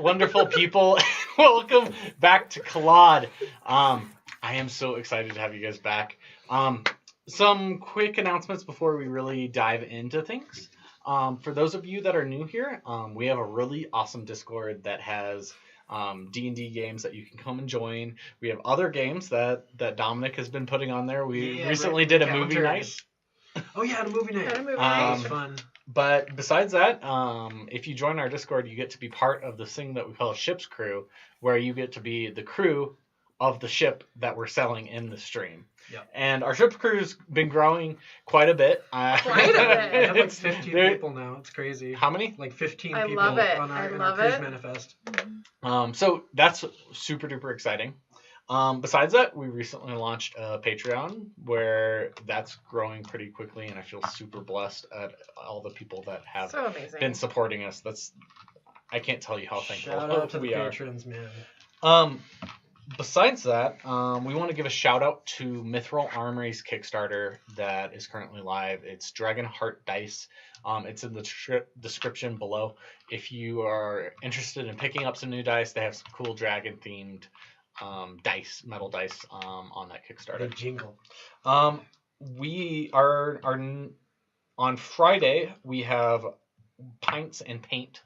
wonderful people. Welcome back to Kal'add. I am so excited to have you guys back. Some quick announcements before we really dive into things. For those of you that are new here, we have a really awesome Discord that has D&D games that you can come and join. We have other games that Dominic has been putting on there. We recently did a movie night. Oh yeah, a movie night. It was fun. But besides that, if you join our Discord, you get to be part of this thing that we call Ship's Crew, where you get to be the crew of the ship that we're selling in the stream. Yep. And our Ship's Crew's been growing quite a bit. Quite a bit. We have like 15 people now. It's crazy. How many? Like 15 I people love it. on our love cruise it. manifest. So that's super duper exciting. Besides that, we recently launched a Patreon where that's growing pretty quickly, and I feel super blessed at all the people that have So amazing. been supporting us. I can't tell you how thankful Shout out to we the are. patrons, man. Besides that, we want to give a shout out to Mythroll Armory's Kickstarter that is currently live. It's Dragonheart Dice. It's in the description below. If you are interested in picking up some new dice, they have some cool dragon themed metal dice on that Kickstarter. Big jingle. We are on Friday. We have Pints and Paint,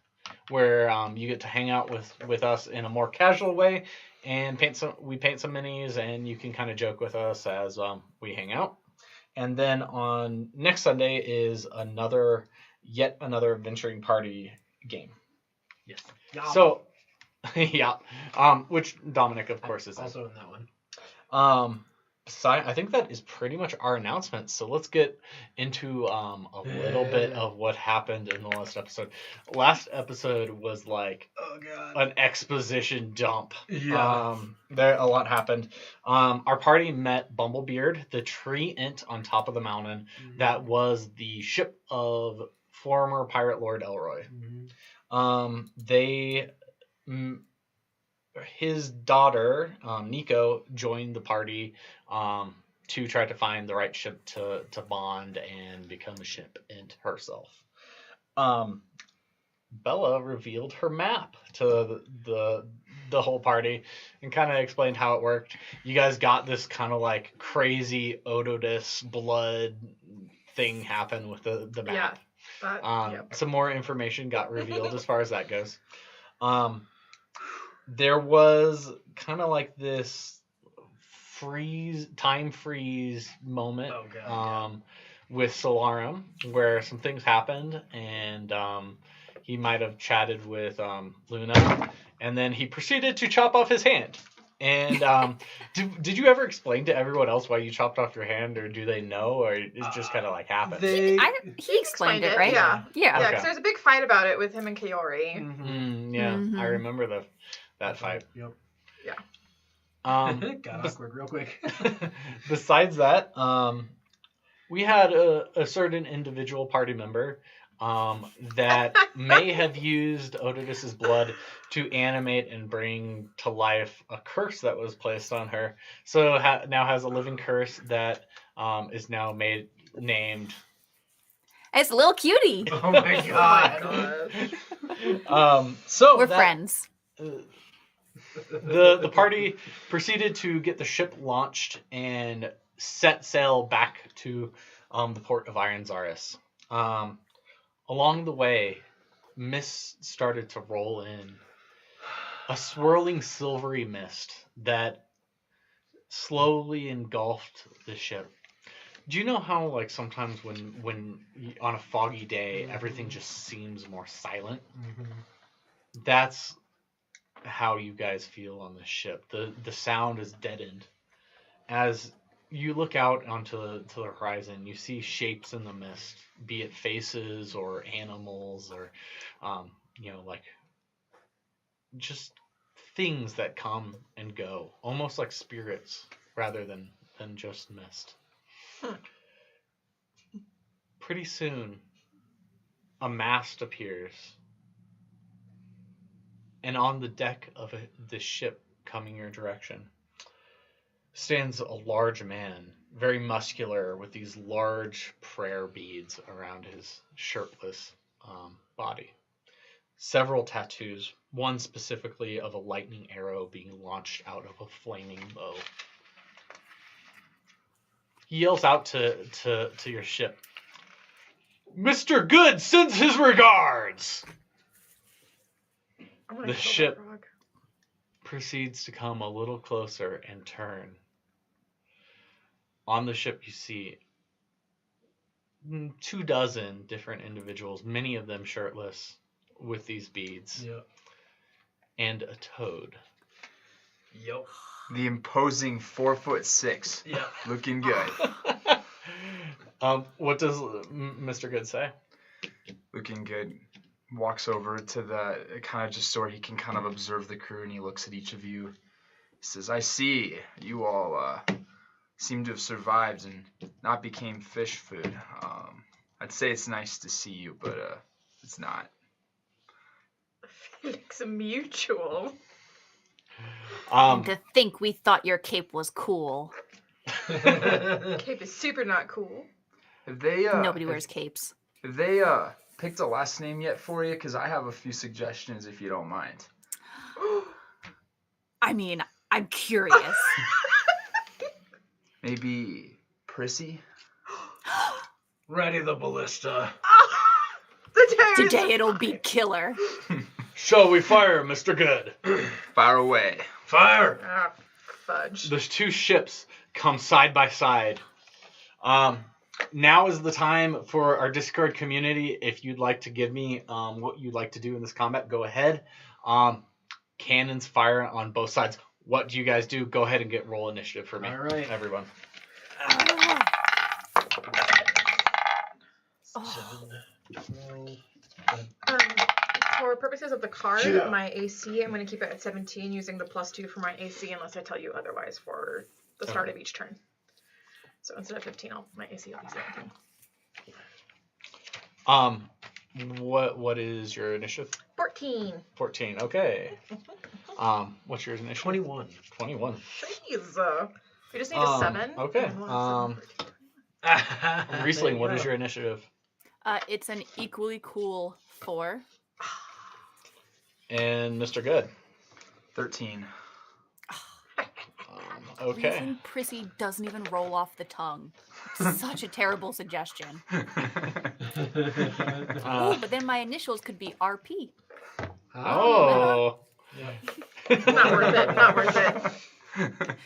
where you get to hang out with us in a more casual way and we paint some minis, and you can kind of joke with us as we hang out. And then on next Sunday is yet another Venturing Party game. Yes. So, yeah, which Dominic, of course, is also in that one. I think that is pretty much our announcement. So let's get into a little bit of what happened in the last episode. Last episode was like an exposition dump. Yeah. There a lot happened. Our party met Bumblebeard, the tree ent on top of the mountain that was the ship of former pirate Lord Elroy. His daughter, Nico, joined the party to try to find the right ship to bond and become a ship ent herself. Bella revealed her map to the whole party and kind of explained how it worked. You guys got this kind of like crazy Ododus blood thing happen with the map. Yeah. Some more information got revealed as far as that goes. There was kind of like this time freeze moment with Solarum where some things happened, and he might have chatted with Luna, and then he proceeded to chop off his hand. And did you ever explain to everyone else why you chopped off your hand, or do they know, or it just kind of like happened? He explained it, right? Yeah. Yeah. Yeah, because there's a big fight about it with him and Kaori. I remember that fight. Yep. Yeah. Got awkward real quick. Besides that, we had a certain individual party member that may have used Ododus's blood to animate and bring to life a curse that was placed on her. So now has a living curse that is now named. It's a little cutie. Oh my god. So we're friends. The party proceeded to get the ship launched and set sail back to the port of Iron Zaris. Along the way, mist started to roll in. A swirling silvery mist that slowly engulfed the ship. Do you know how like sometimes when on a foggy day everything just seems more silent? That's how you guys feel on the ship. The sound is deadened. As you look out onto the horizon, you see shapes in the mist, be it faces or animals or like just things that come and go, almost like spirits rather than just mist. Pretty soon a mast appears, and on the deck of the ship coming your direction stands a large man, very muscular, with these large prayer beads around his shirtless body. several tattoos, one specifically of a lightning arrow being launched out of a flaming bow. He yells out to your ship, "Mr. Good sends his regards!" I'm gonna The kill that ship frog. proceeds to come a little closer and turn. On the ship you see 24 different individuals, many of them shirtless, with these beads, Yep. and a toad. Yep. The imposing 4'6". Yep. Looking good. What does Mr. Good say? Looking good. Walks over to the kind of just so he can kind of observe the crew, and he looks at each of you. He says, "I see you all seem to have survived and not became fish food. I'd say it's nice to see you, but it's not." It's a mutual. And to think we thought your cape was cool. Cape is super not cool. Have they Nobody wears capes. Have they picked a last name yet for you? Because I have a few suggestions if you don't mind. I mean, I'm curious. Maybe Prissy? Ready the ballista. The toad. Today it'll be killer. Shall we fire, Mr. Good? Fire away. Fire! Ah, fudge. The two ships come side by side. Now is the time for our Discord community. If you'd like to give me what you'd like to do in this combat, go ahead. Cannons fire on both sides. What do you guys do? Go ahead and get roll initiative for me. All right. Everyone. Oh. 7, 12. For purposes of the card, Yeah. my AC, I'm going to keep it at 17 using the +2 for my AC unless I tell you otherwise for the start of each turn. So instead of 15, my AC will be 17. What is your initiative? 14. 14. Okay. What's your initiative? 21. 21. Jeez. We just need a 7. okay. And one, 7, Riesling, what is your initiative? It's an equally cool 4. And Mr. Good. 13. Okay. Reason Prissy doesn't even roll off the tongue. It's such a terrible suggestion. Oh, but then my initials could be RP. Oh. Yeah. Not worth it. Not worth it.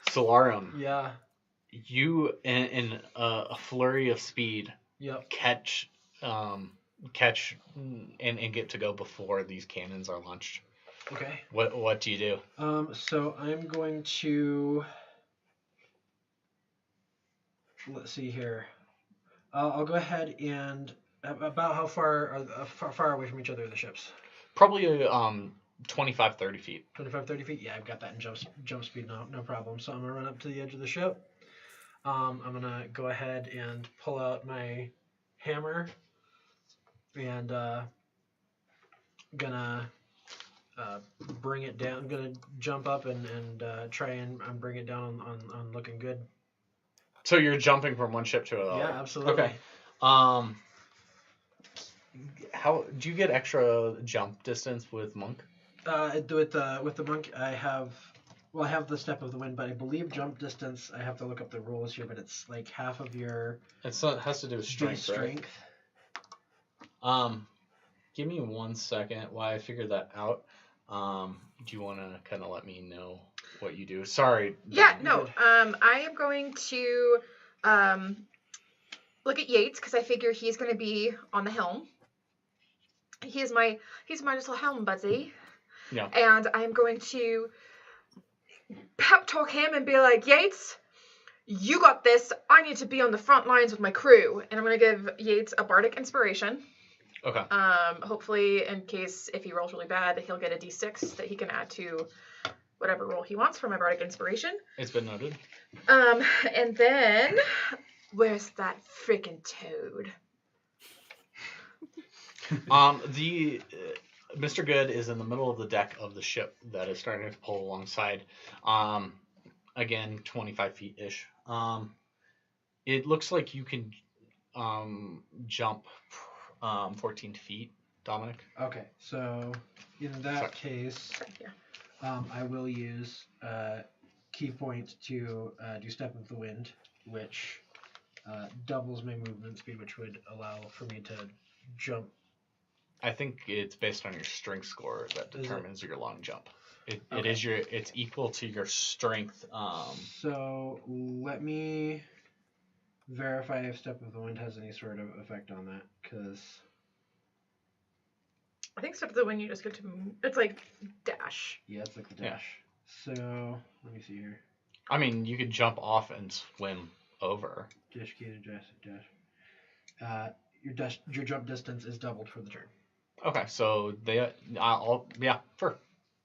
Solarum, Yeah. you in a flurry of speed Yep. catch and get to go before these cannons are launched. Okay. What do you do? So I'm going to. Let's see here. I'll go ahead and about how far are far away from each other are the ships? Probably 25, 30 feet. 25, 30 feet? Yeah, I've got that in jump speed, no problem. So I'm going to run up to the edge of the ship. I'm going to go ahead and pull out my hammer and going to bring it down. I'm going to jump up and try and bring it down on looking good. So you're jumping from one ship to another. Yeah, absolutely. Okay. How do you get extra jump distance with monk? With the monk, I have the step of the wind, but I believe jump distance. I have to look up the rules here, but it's like half of your It has to do with base strength, right? Give me 1 second while I figure that out. Do you want to kind of let me know what you do? Sorry. Yeah, no. I am going to look at Yates because I figure he's going to be on the helm. He's my little helm buddy. Yeah. And I'm going to pep talk him and be like, Yates, you got this. I need to be on the front lines with my crew. And I'm going to give Yates a bardic inspiration. Okay. Hopefully, in case if he rolls really bad, he'll get a d6 that he can add to whatever roll he wants for my bardic inspiration. It's been noted. And then where's that freaking toad? The Mr. Good is in the middle of the deck of the ship that is starting to pull alongside. Again, 25 feet ish. It looks like you can jump 14 feet Dominic. Okay, so in that Sorry. case, Sorry, yeah. I will use key point to do Step of the Wind, which doubles my movement speed, which would allow for me to jump. I think it's based on your strength score that Is it? determines your long jump. It Okay. is it's equal to your strength. So let me verify if Step of the Wind has any sort of effect on that, because I think Step of the Wind you just get to move. It's like dash. yeah, it's like the Yeah. dash. So let me see here. I mean, you could jump off and swim over. Dash key to dash. Your jump distance is doubled for the turn. Okay, so sure.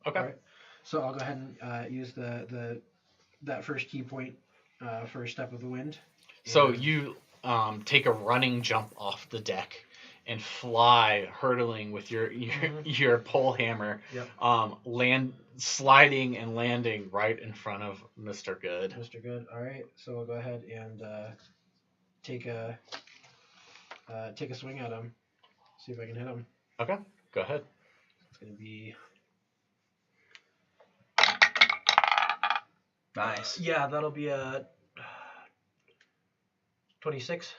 Okay. All right. So I'll go ahead and use that first key point for Step of the Wind. So And- you take a running jump off the deck and fly, hurtling with your pole hammer, Yep. sliding and landing right in front of Mr. Good. Mr. Good. All right. So we'll go ahead and take a swing at him. See if I can hit him. Okay, go ahead. It's gonna be. Nice. Yeah, that'll be a 26.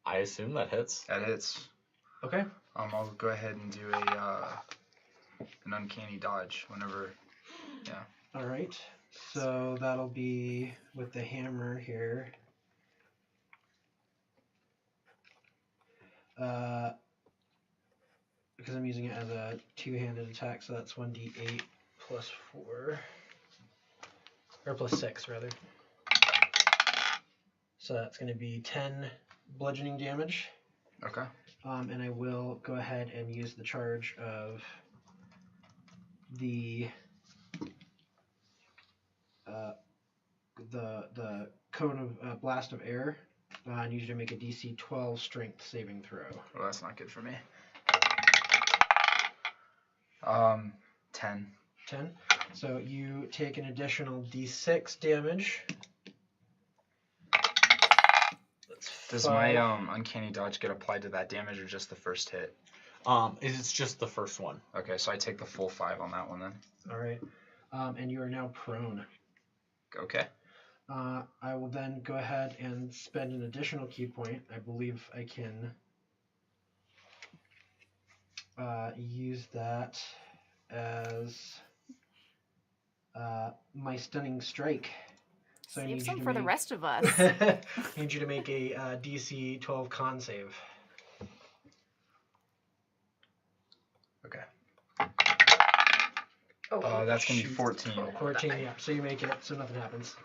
I assume that hits. That hits. Okay. I'll go ahead and do an uncanny dodge whenever. Yeah. All right. So that'll be with the hammer here. Because I'm using it as a two-handed attack, so that's 1d8 plus 4. Or plus 6, rather. So that's going to be 10 bludgeoning damage. Okay. And I will go ahead and use the charge of the cone of blast of air. I need you to make a DC 12 strength saving throw. Well, that's not good for me. 10. 10. So you take an additional D6 damage. Does my uncanny dodge get applied to that damage or just the first hit? It's just the first one. Okay, so I take the full 5 on that one then. All right. And you are now prone. Okay. I will then go ahead and spend an additional key point. I believe I can use that as my stunning strike. So I Save need some you to for the make- rest of us. I need you to make a DC 12 con save. Okay. Oh, That's going to be shoot. 14. 14, yeah. So you make it, so nothing happens.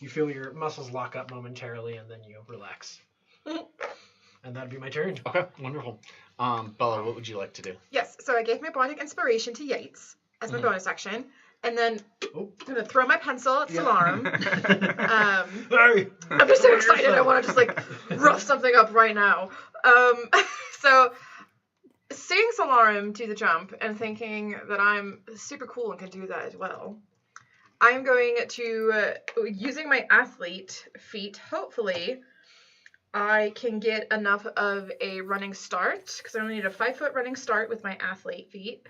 You feel your muscles lock up momentarily, and then you relax. And that'd be my turn. Okay, wonderful. Bella, what would you like to do? Yes, so I gave my bardic inspiration to Yates as my bonus action, and then I'm gonna throw my pencil at Solarum. Sorry. I'm just so excited. I want to just like rough something up right now. So seeing Solarum do the jump and thinking that I'm super cool and can do that as well, I'm going to using my athlete feat. Hopefully, I can get enough of a running start because I only need a 5-foot running start with my athlete feat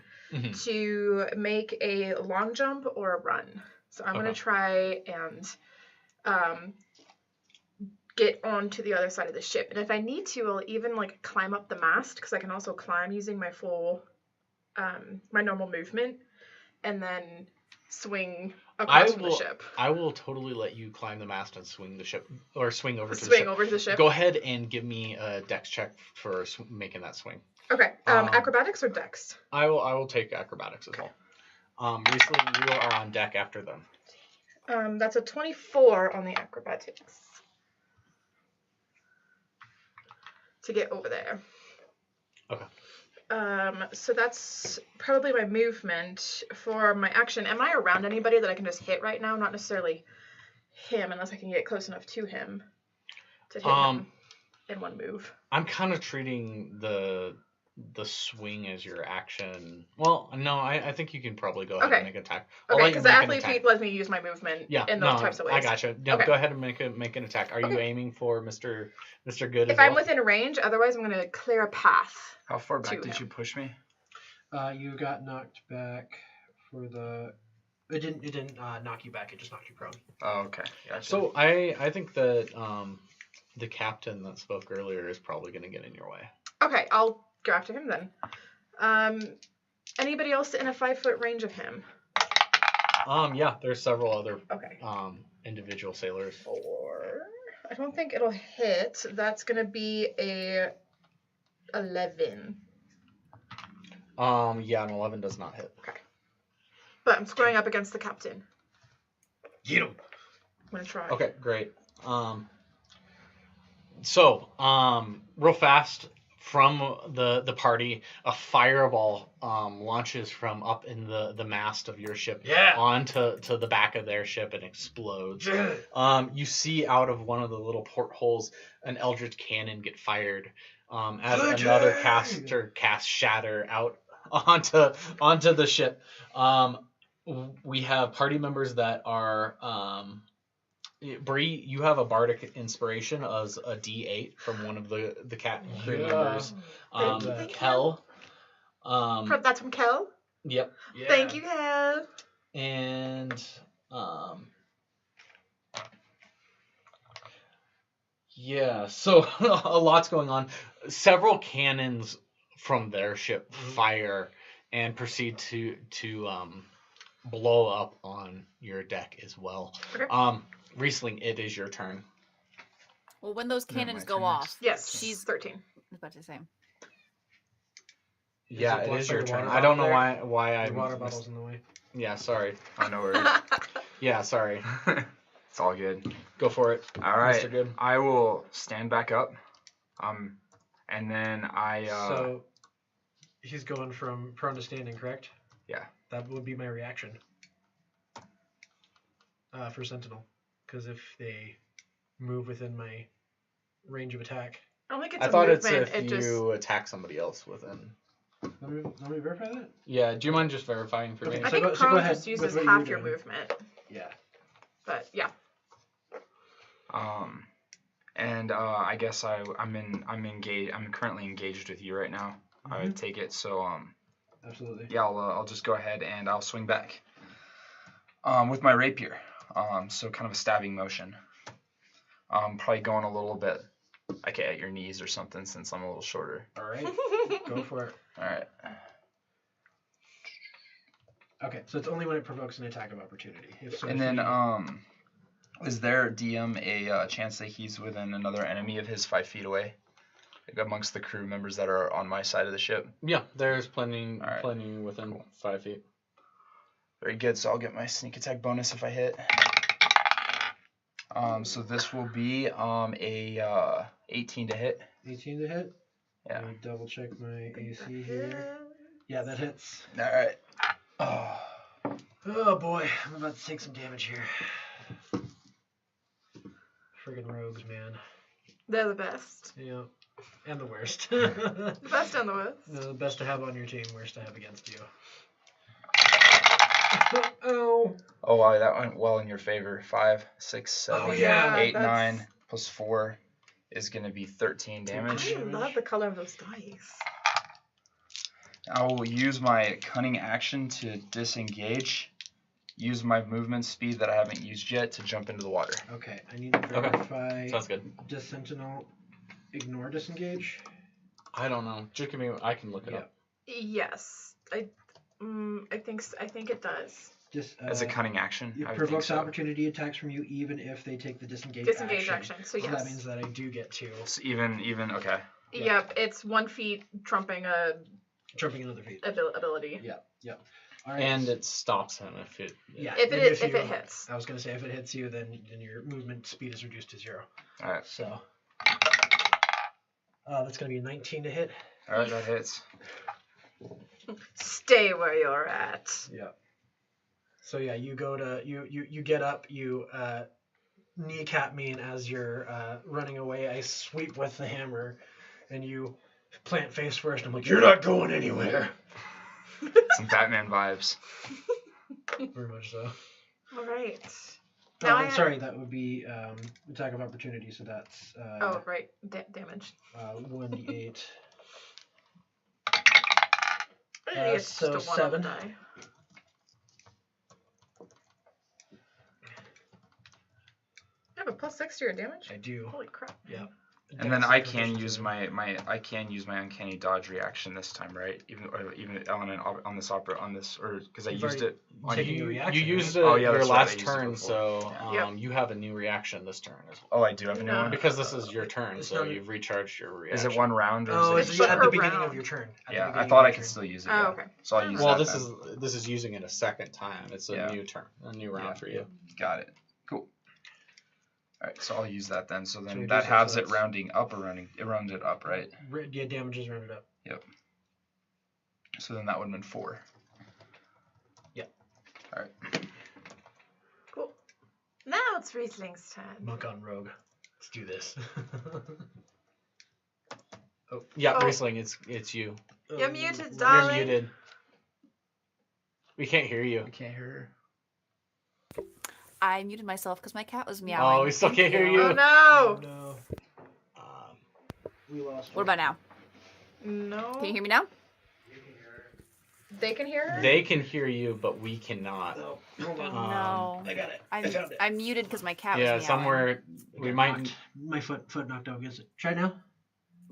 to make a long jump or a run. So I'm going to try and get onto the other side of the ship. And if I need to, I'll even like climb up the mast because I can also climb using my full, my normal movement, and then swing across from the ship. I will totally let you climb the mast and swing the ship, or swing over to the Swing ship. over to the ship. Go ahead and give me a dex check for making that swing. Okay. Acrobatics or dex? I will take acrobatics as well. Recently, you are on deck after them. That's a 24 on the acrobatics to get over there. Okay. So that's probably my movement. For my action, am I around anybody that I can just hit right now? Not necessarily him, unless I can get close enough to him to hit him in one move. I'm kind of treating the the swing as your action. Well, no, I think you can probably go ahead Okay. and make an attack. I'll Okay, let you because the make an athlete attack. feat lets me use my movement Yeah, in those no, types of ways. I gotcha. Yeah, Okay. go ahead and make an attack. Are you Okay. aiming for Mr. Good as If I'm well? within range, otherwise I'm going to clear a path. How far back To did him. you push me? You got knocked back for the. It didn't knock you back. It just knocked you prone. Oh, okay. Gotcha. So I think that the captain that spoke earlier is probably going to get in your way. Okay, I'll go after him then. Anybody else in a 5-foot range of him? Yeah, there's several other Okay. individual sailors. 4. I don't think it'll hit. That's going to be a 11. Yeah, an 11 does not hit. Okay. But I'm squaring up against the captain. Get him. I'm going to try. Okay, great. So, real fast from the party, a fireball launches from up in the mast of your ship onto the back of their ship and explodes. You see out of one of the little portholes an eldritch cannon get fired as another caster casts shatter out onto the ship. We have party members that are Bree, you have a bardic inspiration as a D8 from one of the crew members. Thank you, Kel. That's from Kel? Yep. Yeah. Thank you, Kel. And yeah, so a lot's going on. Several cannons from their ship fire and proceed to blow up on your deck as well. Okay. Riesling, it is your turn. Well, when those No, my cannons go turn off, Yes, she's 13. I was about to say. Yeah, it it blocked is by your the turn. water I don't know bottle why I The water missed- bottle's in the way. Yeah, sorry. Oh, no worries. Yeah, sorry. It's all good. Go for it. All right. Mr. Good. I will stand back up. And then I. So he's going from prone to standing, correct? Yeah. That would be my reaction. For Sentinel, because if they move within my range of attack. I don't think it's I a thought it's movement. if It just you attack somebody else within. Let me verify that. Yeah, do you mind just verifying for Okay, me? I so think go prone ahead just with uses what you were half your doing. movement. Yeah. But yeah. And I guess I'm engaged. I'm currently engaged with you right now. I Mhm. take it. So Absolutely. yeah, I'll just go ahead and I'll swing back. With my rapier. So kind of a stabbing motion. Probably going a little bit, like at your knees or something, since I'm a little shorter. All right. Go for it. All right. Okay, so it's only when it provokes an attack of opportunity. And then is there DM a chance that he's within another enemy of his 5 feet away, like amongst the crew members that are on my side of the ship? Yeah, there's plenty All right. plenty within 5 feet. Very good. So I'll get my sneak attack bonus if I hit. So this will be a 18 to hit. 18 to hit. Yeah. Let me double check my AC here. Yeah, that hits. All right. Oh. Oh boy, I'm about to take some damage here. Friggin' rogues, man. They're the best. Yeah. And the worst. The best and the worst. The best to have on your team, worst to have against you. Oh. Oh wow, that went well in your favor. 5, 6, 7, Oh, yeah, 8, that's- 9 plus 4 is gonna be 13 damage. I love the color of those dice. I will use my cunning action to disengage. Use my movement speed that I haven't used yet to jump into the water. Okay, I need to verify. Sounds good. Does Sentinel ignore disengage? I don't know. Just give me. I can look it Yeah. up. Yes. I think it does. As a cunning action. It I would provokes think so. opportunity attacks from you even if they take the disengage, Disengage action. action. So So yes. that means that I do get 2. So even okay. Yeah. Yep, it's 1 feet trumping a Jumping another feet. ability. Yep. All right. And it stops him if it. Yeah. If and it you- hits. I was gonna say if it hits you, then your movement speed is reduced to 0. All right. So that's gonna be a 19 to hit. All right, that hits. Stay where you're at. Yeah. So yeah, you go to you get up, you kneecap me, and as you're running away, I sweep with the hammer, and you plant face first. I'm like, you're not going anywhere. Some Batman vibes. Very much so. All right. Oh, Now I'm sorry. That would be attack of opportunity. So that's Oh, right. Damage. 1d8. It's so just a 1 on the 7. die. You have a +6 to your damage? I do. Holy crap. Yeah. And then I can use my uncanny dodge reaction this time, right? Even on this or because I You've used already it on taken You, your you reaction, used right? it Oh, yeah, your that's right, I last used it turn, before. so Yeah. you have a new reaction this turn as well. Oh, I do have a new No. one. Because this is your turn, It's so not- you've recharged your Is reaction. it one round or Oh, is it's it? at per the beginning round. of your turn. At the Yeah, I beginning thought of I your could turn. still use it. Oh, yeah. okay. So I'll use Well, that this is using it a second time. It's a Yeah. new turn, a new round Yeah. for you. Got it. Cool. All right, so I'll use that then. So So then you that do halves so it that's- rounding up or rounding. It rounded up, right? Yeah, damage is rounded up. So then that would have been 4. Cool. Now it's Riesling's turn. Monk on rogue. Let's do this. Yeah, Oh. Riesling, it's you. You're muted, You're darling. muted. We can't hear you. I can't hear I muted myself because my cat was meowing. Oh, we still Thank can't hear Oh you. no. No. Um, We lost her. What about now? No. Can you hear me now? They can hear her? they can hear you, but we cannot. No. Hold on. No. I got it. I found it. I muted because my cat was Yeah, meowing. somewhere we might. Knocked. My foot knocked out against it. Try now.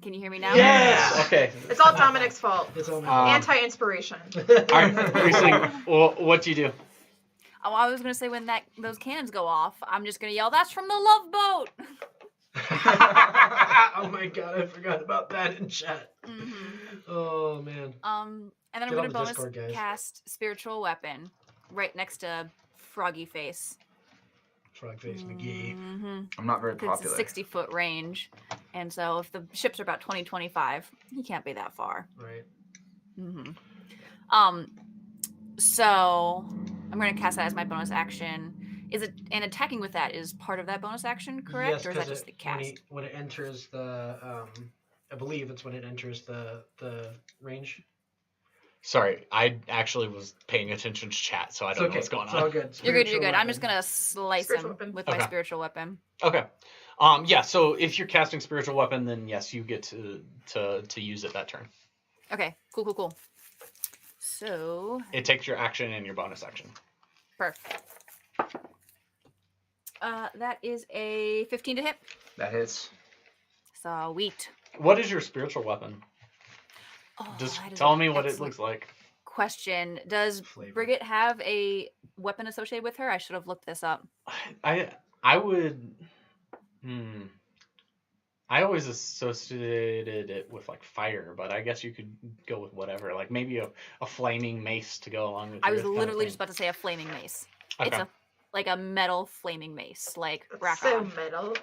Can you hear me now? Yes. Okay. It's all Dominic's fault. It's all my Anti-inspiration. All right, Riesling. Well, what do you do? Oh, I was gonna say when those cannons go off, I'm just gonna yell, "That's from the Love Boat!" Oh my god, I forgot about that in chat. Oh man. And then I'm Get on gonna the bonus Discord, guys. cast Spiritual Weapon right next to Froggy Face. Frog face McGee. I'm not very It's a popular. 60-foot range, and so if the ships are about 20-25, he can't be that far. Right. So I'm going to cast that as my bonus action. Is it and attacking with that is part of that bonus action, correct? Yes, or is that 'cause just the when, cast? when it enters the I believe it's when it enters the range. Sorry, I actually was paying attention to chat, so I don't know what's going It's all on. good. You're good. You're Spiritual good. I'm just weapon. gonna slice Spiritual him weapon. with my Okay. spiritual weapon. Okay. Yeah. So if you're casting spiritual weapon, then yes, you get to use it that turn. Okay. Cool. So It takes your action and your bonus action. perfect. That is a 15 to hit. That hits. Sweet. What is your spiritual weapon? Oh, Just that is tell an me what it excellent looks like. question. Does Flavor. Brigitte have a weapon associated with her? I should have looked this up. I would. I always associated it with like fire, but I guess you could go with whatever. Like maybe a flaming mace to go along with. I was your kind of literally thing. just about to say a flaming mace. Okay. It's like a metal flaming mace, like That's so Rakon. metal.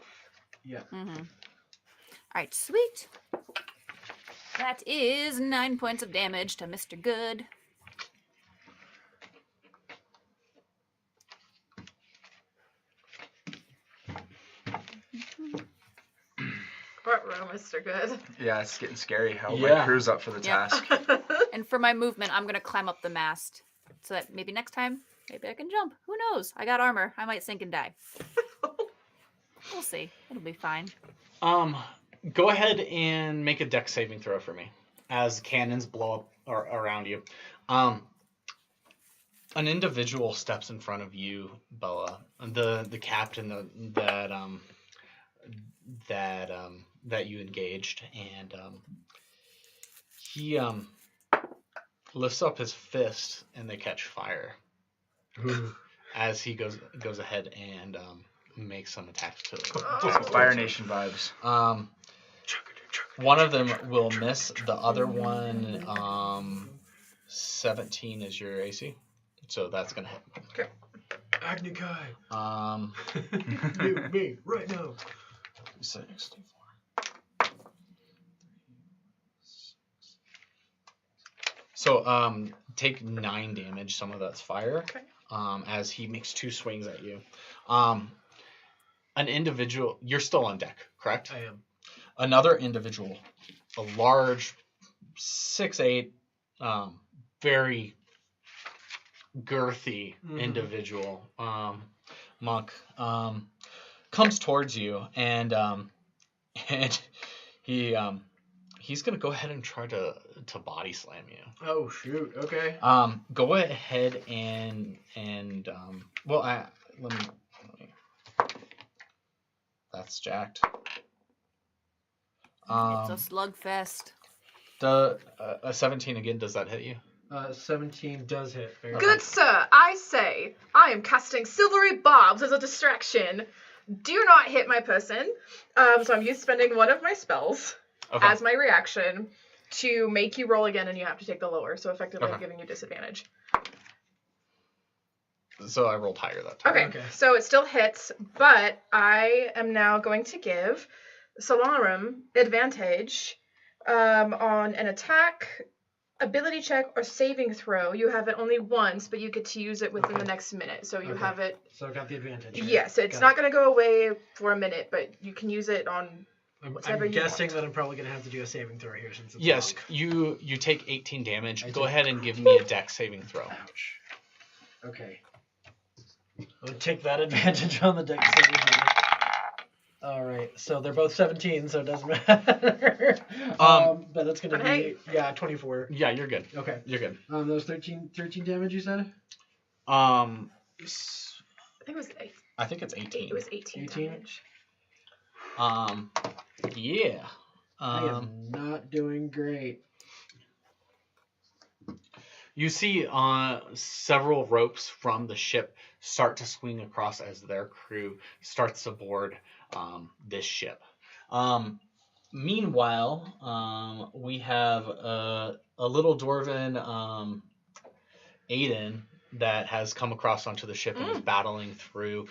Yeah. All right, sweet. That is 9 points of damage to Mr. Good. Front row, Mr. Good. Yeah, it's getting scary. How my Yeah. crew's up for the Yeah. task. And for my movement, I'm going to climb up the mast so that maybe next time, maybe I can jump. Who knows? I got armor. I might sink and die. We'll see. It'll be fine. Go ahead and make a dex saving throw for me as cannons blow up around you. An individual steps in front of you, Bella. The captain that you engaged, and he lifts up his fist, and they catch fire as he goes ahead and makes some attacks to it. Oh. Fire Nation vibes. One of them will miss. The other one, 17 is your AC, so that's gonna hit. Agni Kai. Me, right now. 64. So take 9 damage. Some of that's fire. Okay. As he makes 2 swings at you. An individual. You're still on deck, correct? I am. Another individual a large 6'8", very girthy individual, monk, comes towards you, and he's gonna go ahead and try to body slam you. Oh shoot. Okay. Go ahead and let me. That's jacked. It's a slugfest. A 17 again. Does that hit you? 17 does hit. Very Good sir, I say, I am casting silvery barbs as a distraction. Do not hit my person. So I'm spending one of my spells as my reaction to make you roll again, and you have to take the lower. So effectively, I'm giving you disadvantage. So I rolled higher that time. Okay, so it still hits, but I am now going to give Solarum advantage on an attack, ability check, or saving throw. You have it only once, but you get to use it within the next minute. So you have it. So I got the advantage. Right? Yes, it's not going to go away for a minute, but you can use it on whatever I'm you guessing want. that I'm probably going to have to do a saving throw here since it's Yes, long. you take 18 damage. Go do. ahead and give me a dex saving throw. Ouch. Okay. I'll take that advantage on the dex saving throw. All right, so they're both 17, so it doesn't matter. But that's going to be 24. Yeah, you're good. Okay. You're good. Those 13 damage you said? I think it was 8. I think it's 18. It was 18 damage. Yeah. I am not doing great. You see several ropes from the ship start to swing across as their crew starts to board this ship. Meanwhile, we have a little dwarven Aiden that has come across onto the ship and is battling through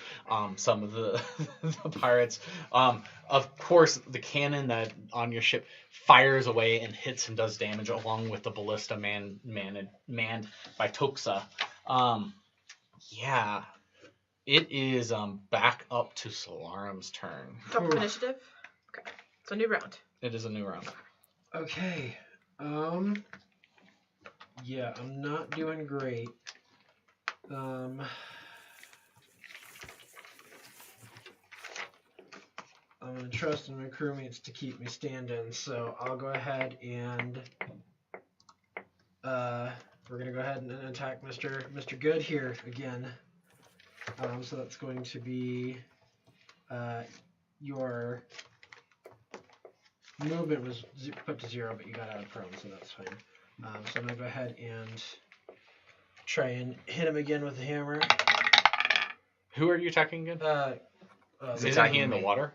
some of the pirates. Of course, the cannon that on your ship fires away and hits and does damage, along with the ballista manned by Toxa. Yeah, it is back up to Solarum's turn. Top of initiative? Okay, so new round. It is a new round. Okay. Yeah, I'm not doing great. I'm gonna trust in my crewmates to keep me standing, so I'll go ahead and we're gonna go ahead and attack Mr. Good here again. So that's going to be your movement was put to 0, but you got out of prone, so that's fine. So I'm gonna go ahead and try and hit him again with the hammer. Who are you attacking again? Isn't he in the water?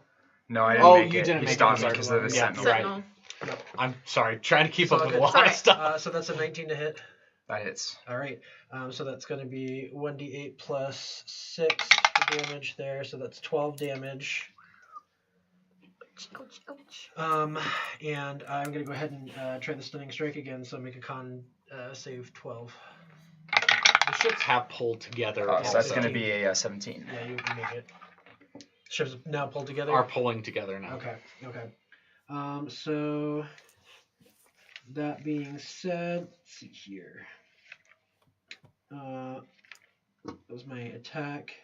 No, I didn't make you it. didn't He make stopped it. me because of the sentinel. Right. I'm sorry, trying to keep up with a lot Sorry. of stuff. So that's a 19 to hit. That hits. All right. So that's going to be 1d8 plus 6 damage there. So that's 12 damage. Ouch, ouch. And I'm going to go ahead and try the stunning strike again. So make a con save 12. The ships have pulled together. So that's also. going to be a 17. Yeah, you can make it. Ships now pulled together. Are pulling together now. Okay. So that being said, let's see here. That was my attack.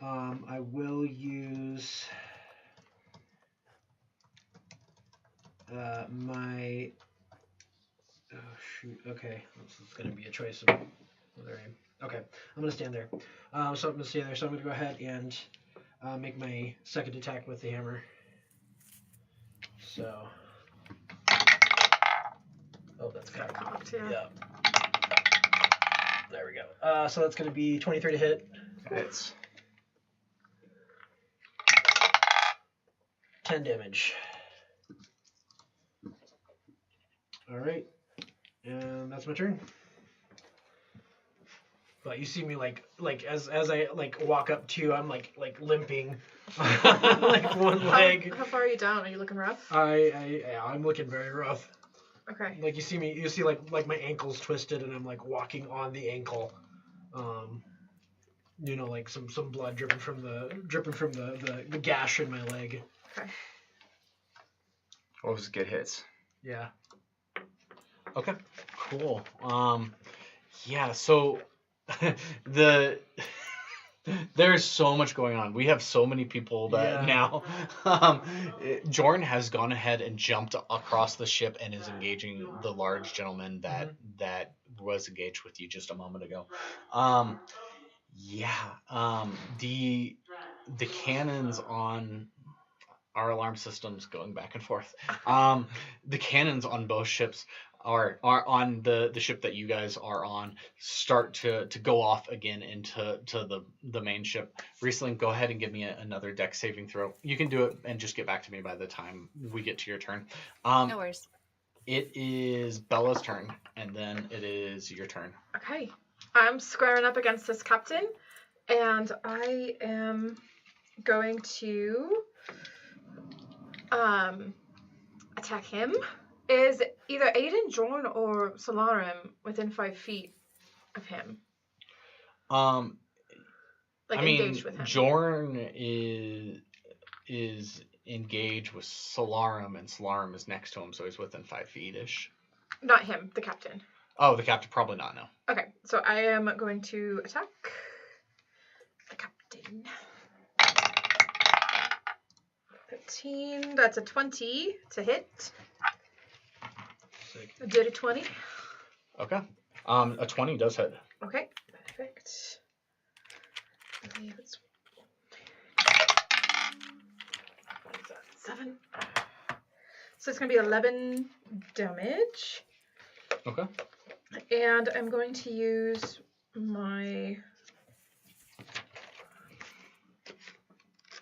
I will use my. Oh shoot. Okay, this is going to be a choice of whether I. Okay, I'm going to stand there. So I'm going to stay there. So I'm going to go ahead and make my second attack with the hammer. So. Oh, that's kind of Cocked, yeah. yeah. There we go. So that's going to be 23 to hit. Hits. 10 damage. All right, and that's my turn. But you see me like as I like walk up to you, I'm like limping, like one leg. How far are you down? Are you looking rough? I'm looking very rough. Okay. Like you see like my ankle's twisted, and I'm like walking on the ankle. You know, like some blood dripping from the gash in my leg. Okay. Those good hits. Yeah. Okay, cool. Yeah, so there's so much going on. We have so many people that now. Jordan has gone ahead and jumped across the ship and is engaging the large gentleman that was engaged with you just a moment ago. The cannons on our alarm systems going back and forth. The cannons on both ships are on the ship that you guys are on start to go off again into the main ship. Riesling, go ahead and give me another deck saving throw. You can do it and just get back to me by the time we get to your turn. No worries. It is Bella's turn, and then it is your turn. Okay. I'm squaring up against this captain, and I am going to attack him. Is either Aiden, Jorn, or Solarim within 5 feet of him? Engaged with him. Jorn is engaged with Solarim, and Solarim is next to him, so he's within 5 feet-ish. Not him, the captain. Oh, the captain, probably not, no. Okay, so I am going to attack the captain. 15, that's a 20 to hit. I did a 20. Okay. A 20 does hit. Okay, perfect. I believe it's 7. So it's going to be 11 damage. Okay. And I'm going to use my...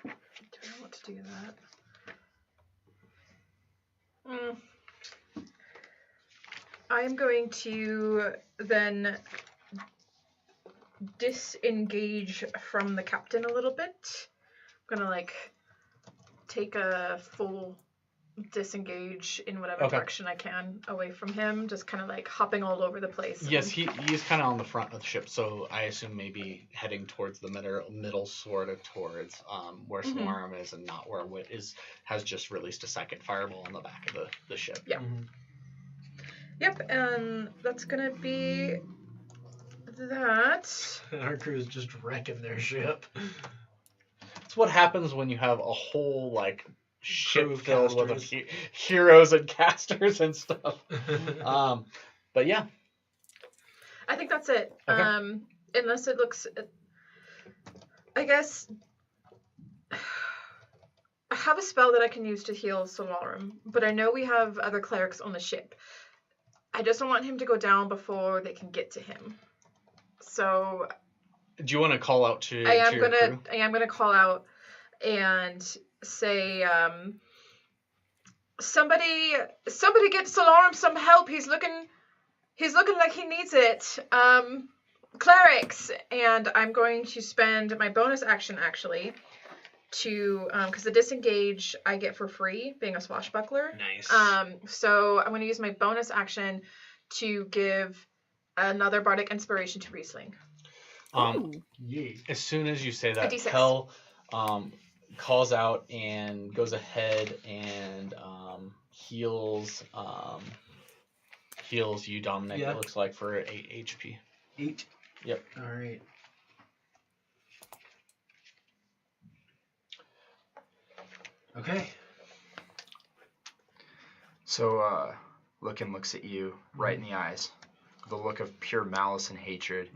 Do I want to do that? I'm going to then disengage from the captain a little bit. I'm going to take a full disengage in whatever direction I can away from him, just kind of hopping all over the place. Yes, he's kind of on the front of the ship, so I assume maybe heading towards the middle sort of towards where Solarim is, and not where Wit has just released a second fireball on the back of the ship. Yeah. Yep, and that's gonna be that. Our crew is just wrecking their ship. That's what happens when you have a whole ship filled with heroes and casters and stuff. But yeah, I think that's it. Okay. Unless it looks, I guess I have a spell that I can use to heal Solarim, but I know we have other clerics on the ship. I just don't want him to go down before they can get to him. So do you want to call out to I am your crew? gonna call out and say, somebody get Solarim some help. He's looking like he needs it. Clerics. And I'm going to spend my bonus action actually to because the disengage I get for free being a swashbuckler. Nice. So I'm going to use my bonus action to give another bardic inspiration to Riesling. As soon as you say that, D6. Kel calls out and goes ahead and heals you, Dominic. Yeah. It looks like for 8 HP. 8. Yep. All right. Okay. So, Lookin looks at you right in the eyes with a look of pure malice and hatred.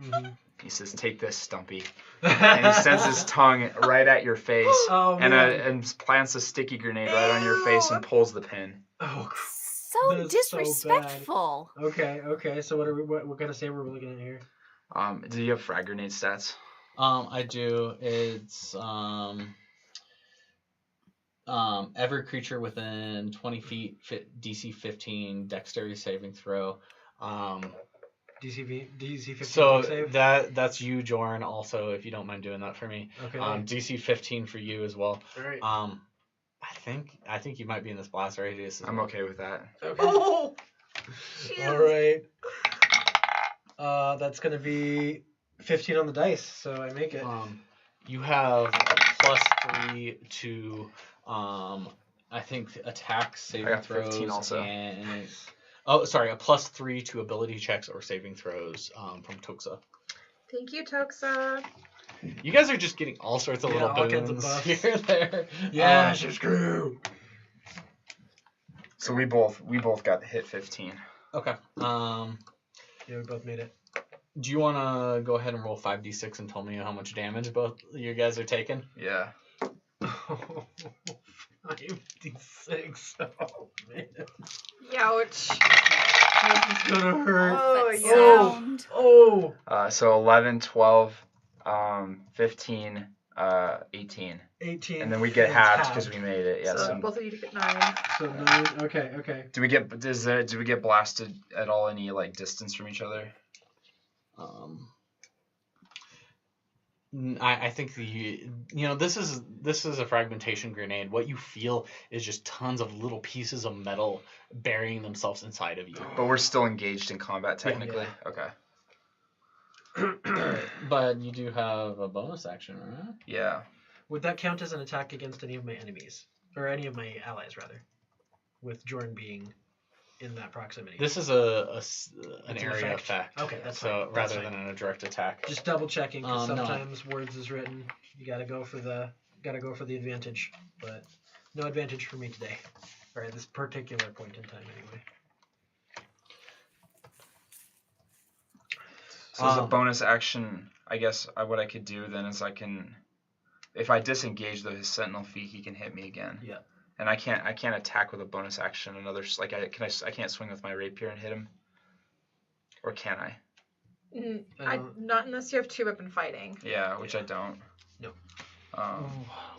He says, "Take this, Stumpy." And he sends his tongue right at your face and plants a sticky grenade right on your face and pulls the pin. Oh, So disrespectful. So okay. So what kind of save are we looking at here? Do you have frag grenade stats? I do. It's every creature within 20 feet, DC 15 dexterity saving throw. DC 15 so save? that's you, Jorn, also, if you don't mind doing that for me. Okay. DC 15 for you as well. All right. I think you might be in this blast radius. I'm okay with that. Okay. Oh! All right. That's gonna be 15 on the dice, so I make it. You have a +3 to I think attack, saving got throws, 15 also. and oh, sorry, a +3 to ability checks or saving throws from Toxa. Thank you, Toxa. You guys are just getting all sorts of little all kinds of boons buffs. here and there. Yeah, screw. So we both got hit 15. Okay. Yeah, we both made it. Do you want to go ahead and roll 5d6 and tell me how much damage both you guys are taking? Yeah. 5d6. Oh man. Youch. This is gonna hurt. Oh, That yeah. sound. Oh. So 11, 12, 15, 18. 18. And then we get halved because halved. we made it. Yeah. So So, both of you get 9. So 9. Okay. do we get blasted at all any like distance from each other? I think this is a fragmentation grenade. What you feel is just tons of little pieces of metal burying themselves inside of you. But we're still engaged in combat technically. Okay. But you do have a bonus action, right? Yeah. Would that count as an attack against any of my enemies? Or any of my allies, rather? With Jorn being in that proximity. This is an It's an area effect? effect. Okay, that's so fine. That's rather fine. than a direct attack. Just double checking, because No. sometimes words is written. You gotta go for the advantage. But no advantage for me today. Or at this particular point in time, anyway. So as a bonus action, I guess what I could do then is I can, if I disengage his sentinel feet, he can hit me again. Yeah. And I can't attack with a bonus action. I can't swing with my rapier and hit him. Or can I? Not unless you have 2-weapon fighting. Yeah, which I don't. No.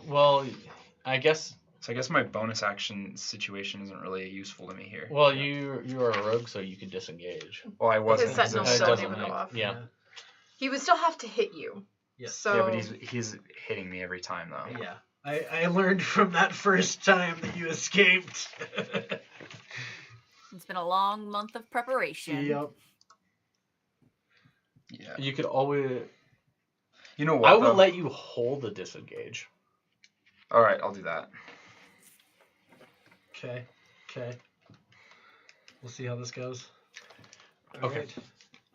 Well, I guess. So I guess my bonus action situation isn't really useful to me here. Well, you are a rogue, so you can disengage. Well, I wasn't. His because sentinel of- still doesn't able to go like- off. Yeah. He would still have to hit you. Yeah. So Yeah, but he's hitting me every time though. Yeah. I learned from that first time that you escaped. It's been a long month of preparation. Yep. Yeah. You could always. You know what? I would though? let you hold the disengage. All right, I'll do that. Okay. We'll see how this goes. Okay.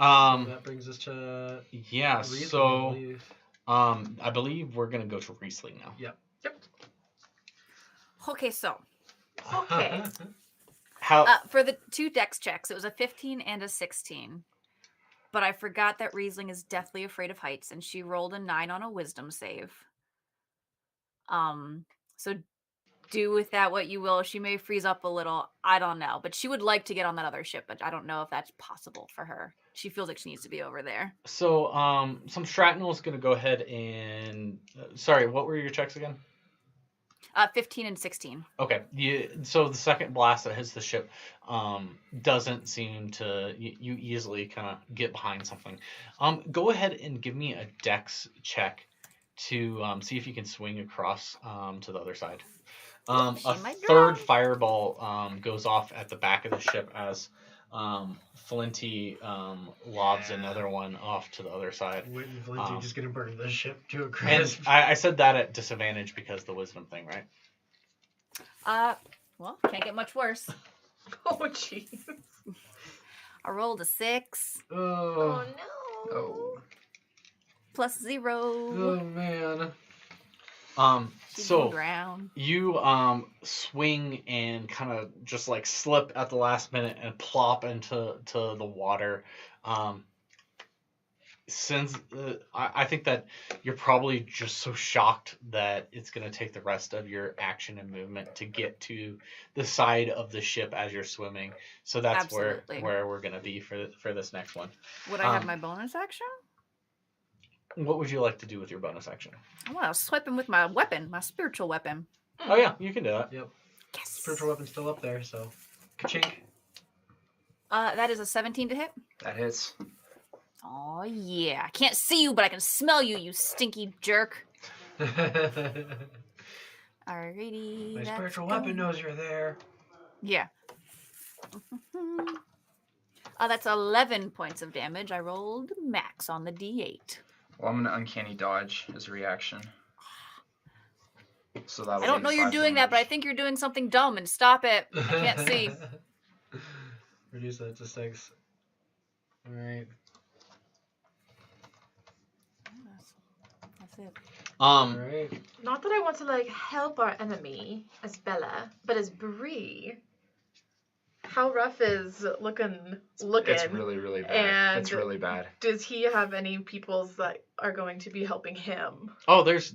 Alright. That brings us to Yeah. Riesling, I So believe. I believe we're gonna go to Riesling now. Yep. Okay, so Okay. How? for the 2 dex checks, it was a 15 and a 16. But I forgot that Riesling is deathly afraid of heights, and she rolled a 9 on a wisdom save. So do with that what you will. She may freeze up a little. I don't know. But she would like to get on that other ship, but I don't know if that's possible for her. She feels like she needs to be over there. So some shrapnel is gonna go ahead and. Sorry, what were your checks again? 15 and 16. Okay. So the second blast that hits the ship doesn't seem to you easily kind of get behind something. Go ahead and give me a dex check to see if you can swing across to the other side. A might third drown. fireball goes off at the back of the ship as Flinty lobs another one off to the other side. Wit and Flinty just gonna burn the ship to a And crisp. I said that at disadvantage because the wisdom thing, right? Well, can't get much worse. Oh jeez. I rolled a 6 Oh. Oh no. Oh. plus 0. Oh man. She's So gonna drown. you swing and kind of just like slip at the last minute and plop into the water. Since I think that you're probably just so shocked that it's going to take the rest of your action and movement to get to the side of the ship as you're swimming. So that's Absolutely. where we're going to be for this next one. Would I have my bonus action? What would you like to do with your bonus action? I want to swipe him with my weapon, my spiritual weapon. Oh yeah, you can do that. Yep. Yes. Spiritual weapon's still up there, so ka-chink. That is a 17 to hit. That hits. Oh yeah. I can't see you, but I can smell you, you stinky jerk. Alrighty. My that's spiritual going. weapon knows you're there. Yeah. That's 11 points of damage. I rolled max on the D8. Well, I'm gonna uncanny dodge as a reaction. So that. I don't know you're doing that, but I think you're doing something dumb, and stop it. I can't see. Reduce that to 6. All right. That's it. All right. Not that I want to like help our enemy as Bella, but as Bree. How rough is looking? It's really, really bad. And It's really bad. does he have any peoples that are going to be helping him? Oh, there's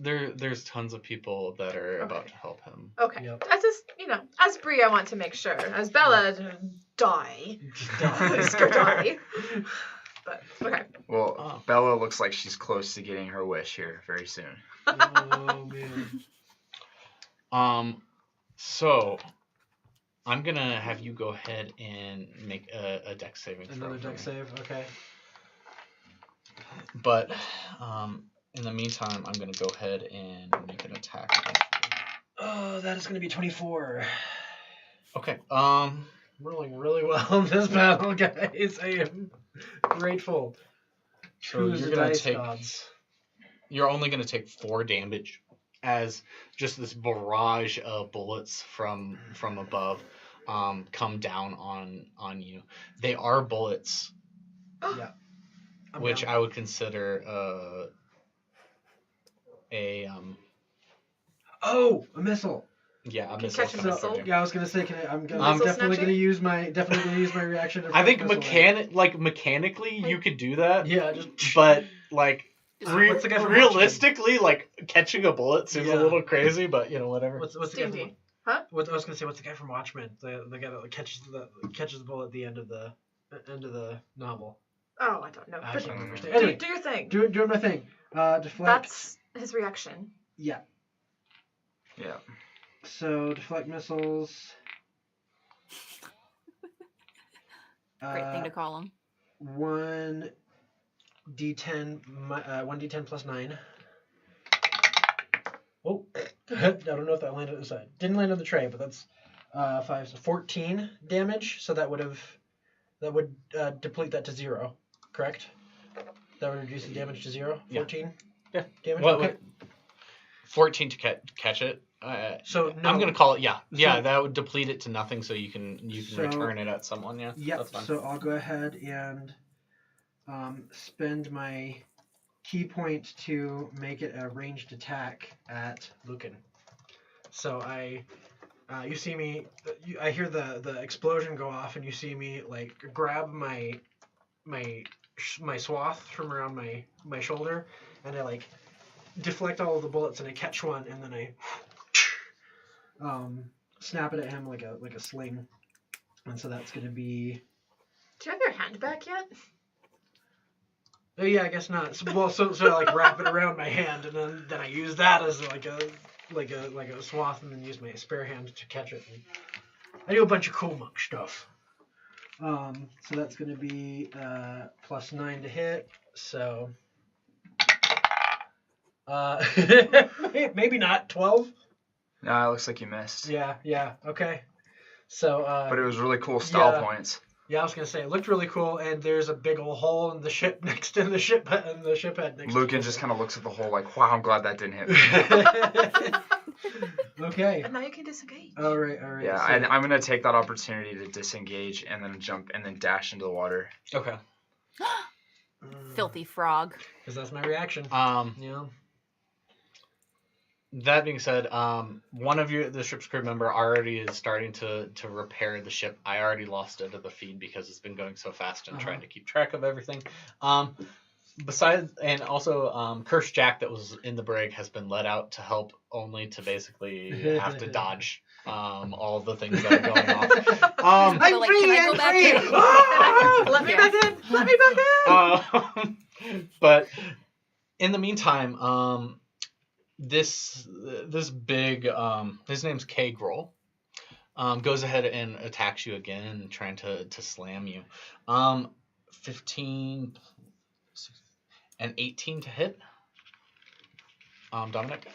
tons of people that are about to help him. Okay. Yep. As just as Bree, I want to make sure. As Bella, die. Just go die. But okay. Well, Bella looks like she's close to getting her wish here very soon. Oh man. So I'm gonna have you go ahead and make a dex saving throw. Another dex save. Okay. But in the meantime, I'm gonna go ahead and make an attack. Oh, that is going to be 24. Okay. Rolling really well in this battle, guys. I am grateful. So Choose you're the gonna dice take. gods. You're only gonna take 4 damage as just this barrage of bullets from above come down on you. They are bullets, Yeah. I'm which down. I would consider a Oh, a missile. yeah, a Can missile catch a coming missile? from you. Yeah, I was gonna say, I'm Missile definitely snatching? gonna use my reaction. To I think missile. mechanically you could do that, Yeah, just. but like What's the guy from realistically, like catching a bullet seems Yeah. a little crazy, but whatever. What's the guy from, D&D. Huh? what I was gonna say? What's the guy from Watchmen? The guy that catches the bullet at the end of the novel. Oh, I don't know. I But can't remember. do, Anyway, do your thing. doing my thing. Deflect. That's his reaction. Yeah. Yeah. So deflect missiles. Great thing to call him. 1d10 plus 9. Oh, I don't know if that landed. Didn't land on the tray, but that's 5, so 14 damage. So that would deplete that to 0. Correct? That would reduce the damage to 0. 14. Yeah. Damage. What, Okay. 14 to catch it. So no, I'm gonna call it. Yeah. So- That would deplete it to nothing, so you can So- return it at someone. Yeah. Yep. That's fine. So I'll go ahead and spend my key point to make it a ranged attack at Lucan. So you see me. I hear the explosion go off, and you see me like grab my swath from around my shoulder, and I like deflect all of the bullets, and I catch one, and then I snap it at him like a sling. And so that's gonna be. Do you have your hand back yet? Oh yeah, I guess not. So I like wrap it around my hand, and then I use that as like a swath, and then use my spare hand to catch it. And I do a bunch of cool monk stuff. So that's gonna be plus 9 to hit. So maybe not 12. No, it looks like you missed. Yeah. Okay. So But it was really cool style yeah. points. Yeah, I was gonna say it looked really cool, and there's a big old hole in the ship next to the ship and the ship head next. Lucan to just kind of looks at the hole like, wow, I'm glad that didn't hit me. Okay. And now you can disengage. All right. Yeah, so- and I'm gonna take that opportunity to disengage and then jump and then dash into the water. Okay. Filthy frog. Because that's my reaction. Yeah. That being said, one of the ship's crew member already is starting to repair the ship. I already lost it to the feed because it's been going so fast and trying to keep track of everything. Besides, and also, Curse Jack that was in the brig has been let out to help only to basically have to dodge all the things that are going off. I'm So, like, free! can I go I'm back free! in? Ah! Let me Yeah. back in! Let me back in! But in the meantime, this big his name's K Grohl, goes ahead and attacks you again and trying to slam you. 15 and 18 to hit. Dominic.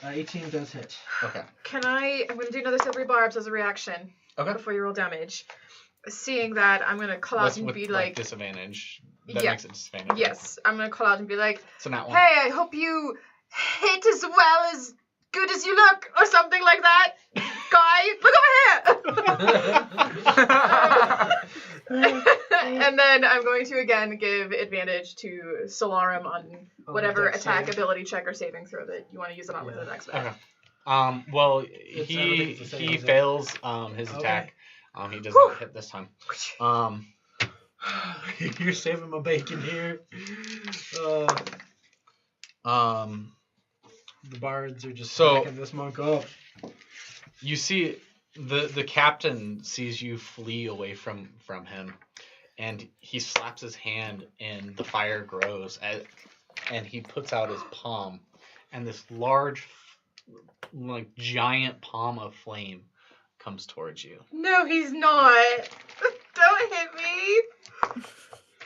18 does hit. Okay. I'm going to do another silvery barbs as a reaction Okay. before you roll damage. Seeing that, I'm going to call out That's and with be like like, disadvantage. That Yeah. makes it disadvantage. yes, I'm going to call out and be like, So not one. hey, I hope you hit as well as good as you look, or something like that. Guy, look over here. And then I'm going to again give advantage to Solarum on whatever dex attack, save. ability check, or saving throw that you want to use it on with the next bit. Okay. Well, I don't think he it's the same, is it? fails his Okay. attack. He does not hit this time. You're saving my bacon here. The bards are just backing this monk up. You see, the captain sees you flee away from him, and he slaps his hand, and the fire grows, and he puts out his palm, and this large, like giant palm of flame comes towards you. No, he's not. Don't hit me.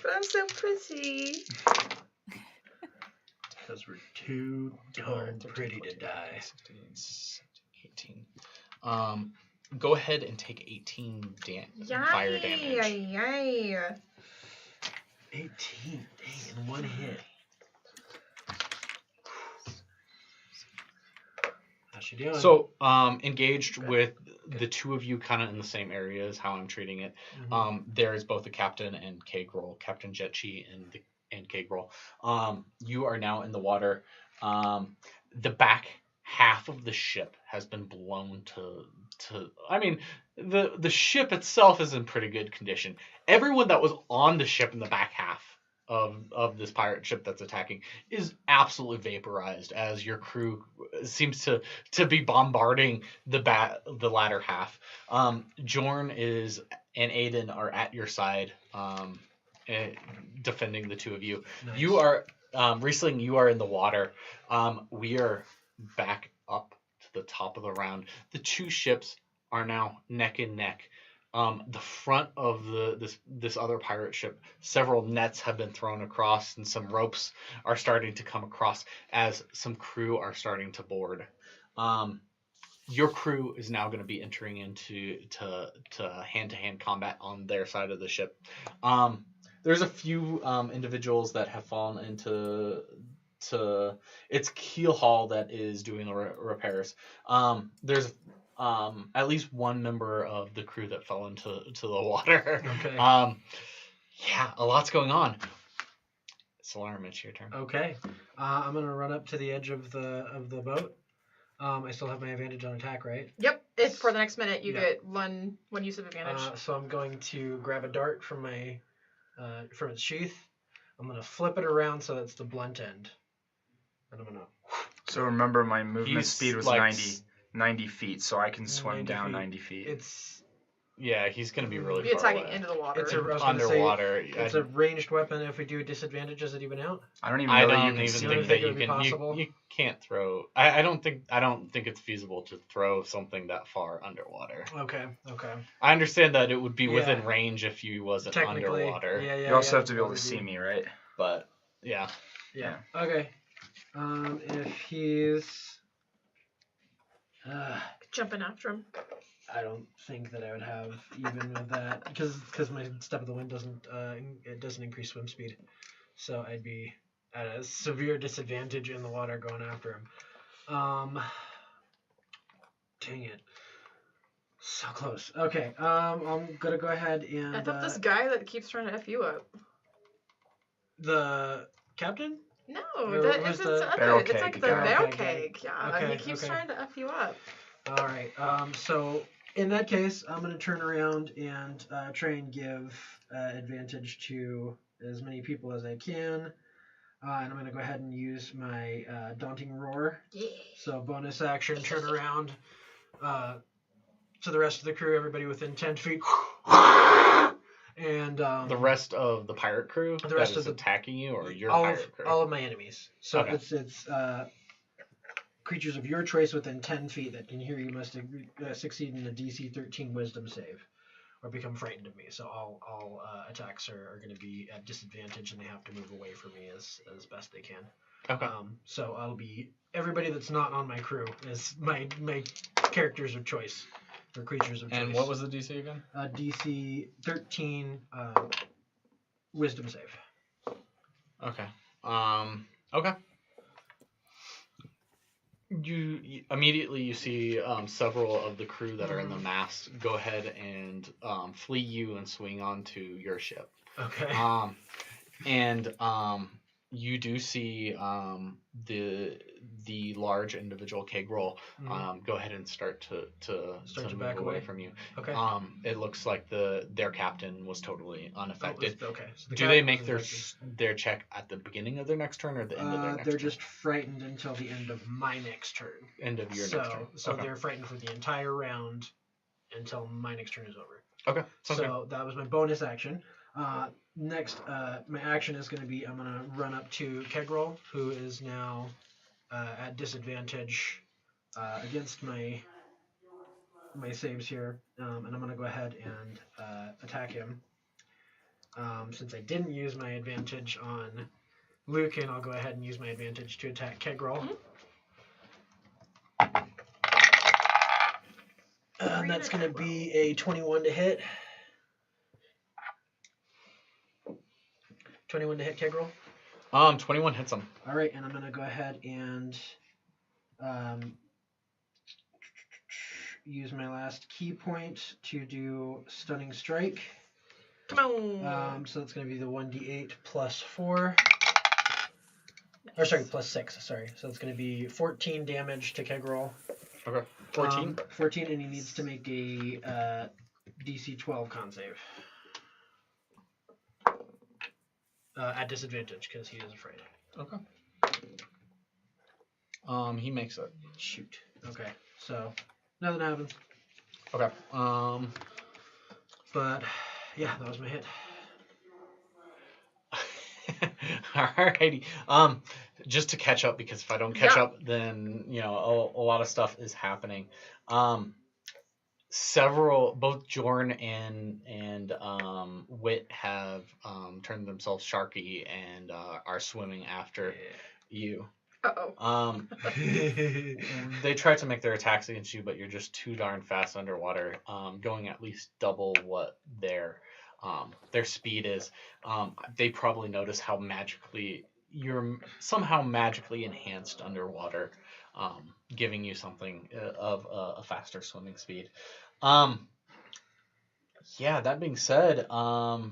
But I'm so pretty. Because we're too darn pretty to die. 18. Go ahead and take 18 fire damage. Yay. 18, dang, in one hit. How's she doing? So, engaged with the two of you kind of in the same area is how I'm treating it. There is both the captain and Kagrol, Captain Jetchi and Kagrol. You are now in the water. The back half of the ship has been blown to I mean, the ship itself is in pretty good condition. Everyone that was on the ship in the back half of this pirate ship that's attacking is absolutely vaporized as your crew seems to be bombarding the latter half. Jorn and Aiden are at your side, defending the two of you. Nice. You are Riesling, you are in the water. We are back up to the top of the round. The two ships are now neck and neck. The front of this other pirate ship, several nets have been thrown across, and some ropes are starting to come across as some crew are starting to board. Your crew is now going to be entering into hand-to-hand combat on their side of the ship. There's a few individuals that have fallen into it's Keel Hall that is doing the repairs. There's at least one member of the crew that fell into the water. Okay. Yeah, a lot's going on. Solarum, it's your turn. Okay. I'm gonna run up to the edge of the boat. I still have my advantage on attack, right? Yep. If for the next minute you Yeah. get one use of advantage. So I'm going to grab a dart from from its sheath. I'm gonna flip it around so that's the blunt end, and I'm gonna. So remember, my movement He's speed was like 90 feet, so I can swim 90 down feet. 90 feet. It's Yeah, he's gonna be really Be far attacking away. into the water. it's a I was gonna say, Underwater. it's a ranged weapon. If we do a disadvantage, does it even out? I don't even I know that don't you can even see think me. that it would be possible? you can't throw. I don't think it's feasible to throw something that far underwater. Okay. I understand that it would be within Yeah. range if you wasn't Technically, underwater. Yeah. You also have to be able probably to see do. me, right? But yeah. Yeah. Okay. If he's. Jumping after him. I don't think that I would have even with that because my step of the wind doesn't increase swim speed, so I'd be at a severe disadvantage in the water going after him. Dang it, so close. Okay, I'm gonna go ahead and. I thought this guy that keeps trying to F you up. The captain. No, Or that was it's the other. barrel It's like cake the guy. barrel Okay, got it. cake. Yeah, Okay, he keeps okay. trying to F you up. All right. So in that case, I'm gonna turn around and try and give advantage to as many people as I can, and I'm gonna go ahead and use my daunting roar. Yeah. So bonus action, turn around to the rest of the crew, everybody within 10 feet, and The rest of the pirate crew the that rest is of the- attacking you, or your all pirate of crew? all of my enemies. So Okay. it's creatures of your choice within 10 feet that can hear you must succeed in a DC 13 Wisdom save, or become frightened of me. So all attacks are going to be at disadvantage, and they have to move away from me as best they can. Okay. So I'll be everybody that's not on my crew is my characters of choice, or creatures of choice. And what was the DC again? DC 13 Wisdom save. Okay. Okay. you immediately you see several of the crew that are in the mast go ahead and flee you and swing onto your ship. Okay. And you do see the large individual keg roll go ahead and start to move back away away from you. Okay. It looks like their captain was totally unaffected. Okay. So Do they make their check at the beginning of their next turn or the end of their next turn? They're just frightened until the end of my next turn. End of your next turn. So Okay. they're frightened for the entire round until my next turn is over. Okay. Sounds good. So that was my bonus action. Next, my action is going to be I'm going to run up to Kegrel, who is now at disadvantage against my saves here, and I'm going to go ahead and attack him. Since I didn't use my advantage on Lucan, I'll go ahead and use my advantage to attack Kegrel. That's going to be a 21 to hit. 21 to hit Kegrel. 21 hits him. All right, and I'm going to go ahead and use my last key point to do Stunning Strike. Come on. So that's going to be the 1d8 plus 4. Or sorry, plus 6. Sorry. So it's going to be 14 damage to Kegrel. Okay. 14. 14, and he needs to make a DC 12 con save. At disadvantage because he is afraid. Okay. He makes it. Shoot. Okay. So nothing happens. Okay. But yeah, that was my hit. Alrighty. Just to catch up, because if I don't catch up, then a lot of stuff is happening. Both Jorn and Wit have turned themselves sharky and are swimming after you. Uh-oh. They try to make their attacks against you, but you're just too darn fast underwater, going at least double what their speed is. They probably notice how you're somehow magically enhanced underwater, giving you something of a faster swimming speed. That being said, so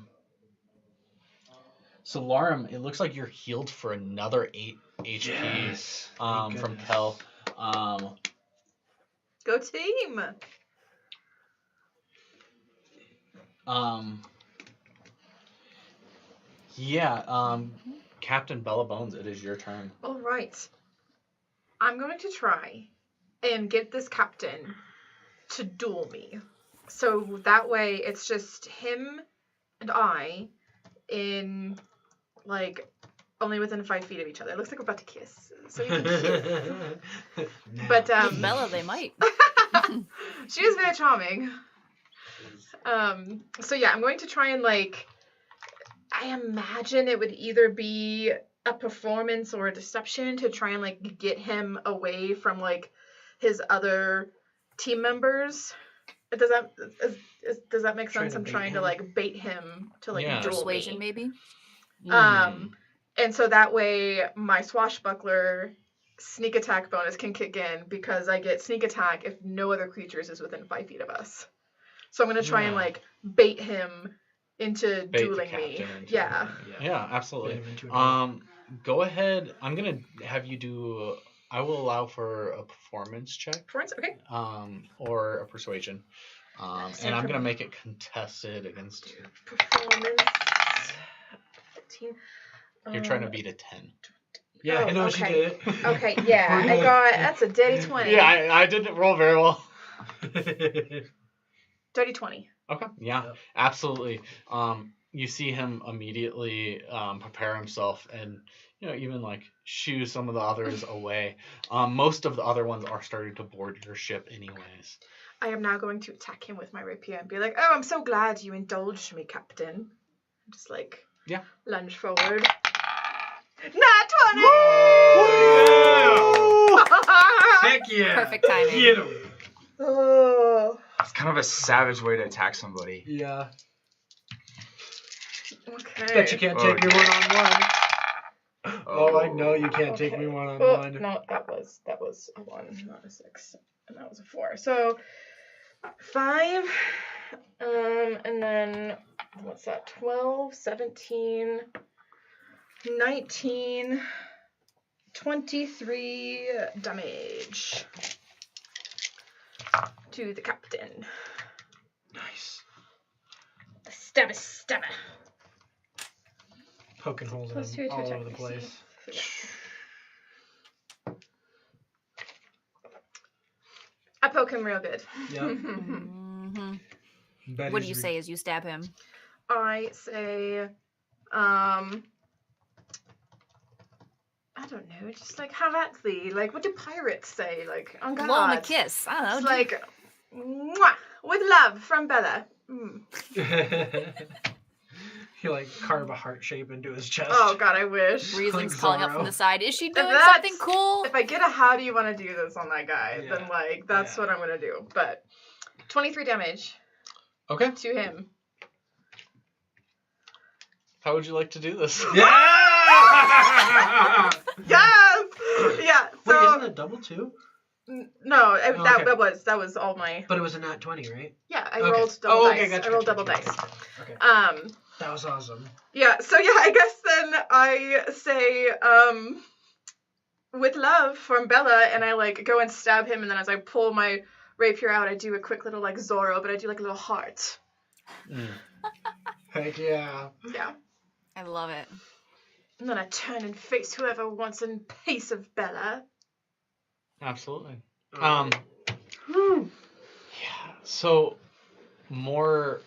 Larum, it looks like you're healed for another 8 HP from Kel. Go team! Captain Bella Bones, it is your turn. All right. I'm going to try and get this captain to duel me. So that way it's just him and I in, only within 5 feet of each other. It looks like we're about to kiss. So you can kiss. But, Bella, they might. she is very charming. I'm going to try and, I imagine it would either be a performance or a deception to try and, get him away from, his other team members. Does that make sense? I'm trying to bait him to duel persuasion me. Maybe. And so that way my swashbuckler sneak attack bonus can kick in because I get sneak attack if no other creatures is within 5 feet of us. So I'm gonna try and bait him into dueling me. Yeah, absolutely. Go ahead. I'm gonna have you do. I will allow for a performance check. Performance, okay. Or a persuasion. And I'm gonna make it contested against. Performance. 15. You're trying to beat a 10. Yeah, I know she did. Okay, yeah, that's a dirty 20. Yeah, I didn't roll very well. Dirty 20. Okay, yeah, absolutely. You see him immediately prepare himself and even shoo some of the others away. Most of the other ones are starting to board your ship anyways. I am now going to attack him with my rapier and be like, "Oh, I'm so glad you indulged me, Captain." Just lunge forward. Nat 20! Heck yeah! Perfect timing. Get him. Oh. It's kind of a savage way to attack somebody. Yeah. Okay. Bet you can't take me one-on-one. Oh, I know you can't take me Okay. one on Oh, one. no, that was a 1, not a 6. And that was a 4. So 5. And then what's that? 12, 17, 19, 23 damage to the captain. Nice. Stabber. Poking holes in Plus 2 him to all attack over the DC. place. Yeah. I poke him real good. Yep. Mhm. Betty's What do you say as you stab him? I say, I don't know, just like, have at thee. Like, what do pirates say? Like, on God. Blow him a kiss. I don't know. It's like, mwah, with love from Bella. Mm. He like carve a heart shape into his chest. Oh God, I wish. Riesling's Like calling up from Zorro. the side. Is she doing that's- something cool? If I get a how do you want to do this on that guy, Yeah. then like, that's Yeah. what I'm gonna do. But 23 damage Okay. to him. How would you like to do this? Yeah! Yes! Yeah, Wait, so, isn't it double too? no, okay. that was all my, But it was a nat 20, right? yeah, I Okay. rolled double Oh, dice. okay, gotcha, I rolled gotcha, double gotcha. dice. Okay. That was awesome. Yeah, so yeah, I guess then I say, with love from Bella, and I like go and stab him, and then as I pull my rapier out, I do a quick little like Zorro, but I do like a little heart. Mm. Heck yeah. Yeah. I love it. And then I turn and face whoever wants a piece of Bella. Absolutely. Um, Yeah. So more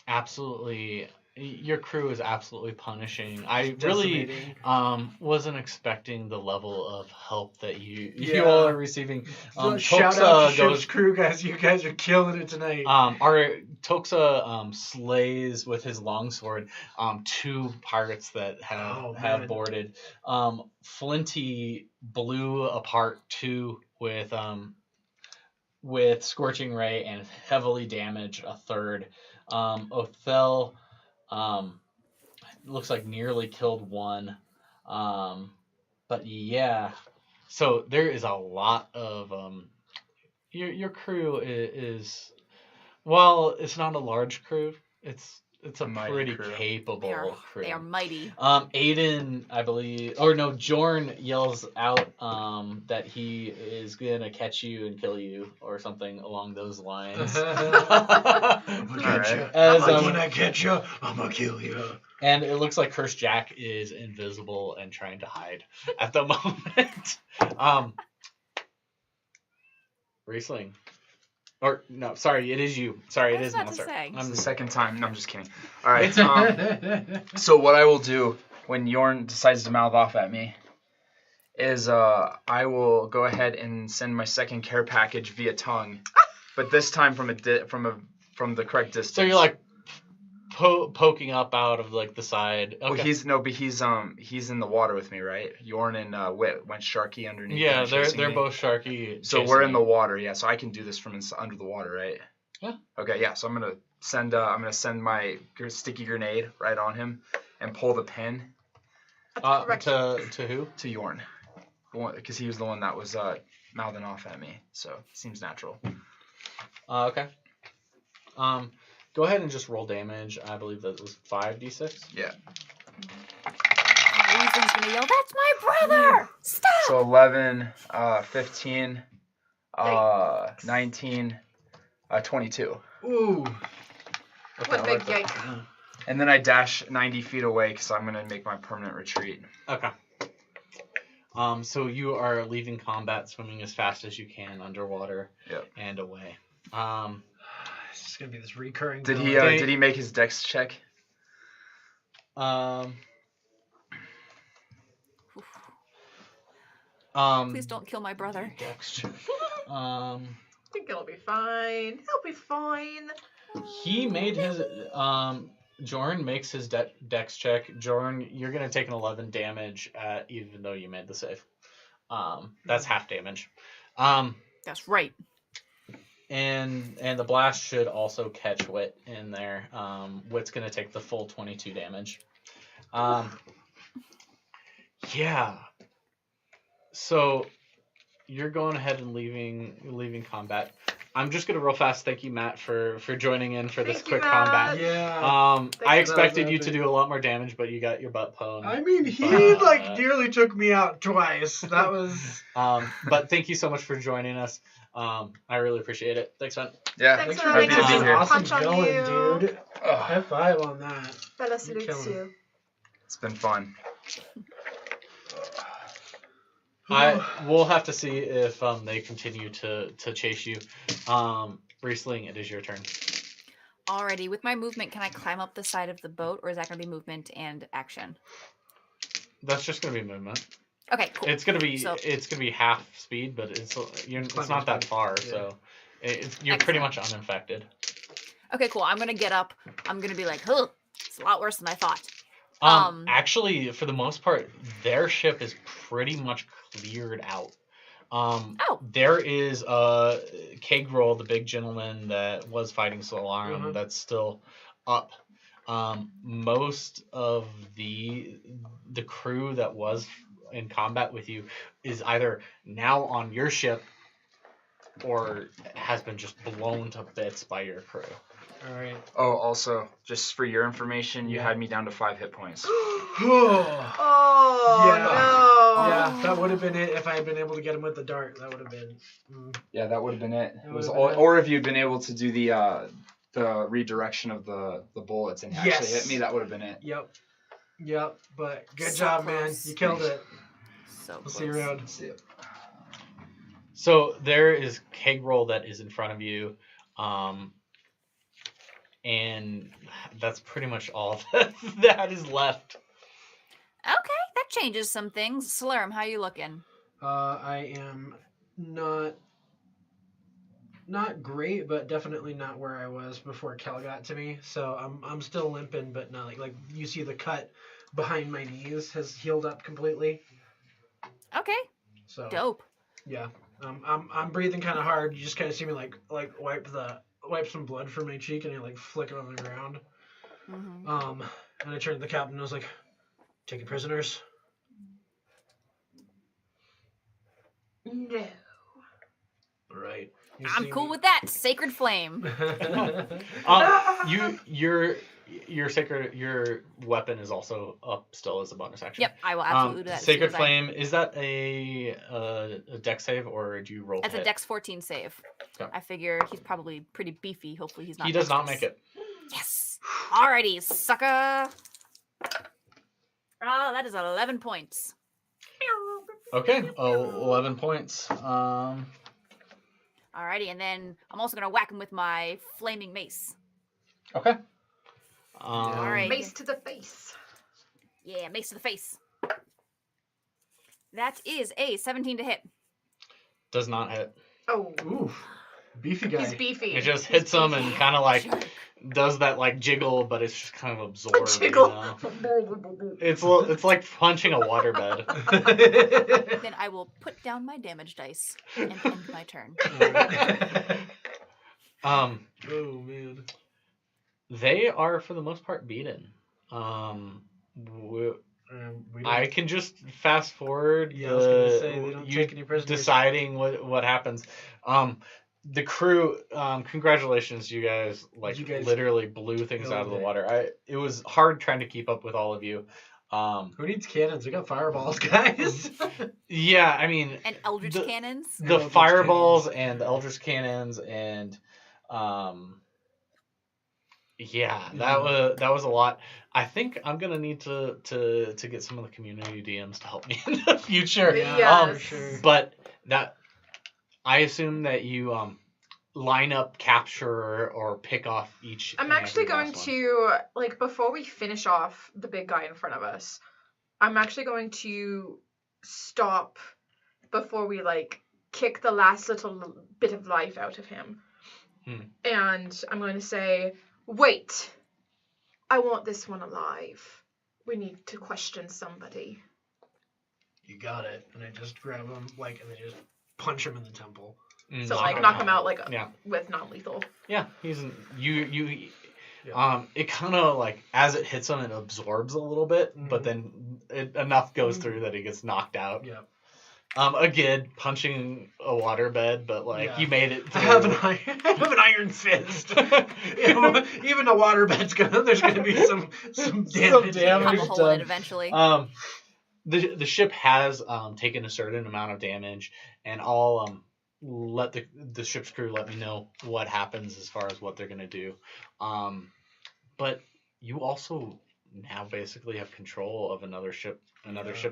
absolutely your crew is absolutely punishing. I really decimating. wasn't expecting the level of help that you Yeah. all are receiving. Shout Toxa out to goes Ship's crew, guys. You guys are killing it tonight. our Toxa slays with his longsword 2 pirates that have man. boarded. Flinty blew apart 2 with Scorching Ray and heavily damaged a 3rd. Othel looks like nearly killed 1. But yeah, so there is a lot of your crew is while it's not a large crew, it's a Mighty pretty crew. capable crew. They are mighty. Aiden, I believe, or no, Jorn yells out that he is gonna catch you and kill you or something along those lines. I'm gonna get you. As, When I catch you, I'm gonna kill you. And it looks like Cursed Jack is invisible and trying to hide at the moment. Riesling. Or, no, sorry, it is you. Sorry, I it was is about to Monster. say. It's the second time. No, I'm just kidding. All right. So what I will do when Yorn decides to mouth off at me is I will go ahead and send my second care package via tongue, but this time from the correct distance. So you're like poking up out of like the side. Okay. Well, he's in the water with me, right? Yorn and Wit went Sharky underneath. Yeah, him, they're chasing me. both Sharky. So we're in the water, yeah. So I can do this from under the water, right? Yeah. Okay, yeah. So I'm gonna send my sticky grenade right on him and pull the pin to who? to Yorn, because he was the one that was mouthing off at me. So it seems natural. Okay. Go ahead and just roll damage. I believe that was 5d6. Yeah. Riesling's gonna yell, "That's my brother! Stop!" So 11, 15, 19, 22. Ooh. What a big yike. And then I dash 90 feet away because I'm going to make my permanent retreat. Okay. So you are leaving combat, swimming as fast as you can underwater. Yep. And away. This is gonna be this recurring. Did villain. he make his dex check? Please don't kill my brother. Dex check. I think it'll be fine. It'll be fine. He made his Jorn makes his dex check. Jorn, you're gonna take an 11 damage even though you made the save. That's half damage. That's right. And the blast should also catch Wit in there. Wit's gonna take the full 22 damage. Yeah. So you're going ahead and leaving combat. I'm just gonna real fast thank you, Matt, for joining in for this Thank you, quick Matt. combat. Yeah. I you. expected That you was to do a lot more damage, but you got your butt pwned. I mean, he But- nearly took me out twice. That was. But thank you so much for joining us. I really appreciate it. Thanks, man. Yeah, Thanks for happy letting to us be An here. awesome punch on villain, you. dude. High five on that. Bella You're salutes killing you. It's been fun. We'll have to see if they continue to chase you. Riesling, it is your turn. Alrighty, with my movement, can I climb up the side of the boat, or is that going to be movement and action? That's just gonna be movement. Okay, cool. It's gonna be So- half speed, but it's not that far, so you're pretty much uninfected. Okay, cool. I'm going to get up. I'm going to be like, huh, it's a lot worse than I thought. Actually, for the most part, their ship is pretty much cleared out. There is Kegrel, the big gentleman that was fighting Solarum, that's still up. Most of the crew that was in combat with you is either now on your ship or has been just blown to bits by your crew. All right. Oh, also, just for your information, you Yeah. had me down to 5 hit points. Oh, Yeah. no. Yeah, that would have been it if I had been able to get him with the dart. That would have been. Yeah, that would have been it. That would've been it. Or if you'd been able to do the redirection of the bullets and actually Yes. hit me, that would have been it. Yep. But good So job, close. man. You killed it. So We'll see you close. around. See it. So there is Kegrel that is in front of you, and that's pretty much all that is left. Okay, that changes some things. Solarum, how you looking? I am not great, but definitely not where I was before Kel got to me. So I'm still limping, but not like you see the cut behind my knees has healed up completely. Okay, So dope. yeah, I'm breathing kind of hard. You just kind of see me like wipe some blood from my cheek, and I like flick it on the ground. Mm-hmm. And I turned to the captain and I was like, "Taking prisoners." No. All right. I'm cool with that. Sacred flame. Your weapon is also up still as a bonus action. Yep, I will absolutely do that. as soon Sacred as Flame, is that a dex save or do you roll? That's hit? a Dex 14 save. Okay. I figure he's probably pretty beefy. Hopefully he's not. He does not dexterous. make it. Yes. Alrighty, sucker. Oh, that is 11 points. Okay, 11 points. Alrighty, and then I'm also gonna whack him with my flaming mace. Okay. Alright. Mace to the face. Yeah, mace to the face. That is a 17 to hit. Does not hit. Oh, Ooh, beefy guy. he's beefy. It just He's hits him beefy. and kind of like Jerk. does that like jiggle, but it's just kind of absorbed. Jiggle. You know? It's like punching a waterbed. Then I will put down my damage dice and end my turn. Oh man. They are for the most part beaten. I can just fast forward. Yeah, I was gonna say they don't you take any prisoners. deciding what happens. The crew, congratulations, you guys! Like You guys literally blew things out of the killed it. water. It was hard trying to keep up with all of you. Who needs cannons? We got fireballs, guys. Yeah, I mean And Eldritch The- cannons. the Eldritch fireballs and the Eldritch cannons and yeah, that was a lot. I think I'm gonna need to get some of the community DMs to help me in the future. Yes. For sure. But that I assume that you line up, capture, or pick off each. I'm and actually every going last one. to, like, before we finish off the big guy in front of us, I'm actually going to stop before we, like, kick the last little bit of life out of him. And I'm going to say, wait, I want this one alive. We need to question somebody. You got it. And I just grab him, like, and then just punch him in the temple. So, like, knock him out, like, Yeah. with non-lethal. Yeah, he's you. Yeah. It kind of like as it hits him, it absorbs a little bit, but then enough goes through that he gets knocked out. Yeah. Again, punching a waterbed, but like you made it through. I have an iron fist. Even a waterbed's there's gonna be some damage. Have a hole in it eventually. The ship has taken a certain amount of damage, and I'll let the ship's crew let me know what happens as far as what they're gonna do. But you also now basically have control of another ship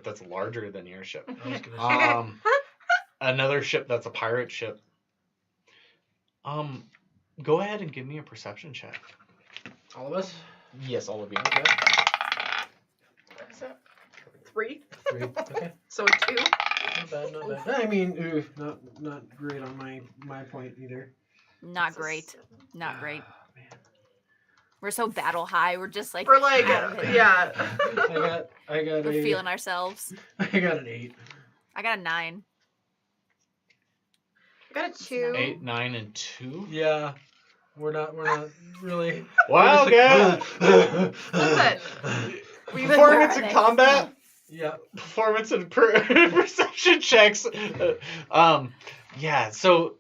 that's larger than your ship. I was gonna say. Another ship that's a pirate ship. Go ahead and give me a perception check. All of us? Yes, all of you. Okay. What is that? 3. 3. Okay. So a 2. Not bad. I mean, not great on my point either. Not great. Not great. Man. We're so battle high. We're just like We're like, out of it. yeah. I got We're feeling ourselves. I got an 8. I got a 9. I got a 2. 8, 9, and 2. Yeah. We're not really. Wow, guys. Listen. Performance in combat. Yeah. Performance and perception checks. Yeah. So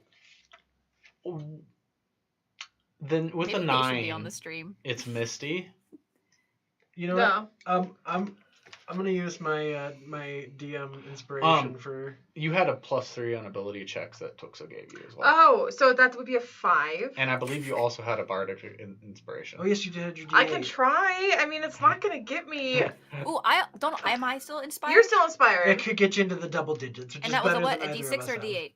then with Maybe a they should be 9, on the stream. it's Misty. You know No. what? I'm gonna use my my DM inspiration for. You had a +3 on ability checks that Tuxa gave you as well. Oh, so that would be a 5. And I believe you also had a bardic inspiration. Oh yes, you did. Your D8. I can try. I mean, it's not gonna get me. Ooh, am I still inspired? You're still inspired. It could get you into the double digits, which And is that was better a what? than A either of D6 us or a have. D8?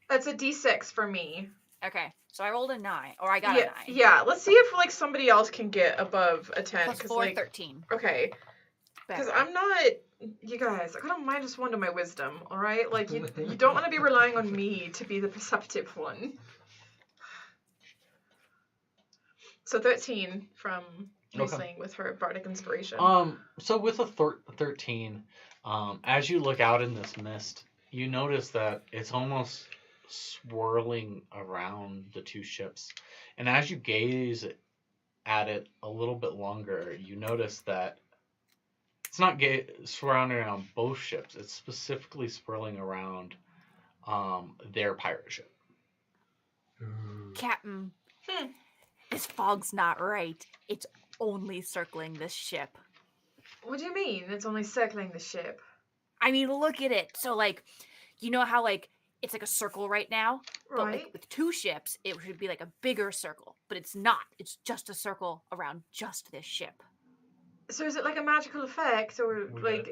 That's a D6 for me. Okay, so I rolled a 9, or I got yeah, a 9. yeah. Let's see if like somebody else can get above a 10. Plus 4, like, 13. Okay. Because Better. I'm not. You guys, I got a -1 to my wisdom. All right, like you don't want to be relying on me to be the perceptive one. So 13 from Riesling with her bardic inspiration. So with a 13, as you look out in this mist, you notice that it's almost swirling around the two ships. And as you gaze at it a little bit longer, you notice that it's not surrounding around both ships. It's specifically swirling around their pirate ship. Captain, this fog's not right. It's only circling this ship. What do you mean? It's only circling the ship. I mean, look at it. So, like, you know how, like, it's like a circle right now? But, Right. like, with 2 ships, it should be like a bigger circle. But it's not. It's just a circle around just this ship. So is it like a magical effect, or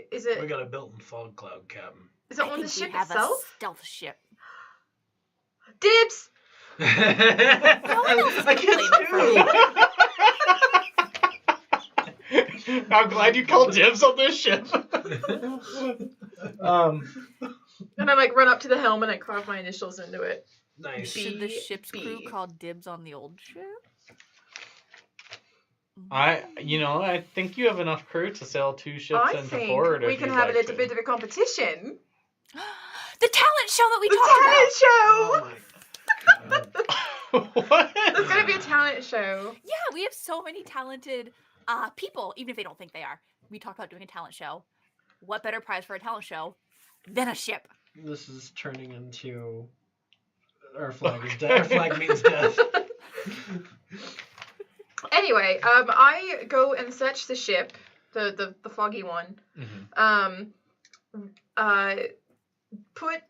is it? We got a built-in fog cloud, Captain. Is it I on the think we ship have itself? a stealth ship. Dibs. I can too. I'm glad you called dibs on this ship. And I like run up to the helm and I carve my initials into it. Nice. Should the ship's crew B. call dibs on the old ship? I think you have enough crew to sail 2 ships I into think port. we if can you'd have a like little to. bit of a competition. The talent show that we The talked talent show. Oh my God. What? There's gonna be a talent show. Yeah, we have so many talented people, even if they don't think they are. We talked about doing a talent show. What better prize for a talent show than a ship? This is turning into our flag is death. Our flag means death. Anyway, I go and search the ship, the foggy one. Mm-hmm. Put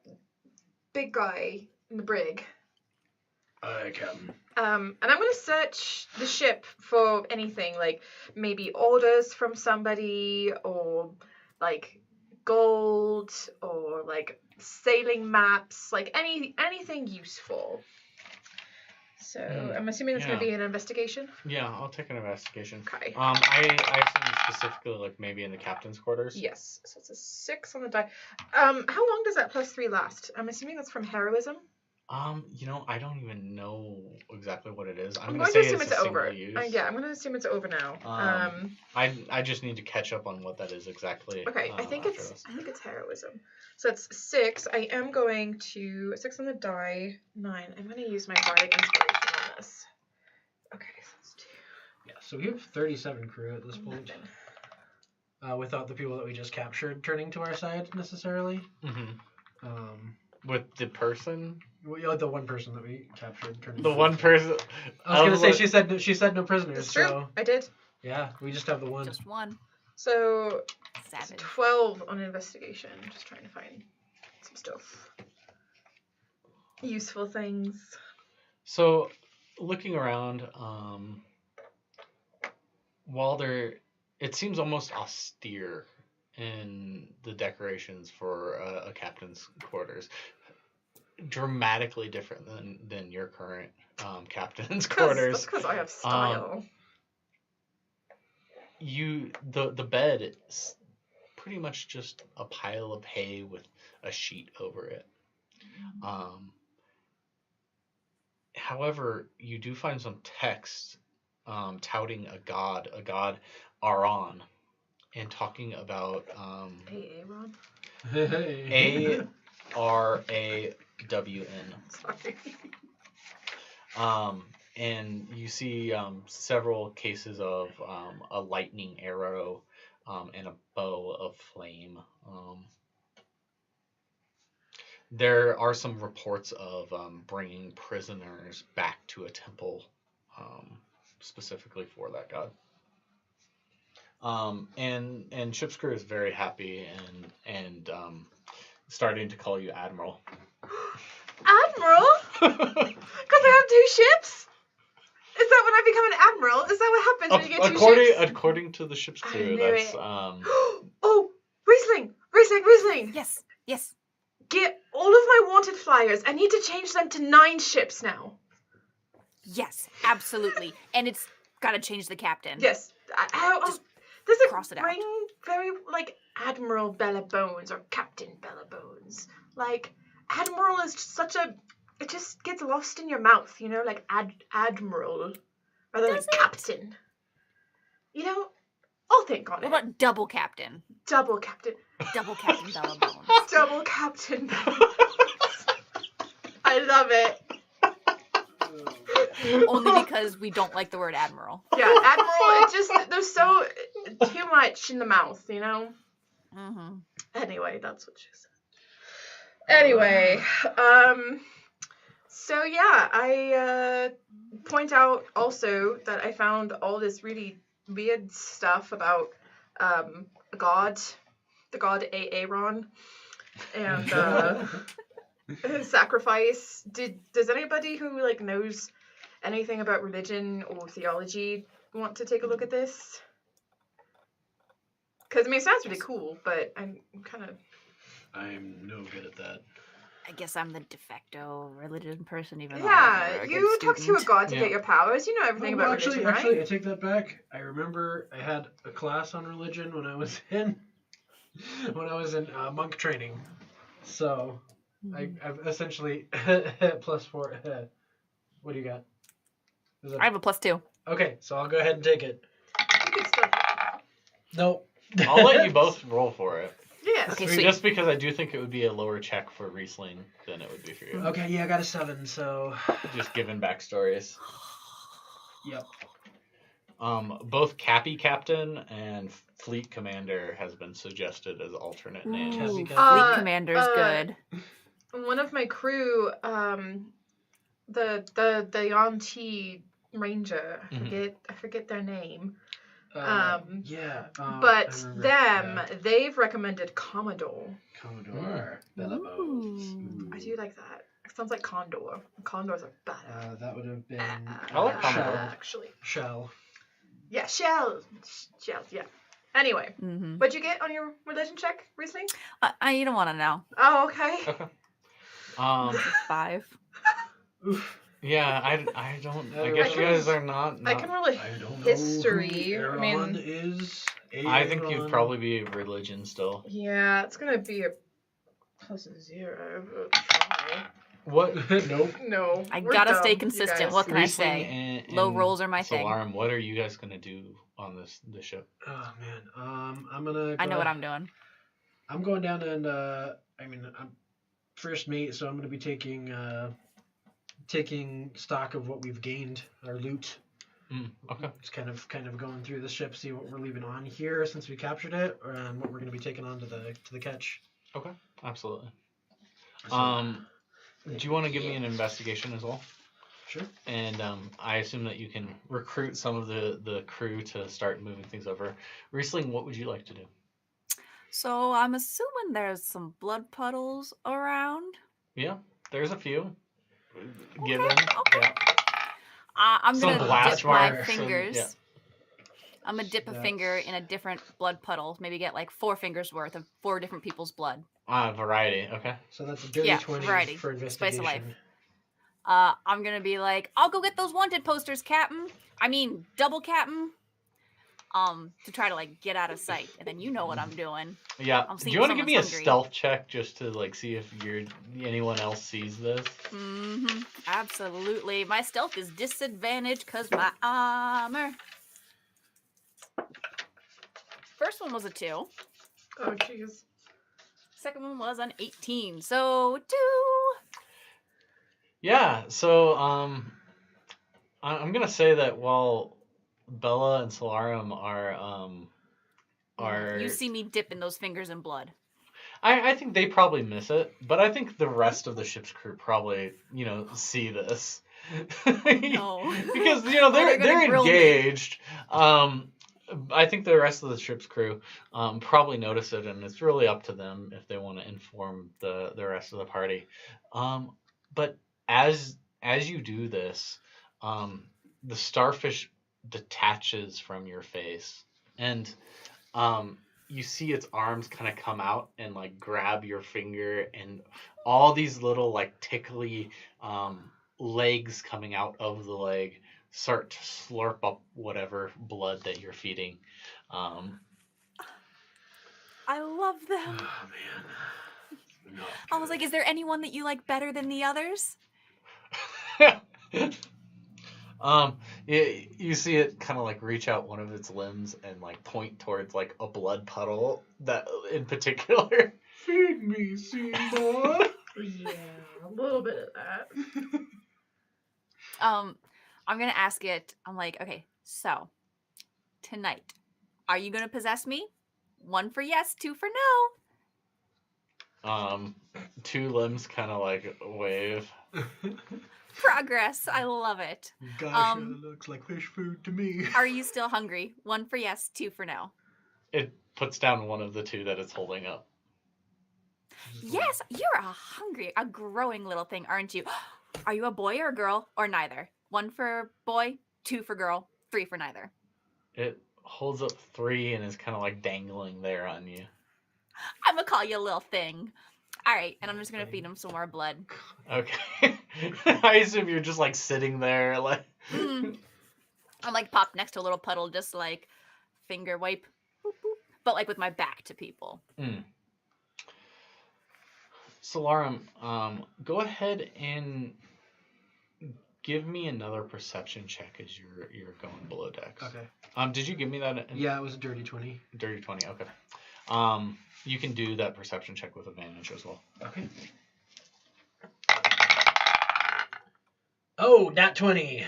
big guy in the brig. Captain. And I'm gonna search the ship for anything, like maybe orders from somebody, or like gold, or like sailing maps, like anything useful. So I'm assuming that's gonna be an investigation. Yeah, I'll take an investigation. Okay. I assume specifically like maybe in the captain's quarters. Yes. So it's a 6 on the die. How long does that +3 last? I'm assuming that's from heroism. I don't even know exactly what it is. I'm I'm going to say assume it's it's a over. single use. Yeah, I'm going to assume it's over now. I just need to catch up on what that is exactly. Okay, I think after it's this. heroism. So that's 6. I am going to 6 on the die, 9. I'm going to use my bardic inspiration on this. Okay, so that's 2. Yes. So we have 37 crew at this point. Without the people that we just captured turning to our side necessarily. With the person? The one person that we captured turning The to one our side. person. I was gonna say she said no prisoners. It's true. So I did. yeah, we just have the one. Just one. So Savage. 12 on investigation. Just trying to find some stuff. Useful things. So, looking around, while it seems almost austere in the decorations for a captain's quarters. Dramatically different than your current captain's quarters. That's because I have style. The bed is pretty much just a pile of hay with a sheet over it. However, you do find some text touting a god Aron, and talking about Aaron. ARAWN. Sorry. And you see several cases of a lightning arrow and a bow of flame. There are some reports of bringing prisoners back to a temple specifically for that god. And Ship's crew is very happy and starting to call you Admiral. Admiral? Because I have 2 ships? Is that when I become an admiral? Is that what happens when you get 2 ships? According to the ship's crew, knew that's it. Oh, Riesling! Yes. Get all of my wanted flyers. I need to change them to 9 ships now. Yes, absolutely. And it's got to change the captain. Yes. Just does it cross it out. ring very like Admiral Bella Bones or Captain Bella Bones? Like, Admiral is such a... It just gets lost in your mouth, you know? Like Admiral rather than Captain. You know? I'll think on it. What about double captain? Double Captain. Double Captain Bella Bones. Double Captain Bella Bones. I love it. Only because we don't like the word admiral. Yeah, Admiral, it just... There's so... Too much in the mouth, you know? Mm-hmm. Anyway, that's what she said. Anyway, so yeah, I point out also that I found all this really weird stuff about the god Aaron, and his sacrifice. Does anybody who like knows anything about religion or theology want to take a look at this? Because I mean, it sounds really cool, but I'm no good at that. I guess I'm the de facto religion person, even though yeah, I'm you talk to a god to get your powers. You know everything about religion, right? Actually, I take that back. I remember I had a class on religion when I was in monk training. So I've essentially +4. What do you got? I have a +2. Okay, so I'll go ahead and take it. You can still... Nope. I'll let you both roll for it. Yeah. Okay, I mean, sweet. just because I do think it would be a lower check for Riesling than it would be for you. Okay, yeah, I got a 7, so... Just given backstories. Yep. Both Cappy Captain and Fleet Commander has been suggested as alternate names. Cappy Ooh, Captain. Fleet Commander's good. One of my crew, the Yanti Ranger, I forget their name. But them, they've recommended Commodore. Commodore. Bella Bones. I do like that. It sounds like Condor. Condors are badass. That would have been I like Commodore. Actually. Shell. Yeah, shells, yeah. Anyway, Mm-hmm. what'd you get on your religion check, Riesling? You don't want to know. Oh, okay. Okay. 5. Oof. Yeah, I don't. I I guess you can- guys are not. I can roll a I don't know history. who I mean, Aaron is. I think you'd Aaron. probably be religion still. yeah, it's gonna be a +0. What? Nope. No, I we're gotta dumb, stay you consistent. guys. What can I Riesling say? and Low rolls are my thing. Solarum, what are you guys gonna do on this ship? Oh man. I'm gonna. I know what I'm doing. I'm going down and I'm first mate, so I'm gonna be taking stock of what we've gained, our loot. Okay. Just kind of going through the ship, see what we're leaving on here since we captured it, and what we're going to be taking on to the catch. Okay. Absolutely. So, Do you want to give me an investigation as well? Sure. And I assume that you can recruit some of the crew to start moving things over. Riesling, what would you like to do? So I'm assuming there's some blood puddles around. Yeah, there's a few. Okay, Given. okay. Yeah. I'm Some gonna blast dip my marks, fingers. yeah. I'm gonna dip a finger in a different blood puddle. Maybe get like 4 fingers worth of 4 different people's blood. Variety. Okay. So that's a dirty Yeah, 20 variety. for Spice of life. investigation. I'm gonna be like, I'll go get those wanted posters, Captain. I mean, double Captain. To try to like get out of sight, and then you know what I'm doing. Yeah. I'm Do seeing you want to give me a someone's hungry. stealth check just to like see if anyone else sees this? Mm-hmm. Absolutely. My stealth is disadvantaged because my armor. First one was a 2. Oh, jeez. Second one was an 18. So 2. Yeah. So I'm gonna say that while Bella and Solarum are You see me dipping those fingers in blood. I think they probably miss it, but I think the rest of the ship's crew probably, see this. No. Because, They're they're gonna grill me. engaged. I think the rest of the ship's crew probably notice it, and it's really up to them if they want to inform the rest of the party. But as you do this, the starfish detaches from your face, and you see its arms kind of come out and like grab your finger, and all these little like tickly legs coming out of the leg start to slurp up whatever blood that you're feeding. I love them. Oh, man. Not I was like, is there anyone that you like better than the others? You see it kind of like reach out one of its limbs and like point towards like a blood puddle that in particular. Feed me, Simba. Yeah, a little bit of that. I'm gonna ask it. I'm like, okay, so tonight, are you gonna possess me? 1 for yes, 2 for no. 2 limbs kind of like wave. Progress. I love it. Gosh, it looks like fish food to me. Are you still hungry? 1 for yes, 2 for no. It puts down one of the 2 that it's holding up. Yes, you're a growing little thing, aren't you? Are you a boy or a girl or neither? 1 for boy, 2 for girl, 3 for neither. It holds up 3 and is kind of like dangling there on you. I'm gonna call you a little thing. All right, and I'm just gonna feed him some more blood. Okay. I assume you're just like sitting there, like. I'm like popped next to a little puddle, just like finger wipe, boop, boop, but like with my back to people. Solarum, go ahead and give me another perception check as you're going below decks. Okay. Did you give me that? Yeah, it was a dirty 20. Dirty 20. Okay. You can do that perception check with advantage as well. Okay. Oh, nat 20.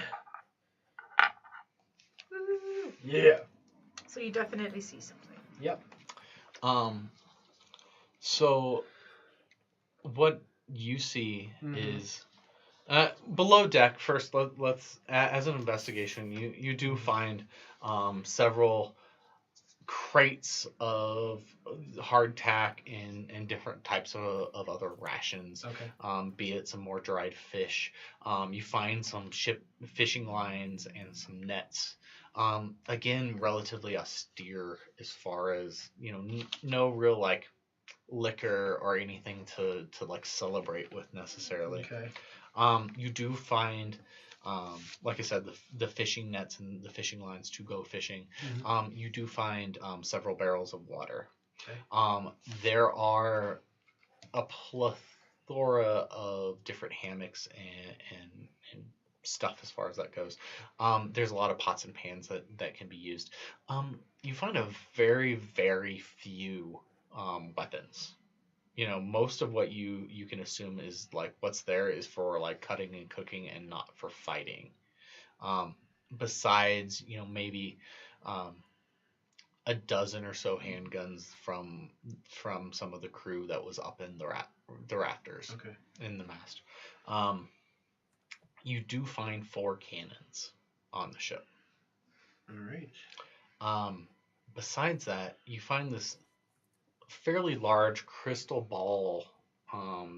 Yeah. So you definitely see something. Yep. So what you see is below deck. First, let's as an investigation, you do find several crates of hardtack and different types of other rations. Okay. Be it some more dried fish. You find some ship fishing lines and some nets. Again, relatively austere as far as, no real like liquor or anything to like celebrate with necessarily. Okay. You do find, like I said, the fishing nets and the fishing lines to go fishing. You do find several barrels of water. Okay. There are a plethora of different hammocks and stuff as far as that goes. There's a lot of pots and pans that can be used. You find a very, very few weapons. Most of what you can assume is like what's there is for like cutting and cooking and not for fighting. besides, maybe a dozen or so handguns from some of the crew that was up in the rafters. Okay. In the mast. You do find 4 cannons on the ship. All right. Besides that, you find this fairly large crystal ball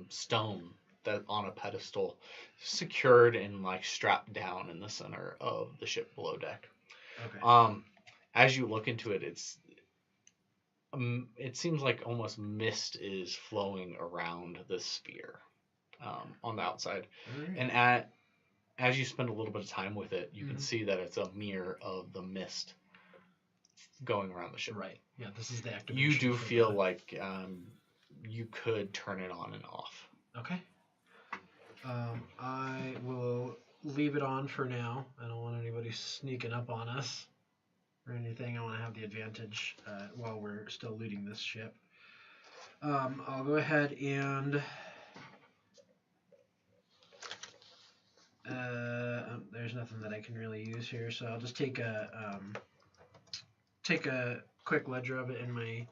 stone that on a pedestal, secured and like strapped down in the center of the ship below deck. Okay. As you look into it, it seems like almost mist is flowing around this sphere on the outside. All right. And as you spend a little bit of time with it, you can see that it's a mirror of the mist going around the ship. Right. Yeah, this is the activation. You do feel like you could turn it on and off. Okay. I will leave it on for now. I don't want anybody sneaking up on us or anything. I want to have the advantage while we're still looting this ship. I'll go ahead and... there's nothing that I can really use here, so I'll just take a quick ledger of it in my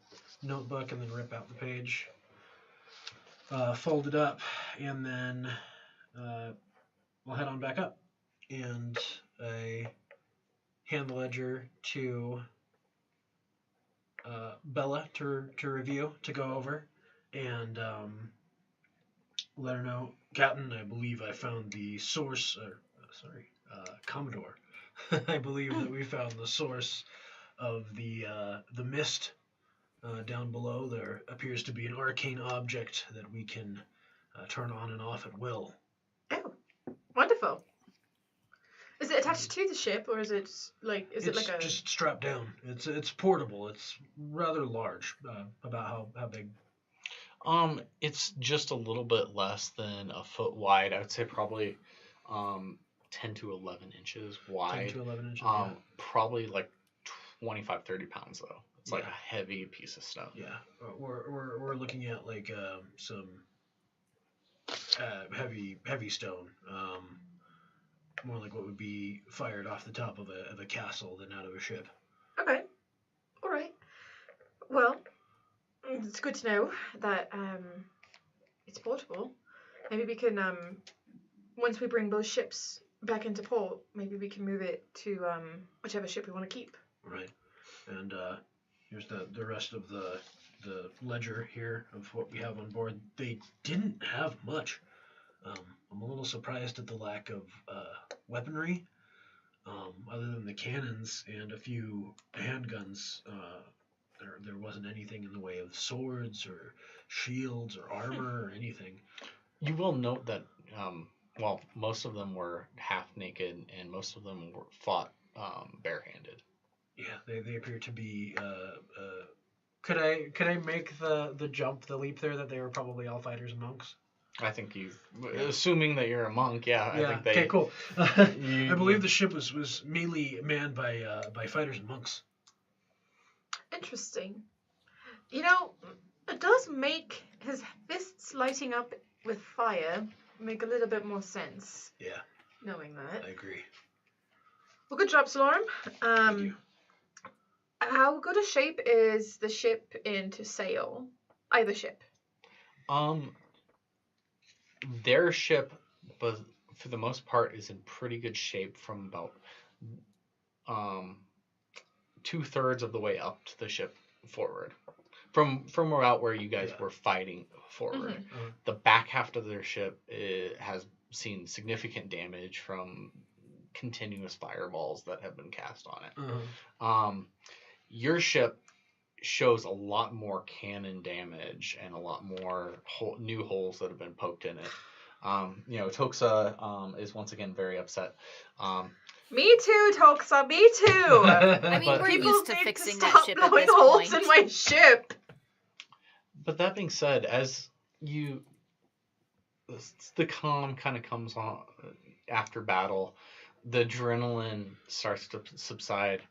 notebook and then rip out the page, fold it up, and then we'll head on back up. And I hand the ledger to Bella to review, to go over, and let her know, Captain, I believe I found the source, Commodore. I believe that we found the source of the mist down below. There appears to be an arcane object that we can turn on and off at will. Oh, wonderful. Is it attached to the ship, or is it like It's just strapped down. It's portable. It's rather large. About how big? It's just a little bit less than a foot wide. I would say probably 10 to 11 inches wide. 10 to 11 inches. Yeah. Probably like 25, 30 pounds though. It's like a heavy piece of stone. Yeah, we're looking at like some heavy stone. More like what would be fired off the top of a castle than out of a ship. Okay. All right. Well, it's good to know that it's portable. Maybe we can, once we bring both ships back into port, maybe we can move it to whichever ship we want to keep. Right. And here's the rest of the ledger here of what we have on board. They didn't have much. I'm a little surprised at the lack of weaponry. Other than the cannons and a few handguns, there wasn't anything in the way of swords or shields or armor or anything. You will note that, most of them were half naked and most of them were fought barehanded. Yeah, they appear to be. Could I make the jump, the leap there that they were probably all fighters and monks? I think assuming that you're a monk, I think they. Okay, cool. I believe the ship was mainly manned by fighters and monks. Interesting. It does make his fists lighting up with fire make a little bit more sense. Yeah. Knowing that. I agree. Well, good job, Salorum. Thank you. How good a shape is the ship in to sail? Either ship. Their ship, but for the most part, is in pretty good shape from about 2/3 of the way up to the ship forward. From about where you guys were fighting forward. Mm-hmm. The back half of their ship has seen significant damage from continuous fireballs that have been cast on it. Uh-huh. Your ship shows a lot more cannon damage and a lot more new holes that have been poked in it. Toxa is once again very upset. Me too, Toxa. Me too. I mean, we're People used to need fixing to that stop ship at blowing this holes point. in my ship. But that being said, as the calm kind of comes on after battle, the adrenaline starts to subside.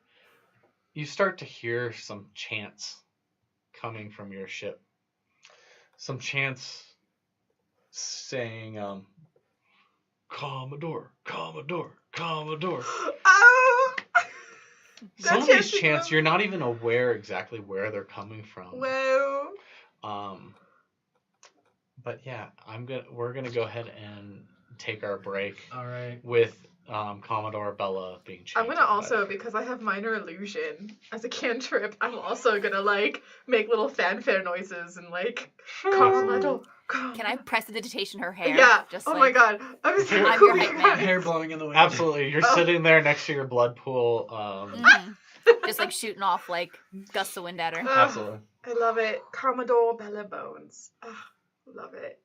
You start to hear some chants coming from your ship. Some chants saying, Commodore, Commodore, Commodore. Oh! Some of these chants, you're not even aware exactly where they're coming from. Whoa. But yeah, we're gonna go ahead and take our break. All right. With Commodore Bella being changed. I'm gonna also, because I have minor illusion as a cantrip, I'm also gonna like make little fanfare noises and like Commodore. Can I prestidigitation her hair? Yeah. Just Oh like, my god. I'm so I'm cool. your hype man. Hair blowing in the wind. Absolutely. You're sitting there next to your blood pool. just like shooting off like gusts of wind at her. Absolutely. I love it. Commodore Bella Bones. Love it.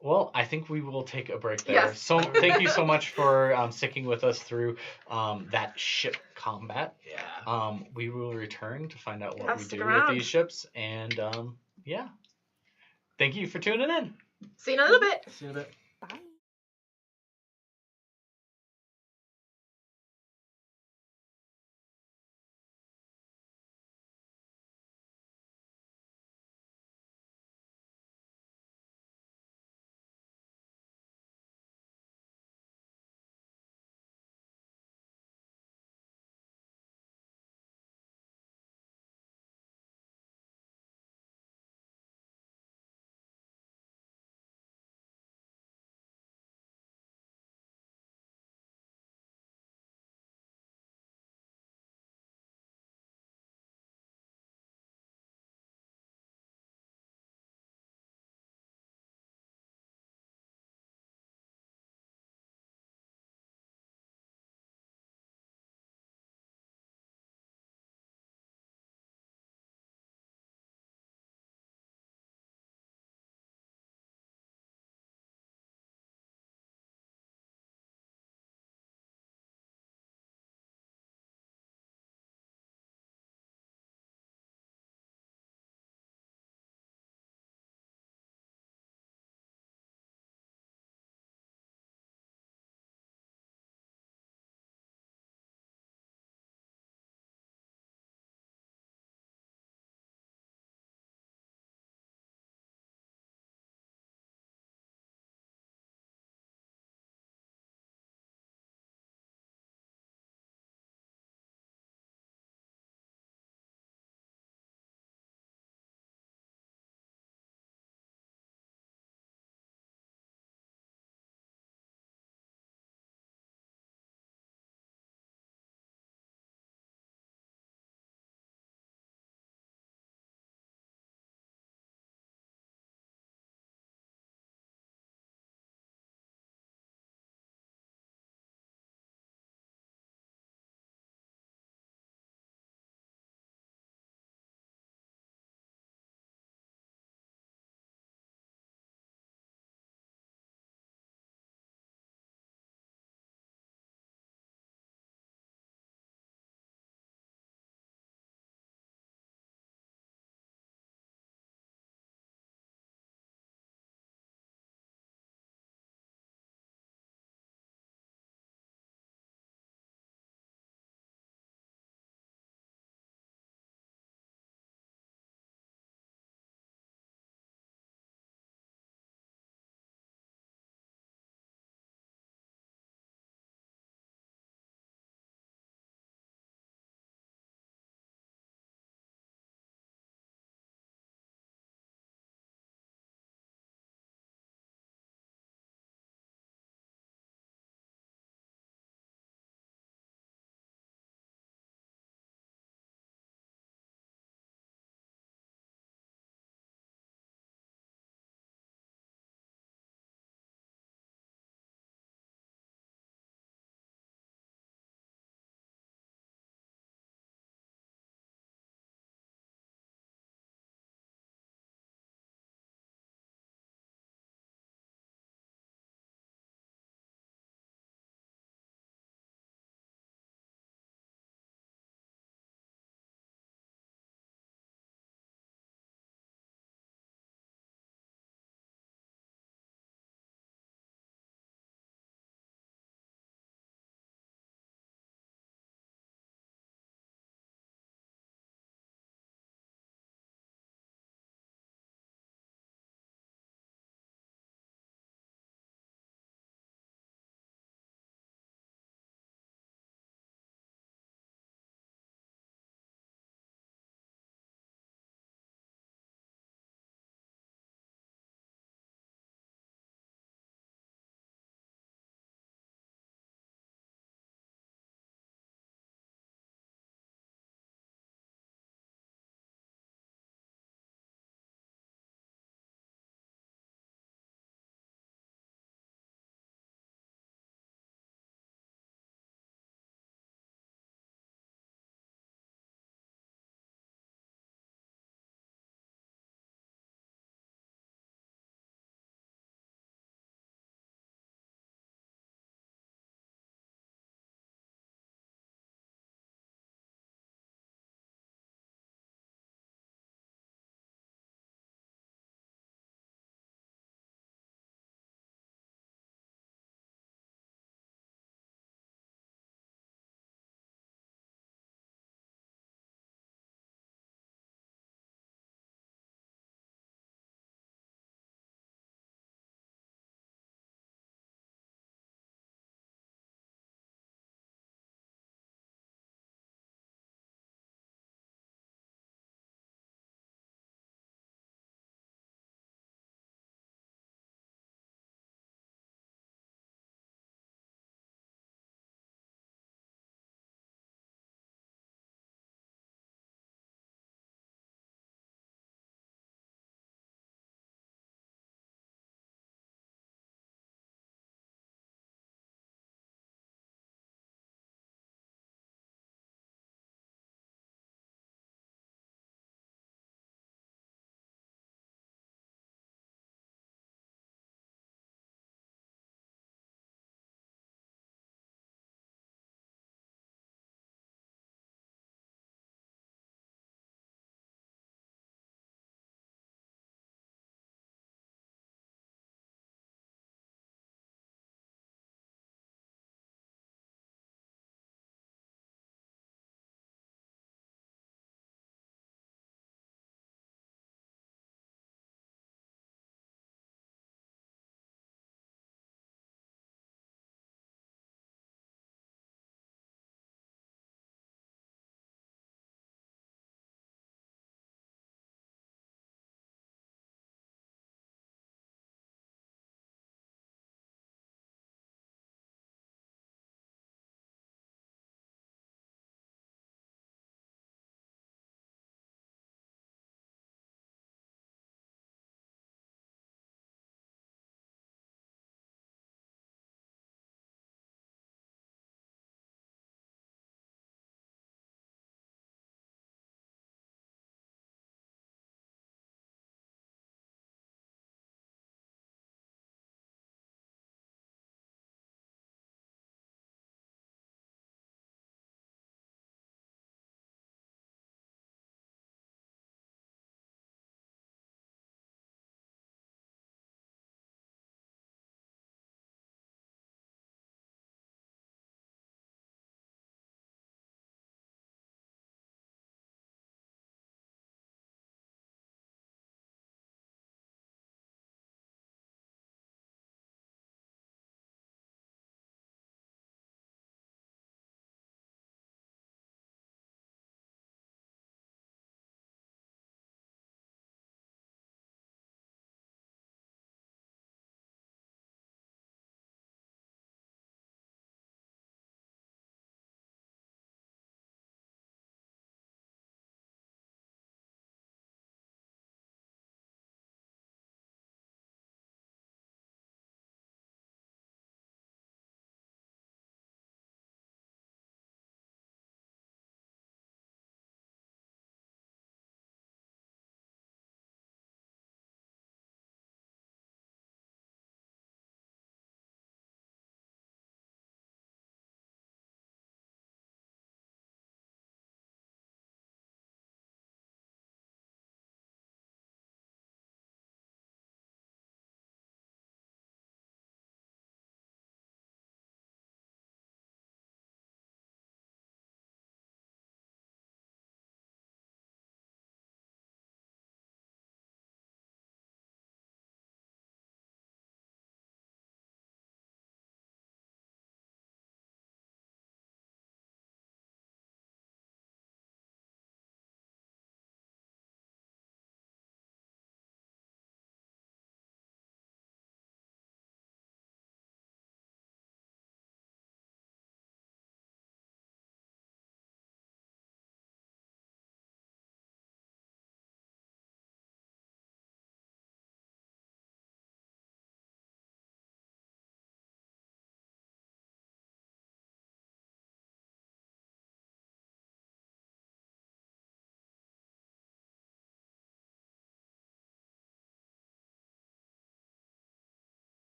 Well, I think we will take a break there. Yes. So thank you so much for sticking with us through that ship combat. Yeah. We will return to find out what we Stick do around. with these ships. And yeah. Thank you for tuning in. See you in a little bit. See you in a bit. Bye.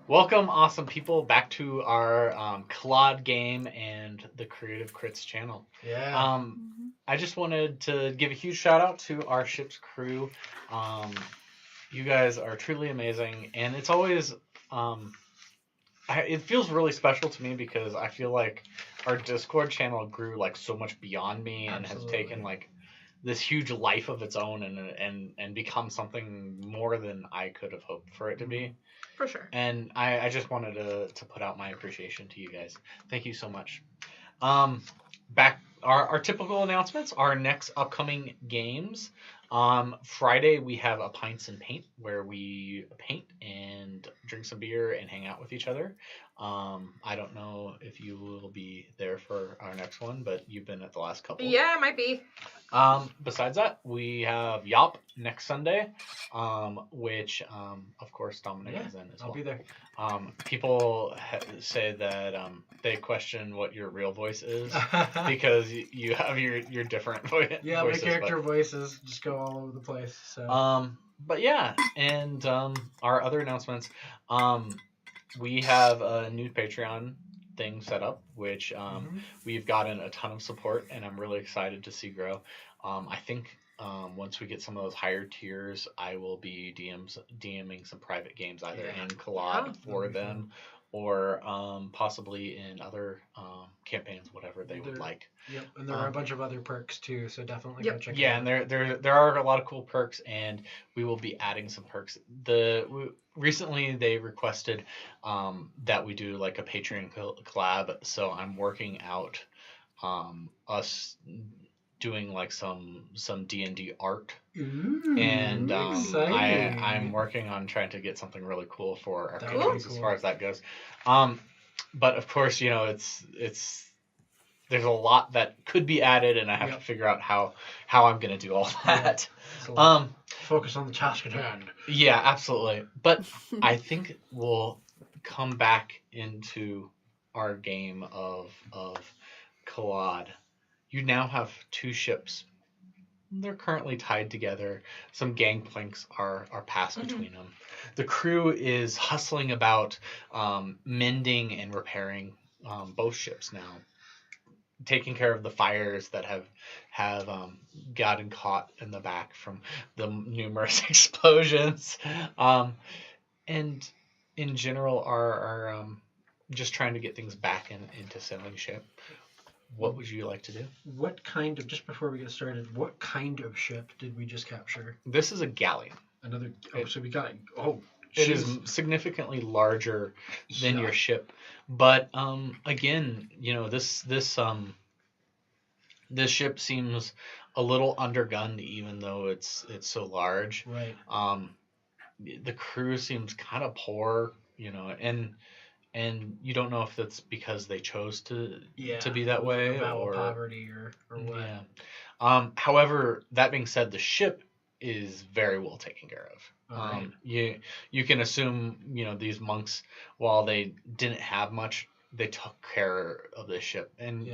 Welcome, awesome people, back to our Kal'add game and the Creative Crits channel. Yeah. I just wanted to give a huge shout out to our ship's crew. You guys are truly amazing, and it's always it feels really special to me because I feel like our Discord channel grew like so much beyond me and has taken like this huge life of its own and become something more than I could have hoped for it to be. For sure. And I just wanted to put out my appreciation to you guys. Thank you so much. Back our typical announcements, our next upcoming games. Friday we have a Pints and Paint where we paint and drink some beer and hang out with each other. I don't know if you will be there for our next one, but you've been at the last couple. Yeah, it might be. Besides that, we have Yop next Sunday, which of course Dominic is in as well. I'll be there. People say that they question what your real voice is because you have your different voices. Yeah, my character voices just go all over the place. So. But yeah, and our other announcements, we have a new Patreon thing set up, which we've gotten a ton of support, and I'm really excited to see grow. I think once we get some of those higher tiers, I will be DMing some private games either in Kal'add for them or possibly in other campaigns, whatever they would like. Yep, and there are a bunch of other perks too, so definitely go check it out. Yeah, and there are a lot of cool perks, and we will be adding some perks. Recently they requested that we do like a Patreon collab, so I'm working out us doing like some D&D art. Ooh, And exciting. I'm working on trying to get something really cool for our That would be patrons as far as that goes. But of course, you know, it's there's a lot that could be added, and I have to figure out how I'm gonna do all that. So focus on the task at hand. Yeah, absolutely. But I think we'll come back into our game of Kal'add. You now have 2 ships. They're currently tied together. Some gangplanks are passed between them. The crew is hustling about mending and repairing both ships now, taking care of the fires that have gotten caught in the back from the numerous explosions, and in general are just trying to get things back into sailing ship. What would you like to do? What kind of, just before we get started, what kind of ship did we just capture? This is a galleon. Another, so we got, It is significantly larger than your ship, but again, you know, this ship seems a little undergunned, even though it's so large. Right. The crew seems kind of poor, you know, and you don't know if that's because they chose to be that way or poverty or what. Yeah. However, that being said, the ship is very well taken care of. Right. You can assume, you know, these monks, while they didn't have much, they took care of the ship and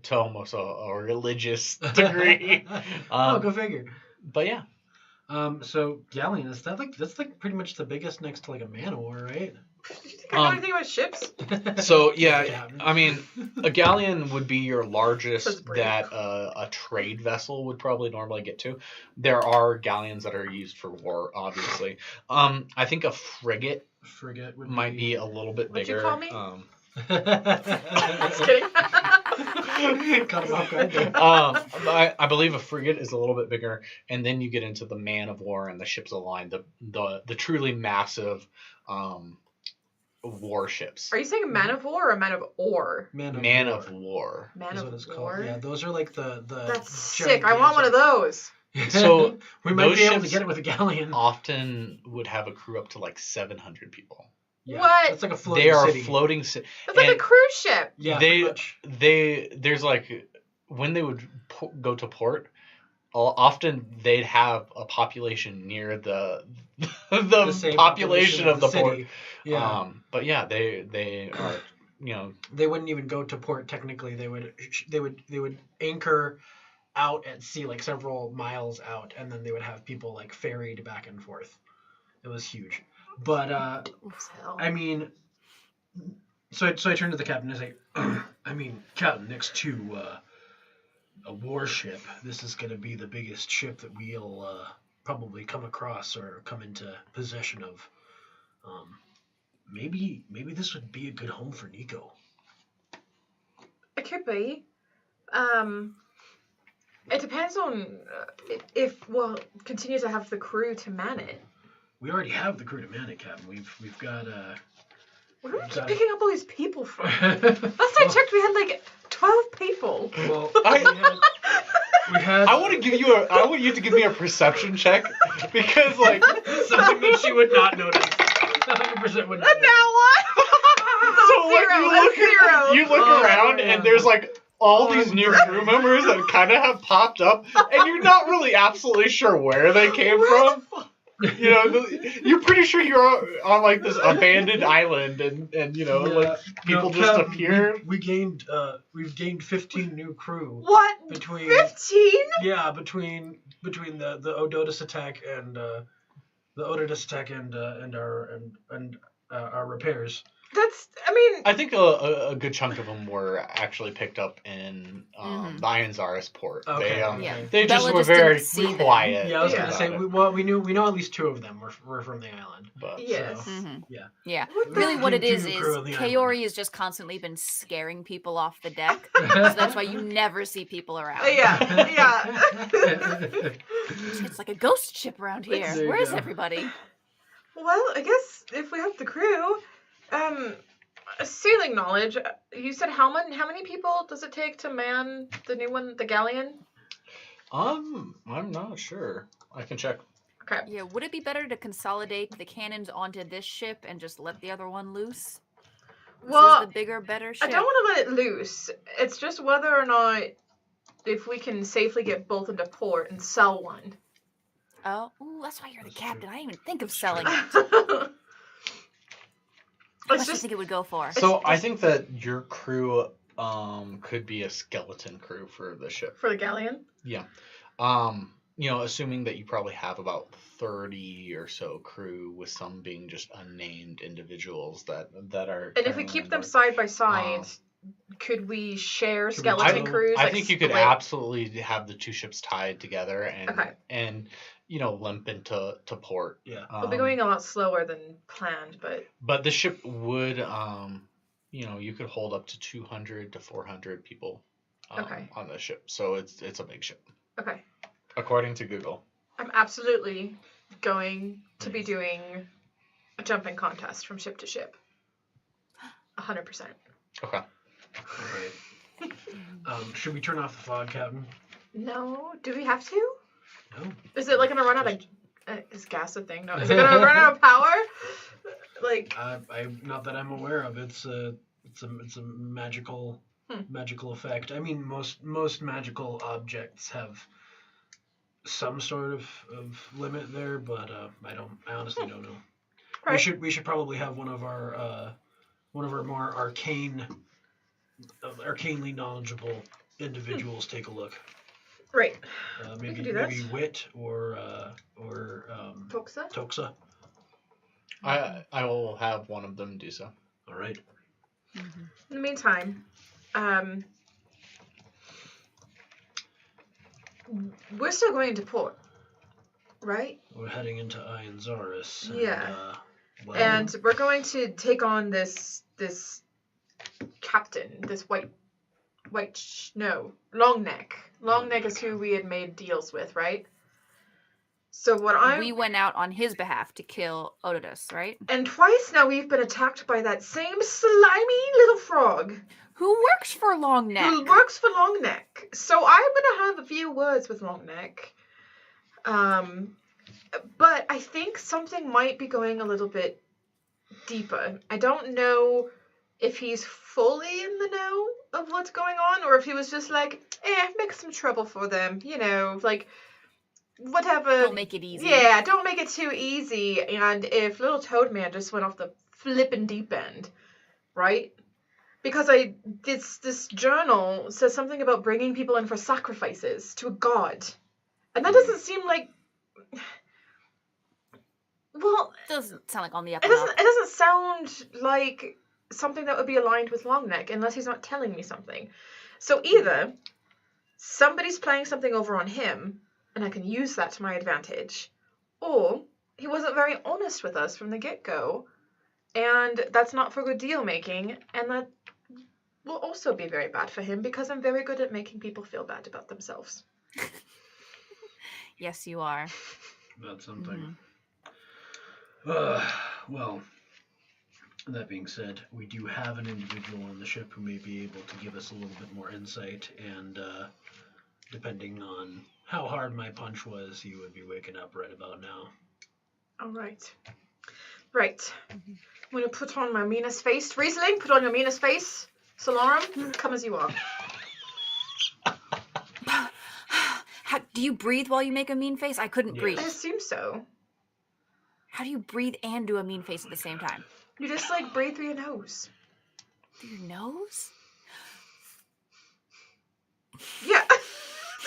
to almost a religious degree. Go figure. But yeah. So galleon, is that like, that's like pretty much the biggest next to like a man o' war, right? Did you think I know anything about ships? So yeah, I mean, a galleon would be your largest that a trade vessel would probably normally get to. There are galleons that are used for war, obviously. I think a frigate might be a little bit bigger. What'd you call me? Just kidding. Cut him off guard there. I believe a frigate is a little bit bigger, and then you get into the man of war and the ships of the line, the truly massive warships. Are you saying man of war or man of ore? Man of war. Man is of what it's war. called. Yeah, those are like the. That's sick. I want one of those. So we might be able to get it with a galleon. Often would have a crew up to like 700 people. Yeah, what? That's like a floating They are city. floating city. That's like a cruise ship. Yeah, there's like when they would go to port, often they'd have a population near the population of the port. Yeah. But yeah, they are, you know, they wouldn't even go to port technically. They would anchor out at sea like several miles out, and then they would have people like ferried back and forth. It was huge. But Hell. I mean, so I turn to the captain and say, I mean, Captain, next to a warship, this is going to be the biggest ship that we'll probably come across or come into possession of. Maybe this would be a good home for Nico. It could be. It depends on if we'll continue to have the crew to man it. We already have the crew to man it, Captain. We've got Where do we keep picking up all these people from? Last well, I checked, we had like 12 people. well, I I want you to give me a perception check because like something that she would not notice. 100% would not And now what? so like you look Oh, around yeah. and there's like all these new crew members that kind of have popped up and you're not really absolutely sure where they came from. You know, you're pretty sure you're on like this abandoned island and you know like people just Captain, appear. We've gained 15 new crew. What? Between 15? Yeah, between the Odotus attack and our repairs. That's, I mean, I think a good chunk of them were actually picked up in the Iron Zaris port. Okay. They just Bella were just very didn't see them. quiet. Yeah, I was Yeah. gonna say we know at least 2 of them were from the island. But yes. So, Mhm. yeah. Yeah. What the Really what it is Crew of the Kaori has just constantly been scaring people off the deck. So that's why you never see people around. Yeah. It's like a ghost ship around here. There you Where is go. everybody? Well, I guess if we have the crew, sailing knowledge, you said how many people does it take to man the new one, the galleon? I'm not sure. I can check. Okay. Yeah, would it be better to consolidate the cannons onto this ship and just let the other one loose? This Well, is the bigger, better I ship. don't want to let it loose. It's just whether or not if we can safely get both into port and sell one. Oh, ooh, that's why you're the captain. I didn't even think of selling it. It's How much do you just think it would go for? So I think that your crew could be a skeleton crew for the ship. for the galleon. Yeah. You know, assuming that you probably have about 30 or so crew, with some being just unnamed individuals that are. And if we keep them side by side, could we share Could we skeleton do- crews? I like think you could split? absolutely have the 2 ships tied together and you know limp into port. Yeah. We'll be going a lot slower than planned, But the ship would, you know, you could hold up to 200 to 400 people Okay. on the ship. So it's a big ship, okay. according to Google. I'm absolutely going to be doing a jumping contest from ship to ship. 100%. Okay. Alright. Should we turn off the fog, Captain? No, do we have to? No. Is it like gonna run out of? Is gas a thing? No. Is it gonna run out of power? Like. I not that I'm aware of. It's a magical effect. I mean, most magical objects have some sort of limit there, but I honestly don't know. Right. We should probably have one of our more arcanely knowledgeable individuals take a look. Right. Maybe can do that. maybe Wit or Toxa. Toxa. I will have one of them do so. All right. In the meantime, we're still going to port, right? We're heading into Iron Zaris. Yeah. Well, And we're going to take on this captain, this long neck. Long neck is who we had made deals with, right? So We went out on his behalf to kill Odotus, right? and twice now we've been attacked by that same slimy little frog Who works for Long Neck? who works for Long Neck. So I'm gonna have a few words with Long Neck. But I think something might be going a little bit deeper. I don't know if he's fully in the know of what's going on, or if he was just like, make some trouble for them, you know, like, whatever. Don't make it easy. Yeah, don't make it too easy. And if little Toadman just went off the flippin' deep end, right? Because this journal says something about bringing people in for sacrifices to a god. And that doesn't seem like... Well, Doesn't sound like on the up it and up. doesn't sound like something that would be aligned with Longneck unless he's not telling me something. So either somebody's playing something over on him, and I can use that to my advantage, or he wasn't very honest with us from the get-go, and that's not for good deal making, and that will also be very bad for him because I'm very good at making people feel bad about themselves. Yes, you are. That's something. Mm-hmm. Well, that being said, we do have an individual on the ship who may be able to give us a little bit more insight, and depending on how hard my punch was, he would be waking up right about now. All right. Right. I'm going to put on my meanest face. Riesling, put on your meanest face. Solarum, come as you are. Do you breathe while you make a mean face? I couldn't Yes. breathe. I assume so. How do you breathe and do a mean face at the same time? You just, like, breathe through your nose. Through your nose? Yeah.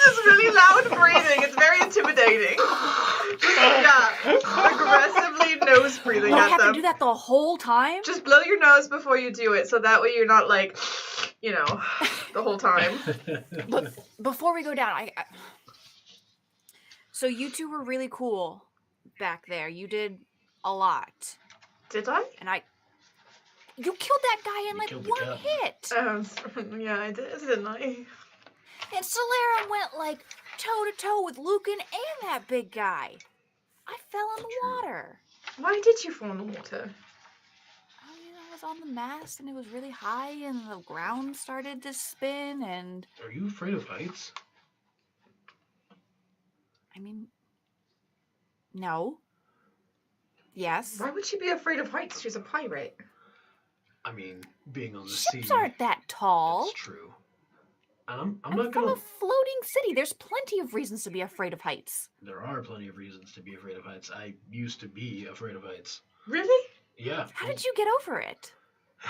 Just really loud breathing. It's very intimidating. Aggressively nose breathing You at have them. to do that the whole time? Just blow your nose before you do it, so that way you're not like, the whole time. But before we go down, so you two were really cool back there. You did a lot. Did I? And you killed that guy in You like killed the one captain. hit. Yeah, I did, didn't I? And Solera went like toe to toe with Lucan and that big guy. I fell in the water. Why did you fall in the water? I was on the mast and it was really high and the ground started to spin and Are you afraid of heights? I mean, no. Yes. Why would she be afraid of heights? She's a pirate. I mean, being on the Ships sea. aren't that tall. That's true. I'm I'm not from gonna. a floating city. There's plenty of reasons to be afraid of heights. There are plenty of reasons to be afraid of heights. I used to be afraid of heights. Really? Yeah. How did you get over it?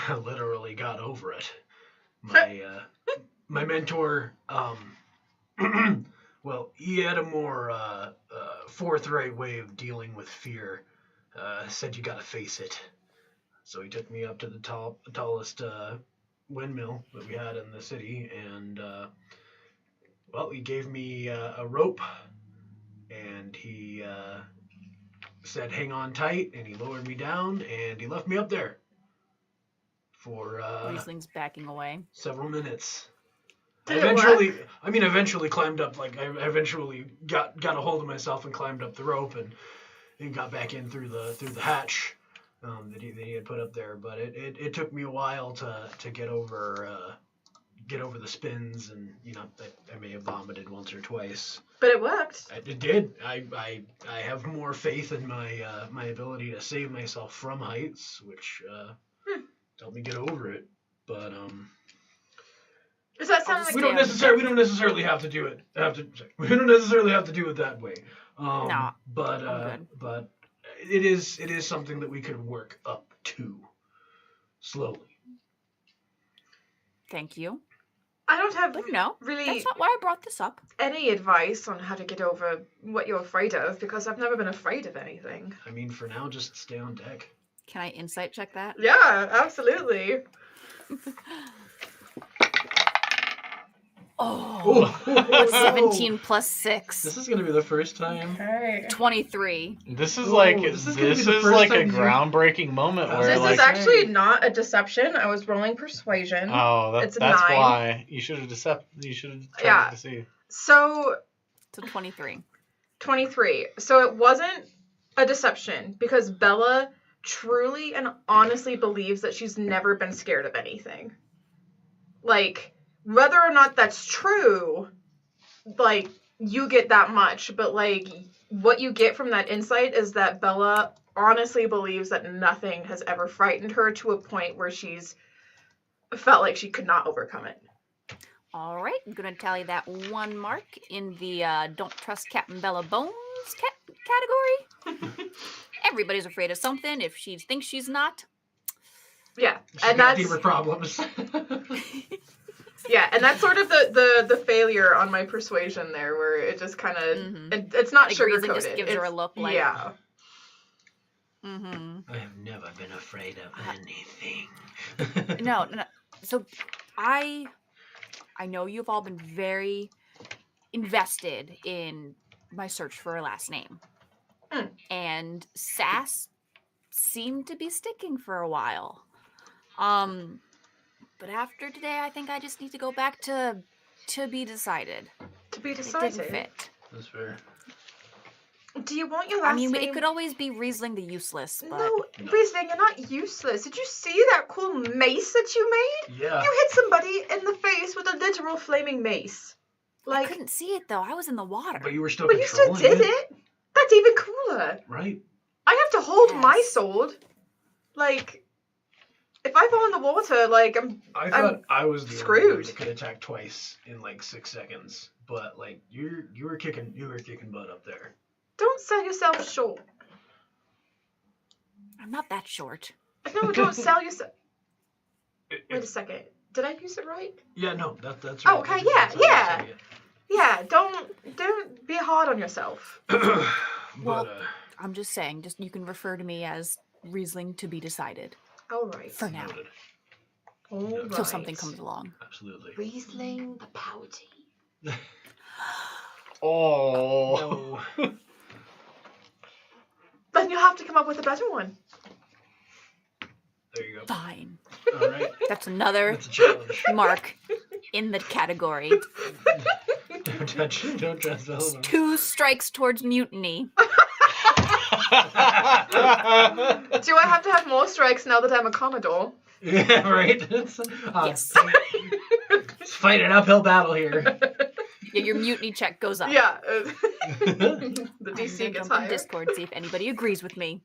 I literally got over it. My mentor, well, he had a more forthright way of dealing with fear. Said you gotta face it. So he took me up to the tallest windmill that we had in the city, and well, he gave me a rope, and he said hang on tight, and he lowered me down, and he left me up there for Riesling's backing away. several minutes. Did I it eventually climbed up, like, I eventually got a hold of myself and climbed up the rope and got back in through the hatch that he had put up there. But it took me a while to get over the spins, and I may have vomited once or twice. But it worked. It did. I have more faith in my ability to save myself from heights, which helped me get over it. But Does that sound like we don't necessarily have to do it. We don't necessarily have to do it that way. No, But it is something that we could work up to slowly. thank you. I don't have But no, really that's not why I brought this up. any advice on how to get over what you're afraid of, because I've never been afraid of anything. I mean, for now, just stay on deck. Can I insight check that? Yeah, absolutely. Oh, 17 plus 6. This is gonna be the first time. Okay. 23. This is Oh, like this this is gonna be is the first like a time you- groundbreaking moment where This like is actually not a deception. I was rolling persuasion. that's it's a 9. why you should have tried Yeah. to see. So, So 23. 23. So it wasn't a deception because Bella truly and honestly believes that she's never been scared of anything. Like, whether or not that's true, like, you get that much, but, like, what you get from that insight is that Bella honestly believes that nothing has ever frightened her to a point where she's felt like she could not overcome it. All right, I'm going to tally that 1 mark in the Don't Trust Captain Bella Bones category. Everybody's afraid of something if she thinks she's not. Yeah, She's and got that's deeper problems. yeah, and that's sort of the failure on my persuasion there, where it just kind of Mhm. it's not Like, Riesling sugar just coated. gives her a look like- yeah. Mm-hmm. I have never been afraid of anything. No. So I know you've all been very invested in my search for a last name. Mm. And Sass seemed to be sticking for a while. But after today, I think I just need to go back to be decided. To be It decided. didn't fit. That's fair. Do you want your last I mean, name? it could always be Riesling the useless, but No, Riesling, you're not useless. Did you see that cool mace that you made? Yeah. You hit somebody in the face with a literal flaming mace. I Like, couldn't see it though. I was in the water. But you were still but you still controlling did it. That's even cooler. Right. I have to hold my Yes. sword. Like, if I fall in the water, like, I thought I was the screwed. only one that could attack twice in like 6 seconds. But like you were kicking butt up there. don't sell yourself short. I'm not that short. No, don't sell yourself. Wait a second. Did I use it right? Yeah, no, that's Oh, right. okay, That's yeah, how you Yeah, don't be hard on yourself. say it. Well, But, I'm just saying, just you can refer to me as Riesling to be decided All right. for now, noted. All right. till something comes along. Absolutely. Riesling the pouty. Oh. No. Then you'll have to come up with a better one. There you go. Fine. All right. That's another That's a challenge. mark in the category. Don't touch Velma. 2 strikes towards mutiny. Do I have to have more strikes now that I'm a Commodore? Yeah, right. It's Yes. Let's fight an uphill battle here. Yeah, your mutiny check goes up. Yeah. The I'm DC gonna gets jump in higher. Discord, see if anybody agrees with me.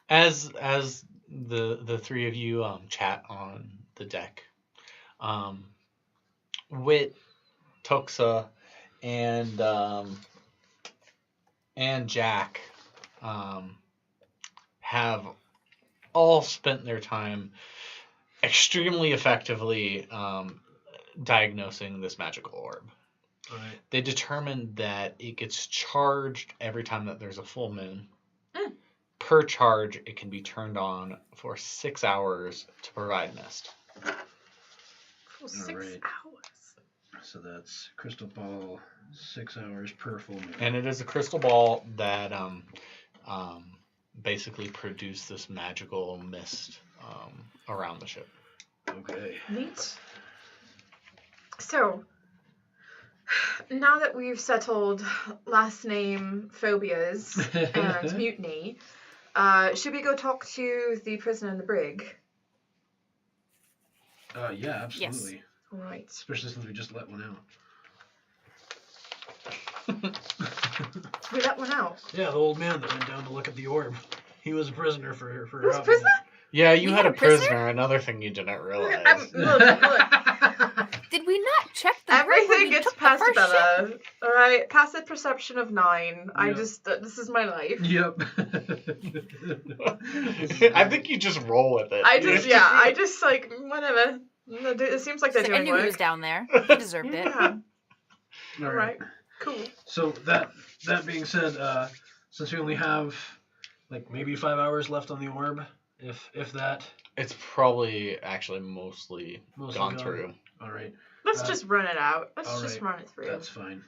As the three of you chat on the deck, Wit, Toxa, and Jack have all spent their time extremely effectively diagnosing this magical orb. All right. They determined that it gets charged every time that there's a full moon. Per charge, it can be turned on for 6 hours to provide mist. For 6 right. hours. So that's crystal ball, 6 hours per full moon. And it is a crystal ball that basically produced this magical mist around the ship. Okay. Neat. So, now that we've settled last name phobias and mutiny, should we go talk to the prisoner in the brig? Yeah, absolutely. All right. Especially since we just let one out. We let one out. Yeah, the old man that went down to look at the orb. He was a prisoner for Who's a a prisoner? Yeah, you We had had a a prisoner? prisoner. Another thing you didn't realize. Look. Did we not check the brig when Everything we gets took the past first ship? Bella. All right, passive perception of 9. I Yep. just this is my life. Yep. I think you just roll with it. I just like whatever. It seems like they're I doing knew he was work. down there. He deserved it. Yeah. All All right. Cool. So that being said, since we only have like maybe 5 hours left on the orb, if that, It's probably actually mostly Mostly gone gone. through. all right, Let's just run it out. Let's all just right. run it through. That's fine.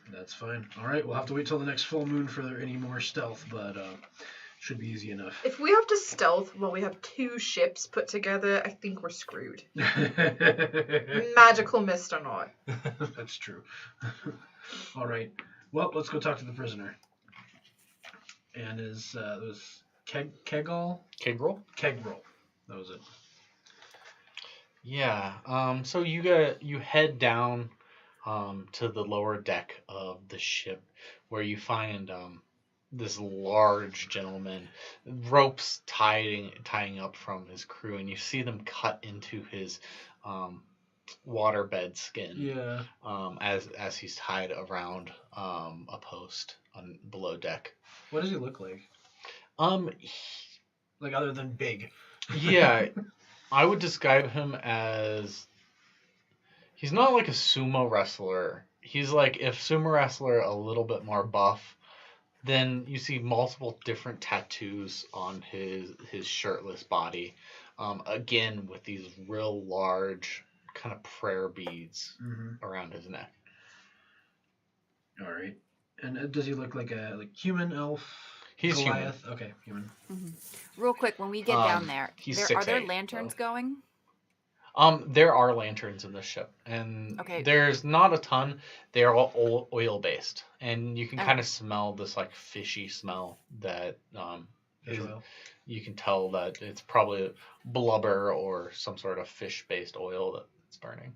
All right, we'll have to wait till the next full moon for any more stealth, but should be easy enough. If we have to stealth while we have 2 ships put together, I think we're screwed. Magical mist or not. That's true. All right. Well, let's go talk to the prisoner. And it was Kegrel? Kigrel? Kegrel. That was it. Yeah. So you head down to the lower deck of the ship, where you find this large gentleman, ropes tying up from his crew, and you see them cut into his waterbed skin. Yeah. As he's tied around a post on below deck. What does he look like? Like other than big. Yeah, I would describe him as, he's not like a sumo wrestler. He's like if sumo wrestler a little bit more buff, Then you see multiple different tattoos on his shirtless body. Again, with these real large kind of prayer beads around his neck. All right. And does he look like a human, elf? He's Goliath? Okay, human. Real quick, when we get down there, he's are there 6'8", lanterns so. going? There are lanterns in the ship, and Okay. there's not a ton. They're all oil based, and you can kind Okay. of smell this like fishy smell that Fish is- oil. you can tell that it's probably blubber or some sort of fish based oil that's burning.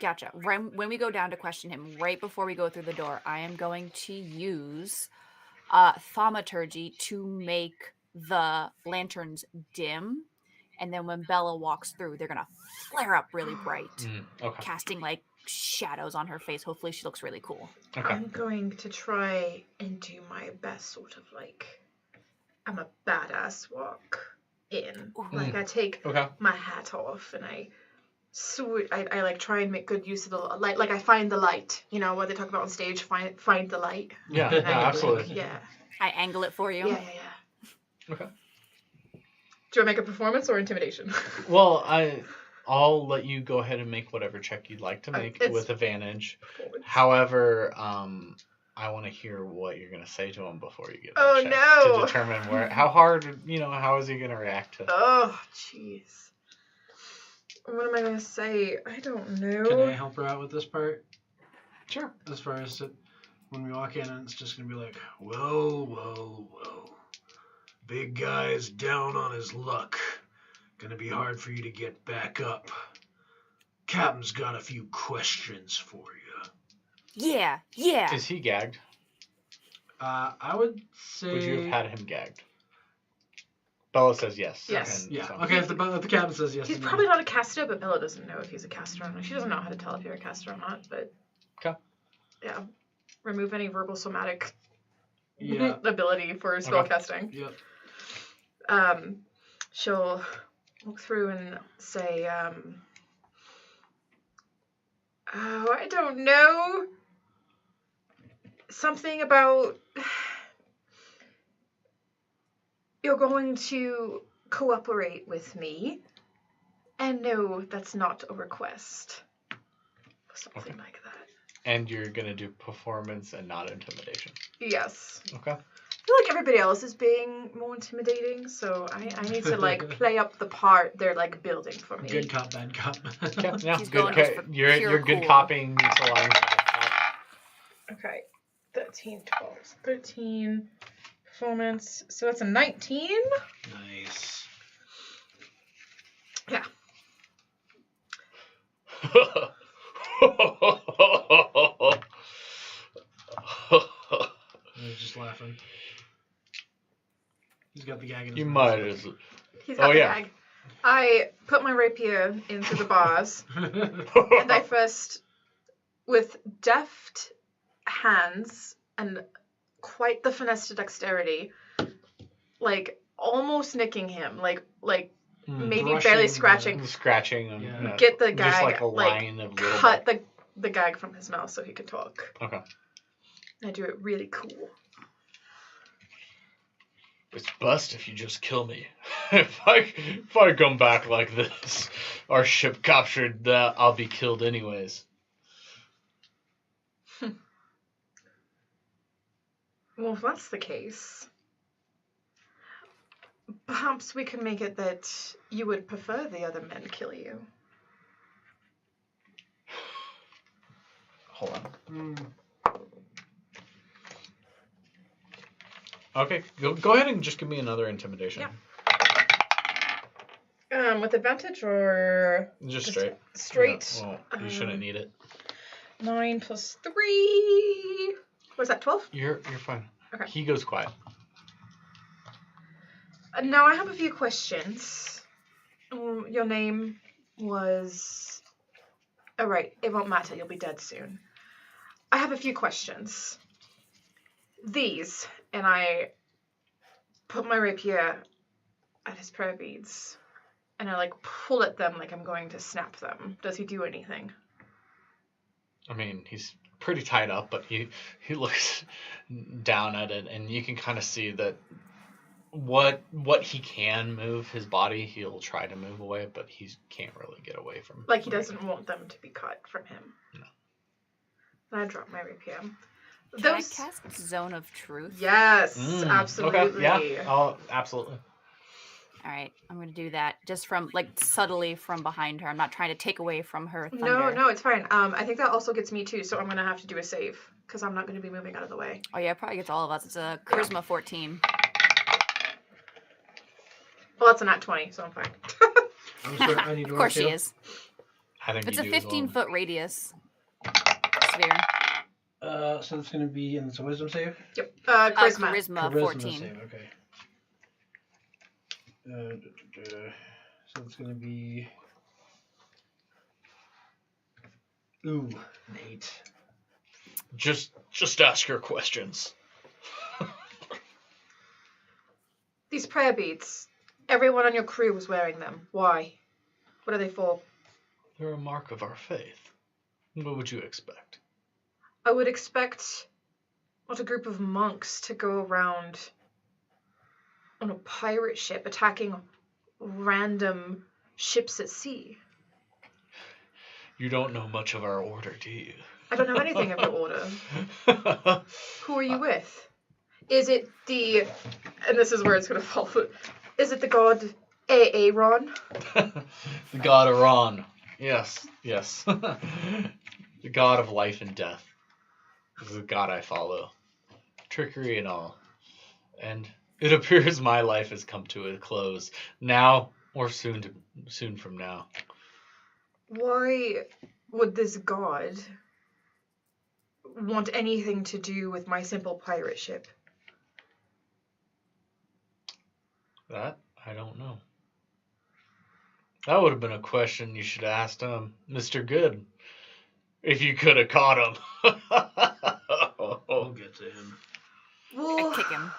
Gotcha. When we go down to question him, right before we go through the door, I am going to use thaumaturgy to make the lanterns dim. And then when Bella walks through, they're going to flare up really bright, Okay. casting like shadows on her face. Hopefully she looks really cool. Okay. I'm going to try and do my best sort of like I'm a badass walk in. Like I take Okay. my hat off and I like try and make good use of the light. Like I find the light, you know, what they talk about on stage, find the light. Yeah, And I, absolutely. Yeah. I angle it for you. Yeah. Okay. Do I make a performance or intimidation? Well, I'll let you go ahead and make whatever check you'd like to make It's- with advantage. Performance. However, I want to hear what you're gonna say to him before you give him Oh, a check no. to determine how hard, how is he gonna react to. Oh, jeez. What am I gonna say? I don't know. Can I help her out with this part? Sure. As far as when we walk in, and it's just gonna be like, whoa. Big guy's down on his luck. Gonna be hard for you to get back up. Captain's got a few questions for you. Yeah. Is he gagged? I would say. Would you have had him gagged? Bella says yes. Yes. and Yeah. so- Okay. If the captain says yes, He's then probably not a caster, but Bella doesn't know if he's a caster or not. She doesn't know how to tell if you're a caster or not, but... Okay. Yeah. Remove any verbal somatic Yeah. ability for spellcasting. Yep. She'll look through and say, oh, I don't know. Something about you're going to cooperate with me. And no, that's not a request. Something like that. And you're gonna do performance and not intimidation. Yes. Okay. I feel like everybody else is being more intimidating, so I need to like play up the part they're like building for me. Good cop, bad cop. Okay. Yeah. He's Good. going just for You're pure good cool. copying. So long. Okay. 13, 12. 13 performance. So that's a 19. Nice. Yeah. I was just laughing. He's got the gag in his You mouth. might as. He's got Oh, the yeah. bag. I put my rapier into the bars, and I first, with deft hands and quite the finesse to dexterity, like almost nicking him, like maybe Brushing barely the- scratching. Scratching and Yeah. Get the just gag, like a line of little. cut the gag from his mouth so he could talk. Okay. I do it really cool. It's best if you just kill me. if I come back like this, our ship captured, I'll be killed anyways. Well, if that's the case, perhaps we can make it that you would prefer the other men kill you. Hold on. Hmm. Okay, go ahead and just give me another intimidation. Yeah. With advantage or Just straight. straight? Yeah, well, you shouldn't need it. 9 plus 3. What's that, 12? You're fine. Okay. He goes quiet. Now I have a few questions. Your name was... Oh, right. It won't matter. You'll be dead soon. I have a few questions. These, and I put my rapier at his prayer beads, and I, like, pull at them like I'm going to snap them. Does he do anything? I mean, he's pretty tied up, but he looks down at it, and you can kind of see that what he can move, his body, he'll try to move away, but he can't really get away from. Like he doesn't want them to be cut from him. No. And I drop my rapier. Can I cast Zone of Truth? Yes, absolutely. Okay, yeah, oh, absolutely. All right, I'm going to do that just from, like, subtly from behind her. I'm not trying to take away from her thunder. No, it's fine. I think that also gets me too, so I'm going to have to do a save because I'm not going to be moving out of the way. Oh, yeah, it probably gets all of us. It's a Charisma 14. Well, that's a nat 20, so I'm fine. I'm sorry, I need to Of course roll she too. is. I think It's you a do as well. 15-foot radius sphere. So it's going to be, and it's a wisdom save? Yep. Charisma, Charisma. 14. Save, okay. So it's going to be... Ooh, an 8. Just ask your questions. These prayer beads, everyone on your crew was wearing them. Why? What are they for? They're a mark of our faith. What would you expect? I would expect not a group of monks to go around on a pirate ship attacking random ships at sea. You don't know much of our order, do you? I don't know anything of your order. Who are you with? Is it the... And this is where it's going to fall. Is it the god Aaron? The god Iran. Yes. The god of life and death. This is the god I follow. Trickery and all. And it appears my life has come to a close. Now, or soon from now. Why would this god want anything to do with my simple pirate ship? That, I don't know. That would have been a question you should have asked Mr.Good. If you could have caught him. We'll get to him. We'll, I kick him.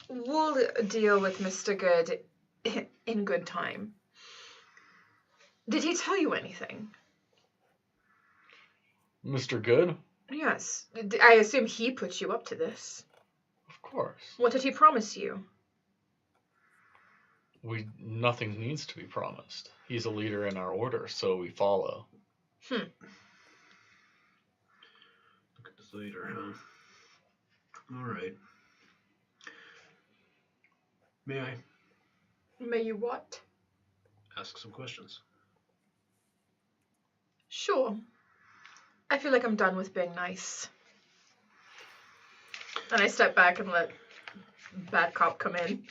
we'll deal with Mr. Good in good time. Did he tell you anything? Mr. Good? Yes. I assume he put you up to this. Of course. What did he promise you? Nothing needs to be promised. He's a leader in our order, so we follow. Look at this later, huh? Alright. May I May you what? ask some questions? Sure. I feel like I'm done with being nice. And I step back and let Bad Cop come in.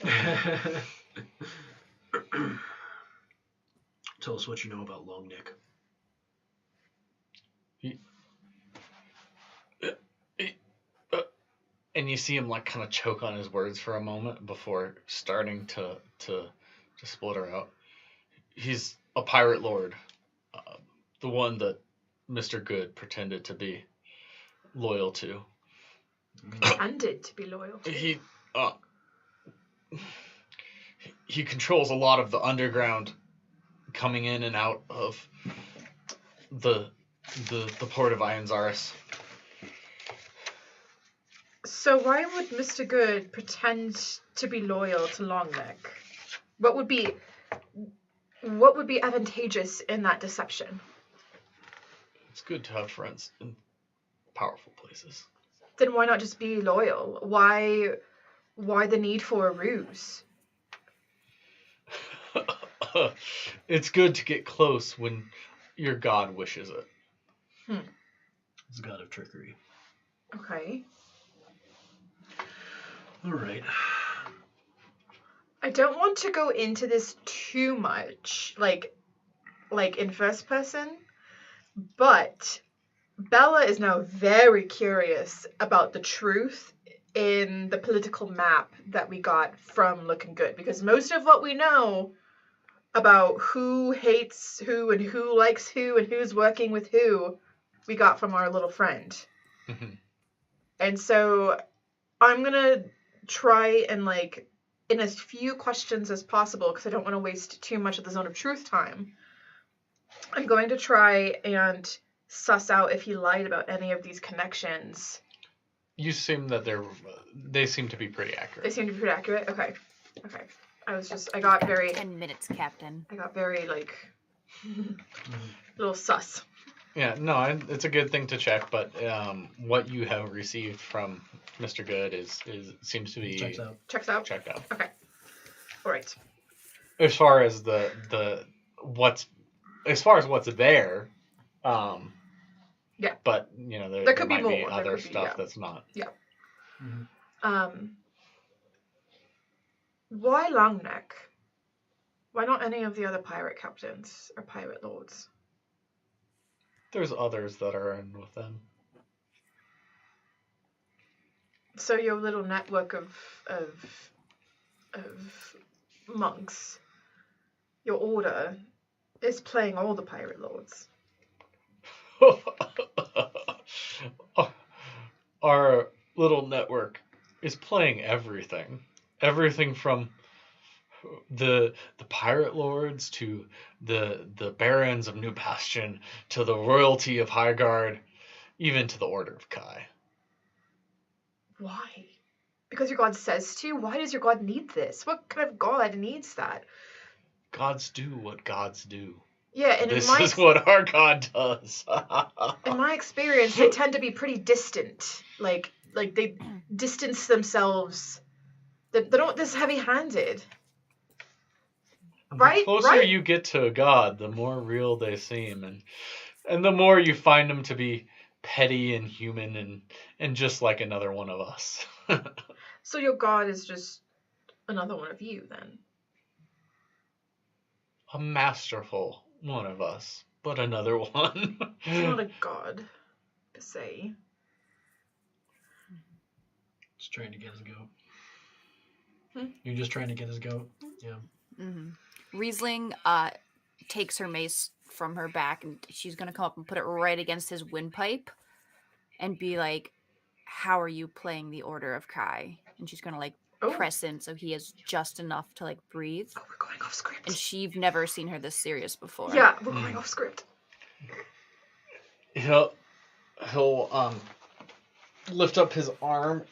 Tell us what you know about Long Neck. And you see him like kind of choke on his words for a moment before starting to split her out. He's a pirate lord, the one that Mr. Good pretended to be loyal to. Pretended to be loyal to. He controls a lot of the underground coming in and out of the port of Ianzaris. So why would Mr. Good pretend to be loyal to Longneck? What would be advantageous in that deception? It's good to have friends in powerful places. Then why not just be loyal? Why the need for a ruse? It's good to get close when your god wishes it. It's a god of trickery. Okay. Alright. I don't want to go into this too much, like in first person, but Bella is now very curious about the truth in the political map that we got from Looking Good, because most of what we know about who hates who and who likes who and who's working with who, we got from our little friend. And so I'm gonna try and in as few questions as possible, because I don't want to waste too much of the Zone of Truth time, I'm going to try and suss out if he lied about any of these connections. You seem that they seem to be pretty They accurate. seem to be pretty accurate. Okay. I got very 10 minutes, Captain. like little sus. Yeah, no, it's a good thing to check, but what you have received from Mr. Good is seems to be Checks out. Checks out. checked out. Okay. All right. As far as what's there, Yeah. But you know There could be might be more. There other could be, stuff yeah. that's not. Why Longneck? Why not any of the other pirate captains or pirate lords? There's others that are in with them. So your little network of monks, your order, is playing all the pirate lords. Our little network is playing everything. Everything from the pirate lords to the barons of New Bastion to the royalty of Highguard, even to the Order of Kai. Why? Because your god says to? Why does your god need this? What kind of god needs that? Gods do what gods do. Yeah, and This is what our god does. in my experience, they tend to be pretty distant. Like they distance themselves. They're not this heavy-handed. Right? The closer you get to a god, the more real they seem, and the more you find them to be petty and human and just like another one of us. So your god is just another one of you, then? A masterful one of us, but another one. He's not a god, per se. Just trying to get his goat. You're just trying to get his goat? Yeah. Mm-hmm. Riesling takes her mace from her back, and she's going to come up and put it right against his windpipe and be like, how are you playing the Order of Kai? And she's going to like press in so he has just enough to like breathe. Oh, we're going off script. And you've never seen her this serious before. Yeah, we're going off script. He'll lift up his arm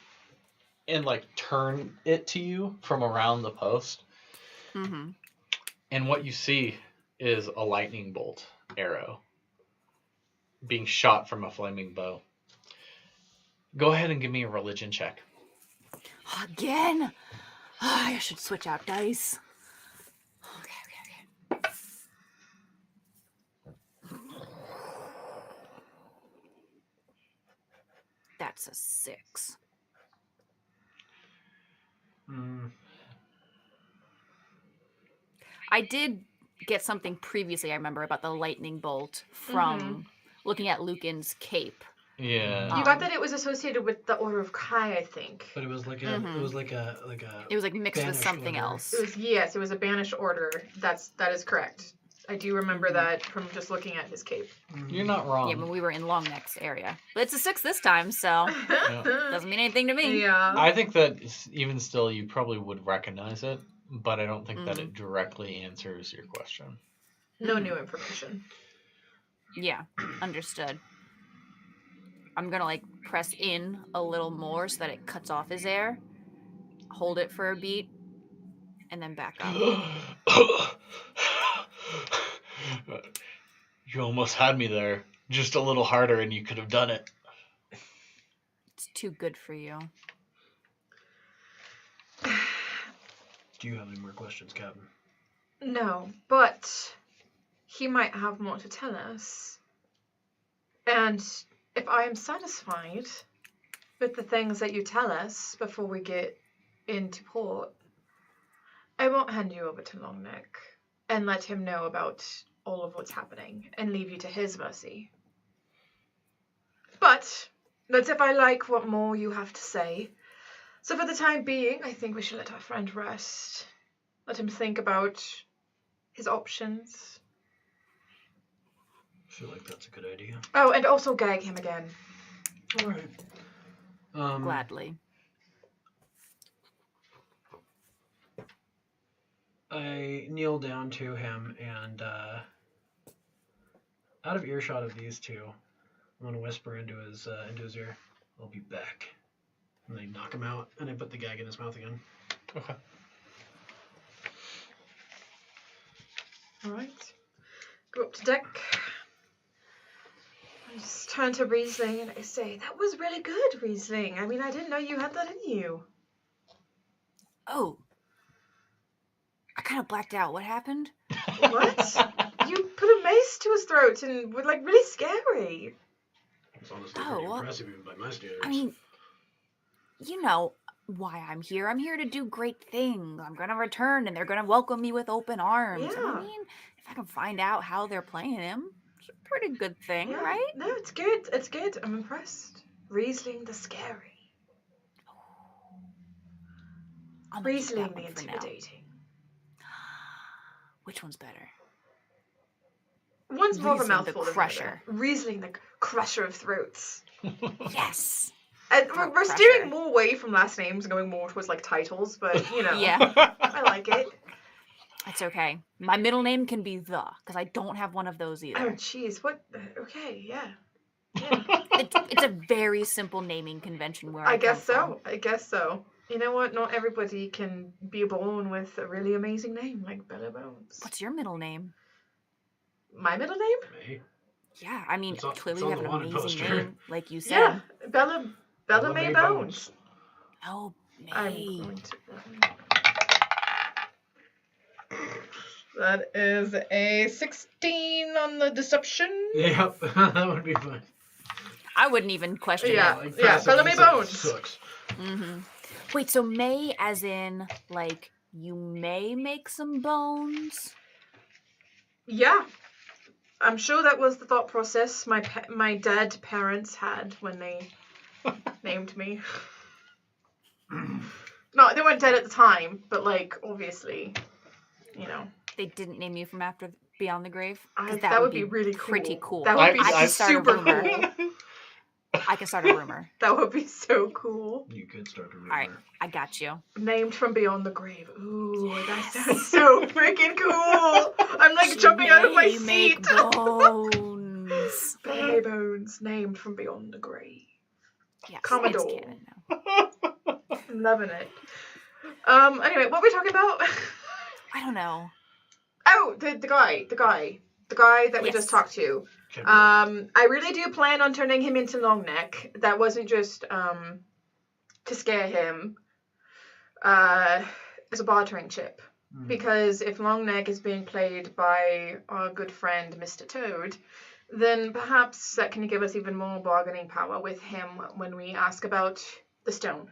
and like turn it to you from around the post. Mm-hmm. And what you see is a lightning bolt arrow being shot from a flaming bow. Go ahead and give me a religion check. Again? Oh, I should switch out dice. Okay. That's a 6. I did get something previously, I remember, about the lightning bolt from looking at Lucan's cape. Yeah. You got that it was associated with the Order of Kai, I think. But it was like a it was like a It was like mixed with something order. else. It was a banished order. That is correct. I do remember that from just looking at his cape. You're not wrong. Yeah, when we were in Longneck's area. But it's a 6 this time, so doesn't mean anything to me. Yeah. I think that even still, you probably would recognize it, but I don't think that it directly answers your question. No new information. Yeah, understood. I'm gonna like press in a little more so that it cuts off his air. Hold it for a beat, and then back up. You almost had me there. Just a little harder and you could have done it. It's too good for you. Do you have any more questions, Captain? No, but he might have more to tell us. And if I am satisfied with the things that you tell us before we get into port, I won't hand you over to Longneck and let him know about all of what's happening and leave you to his mercy. But that's if I like what more you have to say. So for the time being, I think we should let our friend rest. Let him think about his options. I feel like that's a good idea. Oh, and also gag him again. All right. Gladly. I kneel down to him and out of earshot of these two, I'm gonna whisper into his ear, "I'll be back." And they knock him out, and I put the gag in his mouth again. Okay. All right. Go up to deck. I just turn to Riesling and I say, "That was really good, Riesling. I mean, I didn't know you had that in you." Oh. I kind of blacked out. What happened? What? You put a mace to his throat and were like really scary. It's honestly pretty impressive even by my standards. I mean, you know why I'm here. I'm here to do great things. I'm going to return and they're going to welcome me with open arms. Yeah. I mean, if I can find out how they're playing him, it's a pretty good thing, Yeah. right? No, it's good. It's good. I'm impressed. Riesling the scary. I'm gonna keep Riesling that the one for now. intimidating. Which one's better? One's more of a Riesling the mouthful than crusher. the other. Riesling the crusher of throats. Yes. And Throat we're crusher. steering more away from last names and going more towards like titles, but you know. Yeah. I like it. It's okay. My middle name can be the, because I don't have one of those Oh, either. jeez. What? Okay, yeah. It's a very simple naming convention where I guess come so. from. I guess so. You know what? Not everybody can be born with a really amazing name like Bella Bones. What's your middle name? My middle name? May. Yeah, I mean, It's on- clearly it's you on have the an wanted amazing poster. name, like you said. Yeah, Bella May May Bones. Oh, I'm May. going to. That is a 16 on the deception. Yep, that would be fun. I wouldn't even question Yeah. it. Bella May Bones. Sucks. Mm-hmm. Wait, so May as in, like, you may make some bones? Yeah. I'm sure that was the thought process my dead parents had when they named me. No, they weren't dead at the time, but like obviously, you know. They didn't name you from after Beyond the Grave? 'Cause That would be really cool. pretty cool. That would be I could start a super rumor. cool. I can start a rumor. That would be so cool. You could start a rumor. All right, I got you. Named from Beyond the Grave. Ooh, that sounds so freaking cool. I'm like jumping out of my May seat. make bones. Bella May Bones, named from Beyond the Grave. Yes, Commodore. it's canon now. Loving it. Anyway, what were we talking about? I don't know. Oh, the guy that we Yes. just talked to. Okay. I really do plan on turning him into Longneck. That wasn't just to scare him. As a bartering chip. Because if Longneck is being played by our good friend Mr. Toad, then perhaps that can give us even more bargaining power with him when we ask about the stone.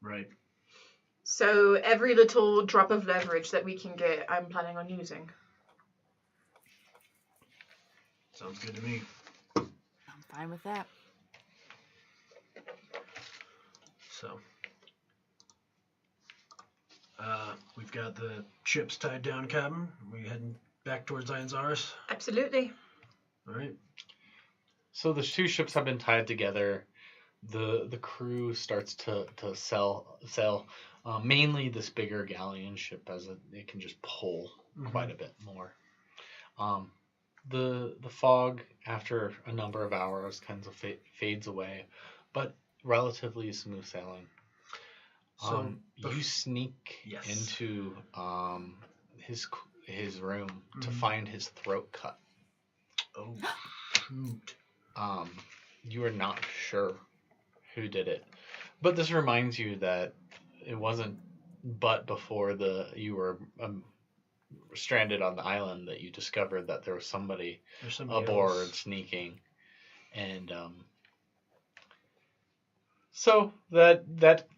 Right. So every little drop of leverage that we can get, I'm planning on using. Sounds good to me. I'm fine with that. So, we've got the ships tied down, Captain. We heading back towards Ianzaris. Absolutely. All right. So the two ships have been tied together. The crew starts to sail. Mainly this bigger galleon ship, as it can just pull quite a bit more. The fog after a number of hours kind of fades away, but relatively smooth sailing. So You sneak Yes. into his room to find his throat cut. Oh, shoot. You are not sure who did it, but this reminds you that it wasn't but before you were stranded on the island that you discovered that there was somebody There's somebody aboard else. sneaking, and so that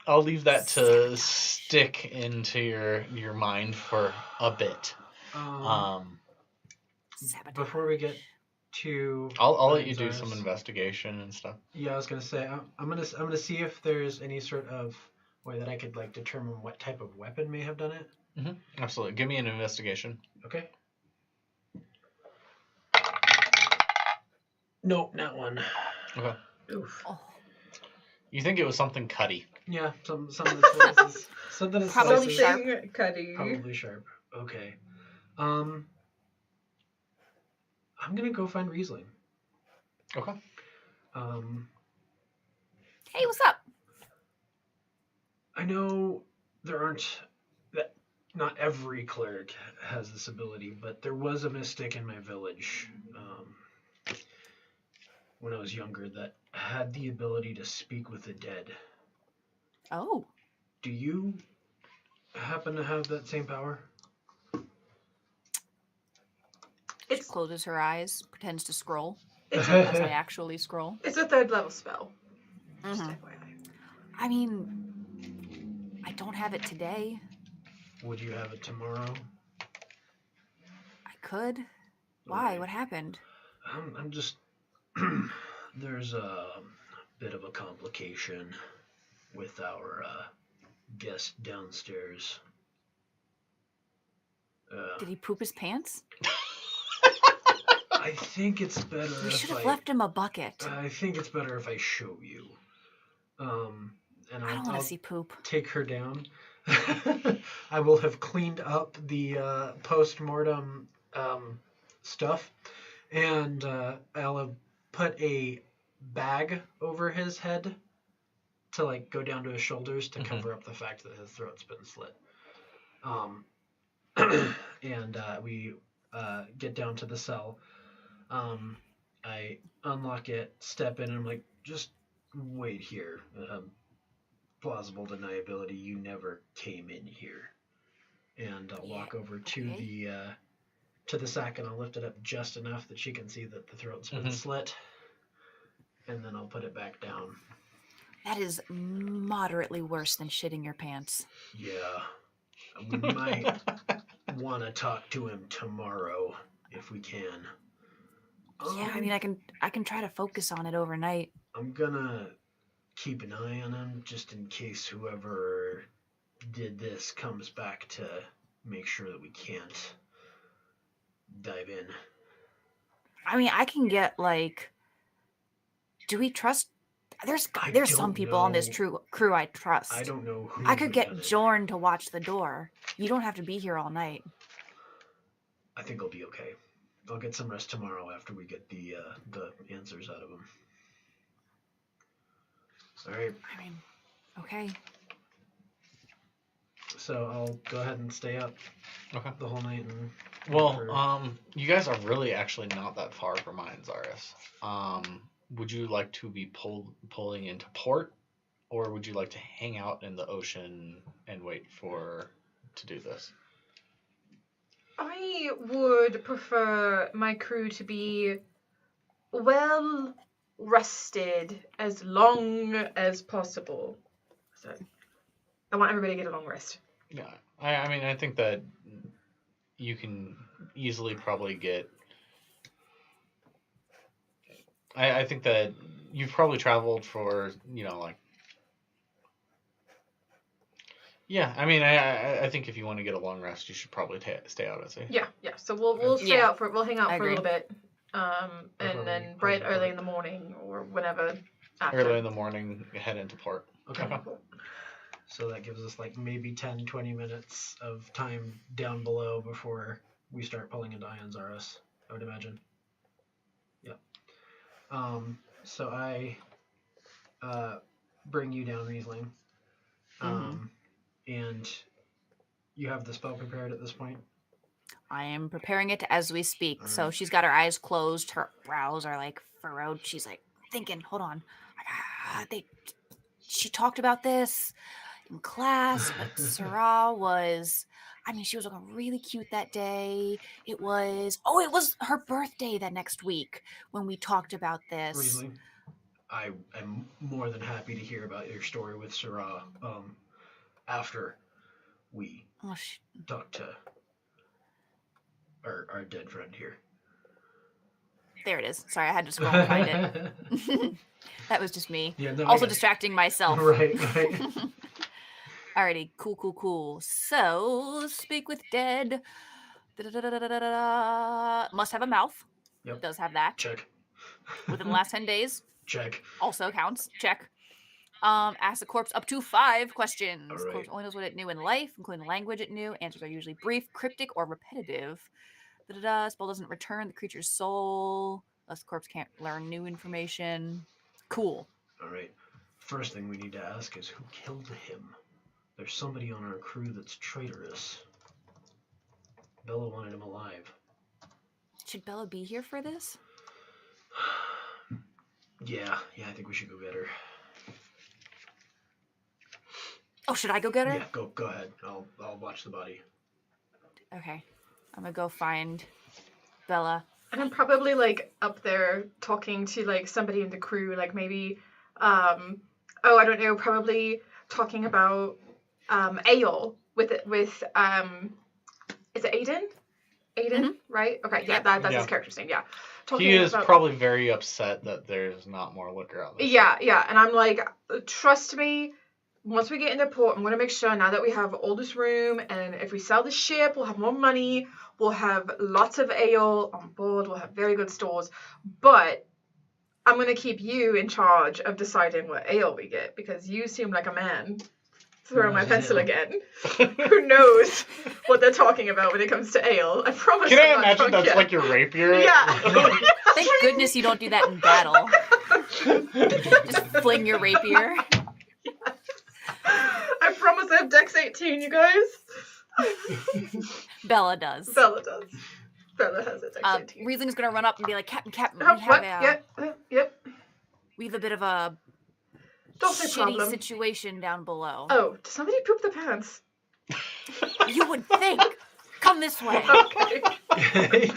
I'll leave that to stick into your mind for a bit. Sabotage. Before we get to, I'll let you do Ianzaris, some investigation and stuff. Yeah, I was gonna say I'm gonna see if there's any sort of way that I could like determine what type of weapon may have done it. Absolutely. Give me an investigation. Okay. Nope, not one. Okay. Oof. Oh, You think it was something cutty. Yeah, some of the slices. Something that Probably slices. sharp. Something Cuddy. Probably sharp. Okay. I'm gonna go find Riesling. Okay. Hey, what's up? I know not every cleric has this ability, but there was a mystic in my village when I was younger that had the ability to speak with the dead. Oh. Do you happen to have that same power? She closes her eyes, pretends to scroll. It's As I actually scroll. It's a 3rd level spell. Just Mhm. FYI. I mean, I don't have it today. Would you have it tomorrow? I could. Why? Alright. What happened? I'm just... There's a bit of a complication with our guest downstairs. Did he poop his pants? I think it's better We if should have left him a bucket. I think it's better if I show you. And I don't want I'll to see poop. take her down. I will have cleaned up the post-mortem stuff, and I'll have put a bag over his head to like go down to his shoulders to cover up the fact that his throat's been slit. And we get down to the cell. I unlock it, step in, and I'm like, just wait here. Plausible deniability, you never came in here. And I'll walk over to the sack, and I'll lift it up just enough that she can see that the throat's been slit. And then I'll put it back down. That is moderately worse than shitting your pants. Yeah. We might want to talk to him tomorrow if we can. Yeah, I mean, I can try to focus on it overnight. I'm gonna keep an eye on him just in case whoever did this comes back to make sure that we can't dive in. I mean, I can get like. Do we trust? There's some people on this crew I trust. I don't know who. I could get Jorn to watch the door. You don't have to be here all night. I think I'll be okay. I'll get some rest tomorrow after we get the answers out of him. All right. I mean, okay. So I'll go ahead and stay up the whole night. And you guys are really actually not that far from Ironzaris. Would you like to be pulling into port, or would you like to hang out in the ocean and wait to do this? I would prefer my crew to be well rested as long as possible. So I want everybody to get a long rest. Yeah, I mean, I think that you can easily probably get... I think that you've probably traveled for, like... Yeah, I mean, I think if you want to get a long rest, you should probably stay out at sea. Yeah. So we'll stay out we'll hang out for a little bit, and then early in the morning or whenever. After. Early in the morning, head into port. Okay. So that gives us like maybe 10, 20 minutes of time down below before we start pulling into Ironzaris, I would imagine. Yep. So I bring you down Riesling. And you have the spell prepared at this point? I am preparing it as we speak. So she's got her eyes closed. Her brows are like furrowed. She's like thinking, hold on. She talked about this in class, but Sarah was, she was looking really cute that day. It was her birthday that next week when we talked about this. Riesling, I am more than happy to hear about your story with Sarah. After we talk to our dead friend here. There it is. Sorry, I had to scroll and find it. That was just me. Yeah, no, also distracting myself. Right. Alrighty, cool. So, speak with dead. Must have a mouth. Yep. Does have that. Check. Within the last 10 days. Check. Also counts. Check. Ask the corpse up to 5 questions. Right. Corpse only knows what it knew in life, including the language it knew. Answers are usually brief, cryptic, or repetitive. Spell doesn't return the creature's soul. Thus, the corpse can't learn new information. Cool. All right. First thing we need to ask is who killed him. There's somebody on our crew that's traitorous. Bella wanted him alive. Should Bella be here for this? Yeah, I think we should go get her. Oh, should I go get her? Yeah, go ahead. I'll watch the body. Okay. I'm gonna go find Bella. And I'm probably like up there talking to like somebody in the crew, like maybe I don't know, probably talking about Ale with is it Aiden? Aiden, right? Okay, yeah, that's his character's name, yeah. He is probably very upset that there's not more liquor out there. Yeah, and I'm like, trust me, once we get into port, I'm going to make sure now that we have all this room, and if we sell the ship, we'll have more money, we'll have lots of ale on board, we'll have very good stores, but I'm going to keep you in charge of deciding what ale we get, because you seem like a man. Throw my pencil again. Who knows what they're talking about when it comes to ale? I promise. Can I imagine that's like your rapier? Yeah. Thank goodness you don't do that in battle. Just fling your rapier. Yes. I promise I have Dex 18, you guys. Bella does. Bella has a Dex 18. Riesling's gonna run up and be like, Captain, Oh, what? Yep. We have a bit of a Don't say shitty problem. situation down below. Oh, did somebody poop their pants? You would think. Come this way. Okay.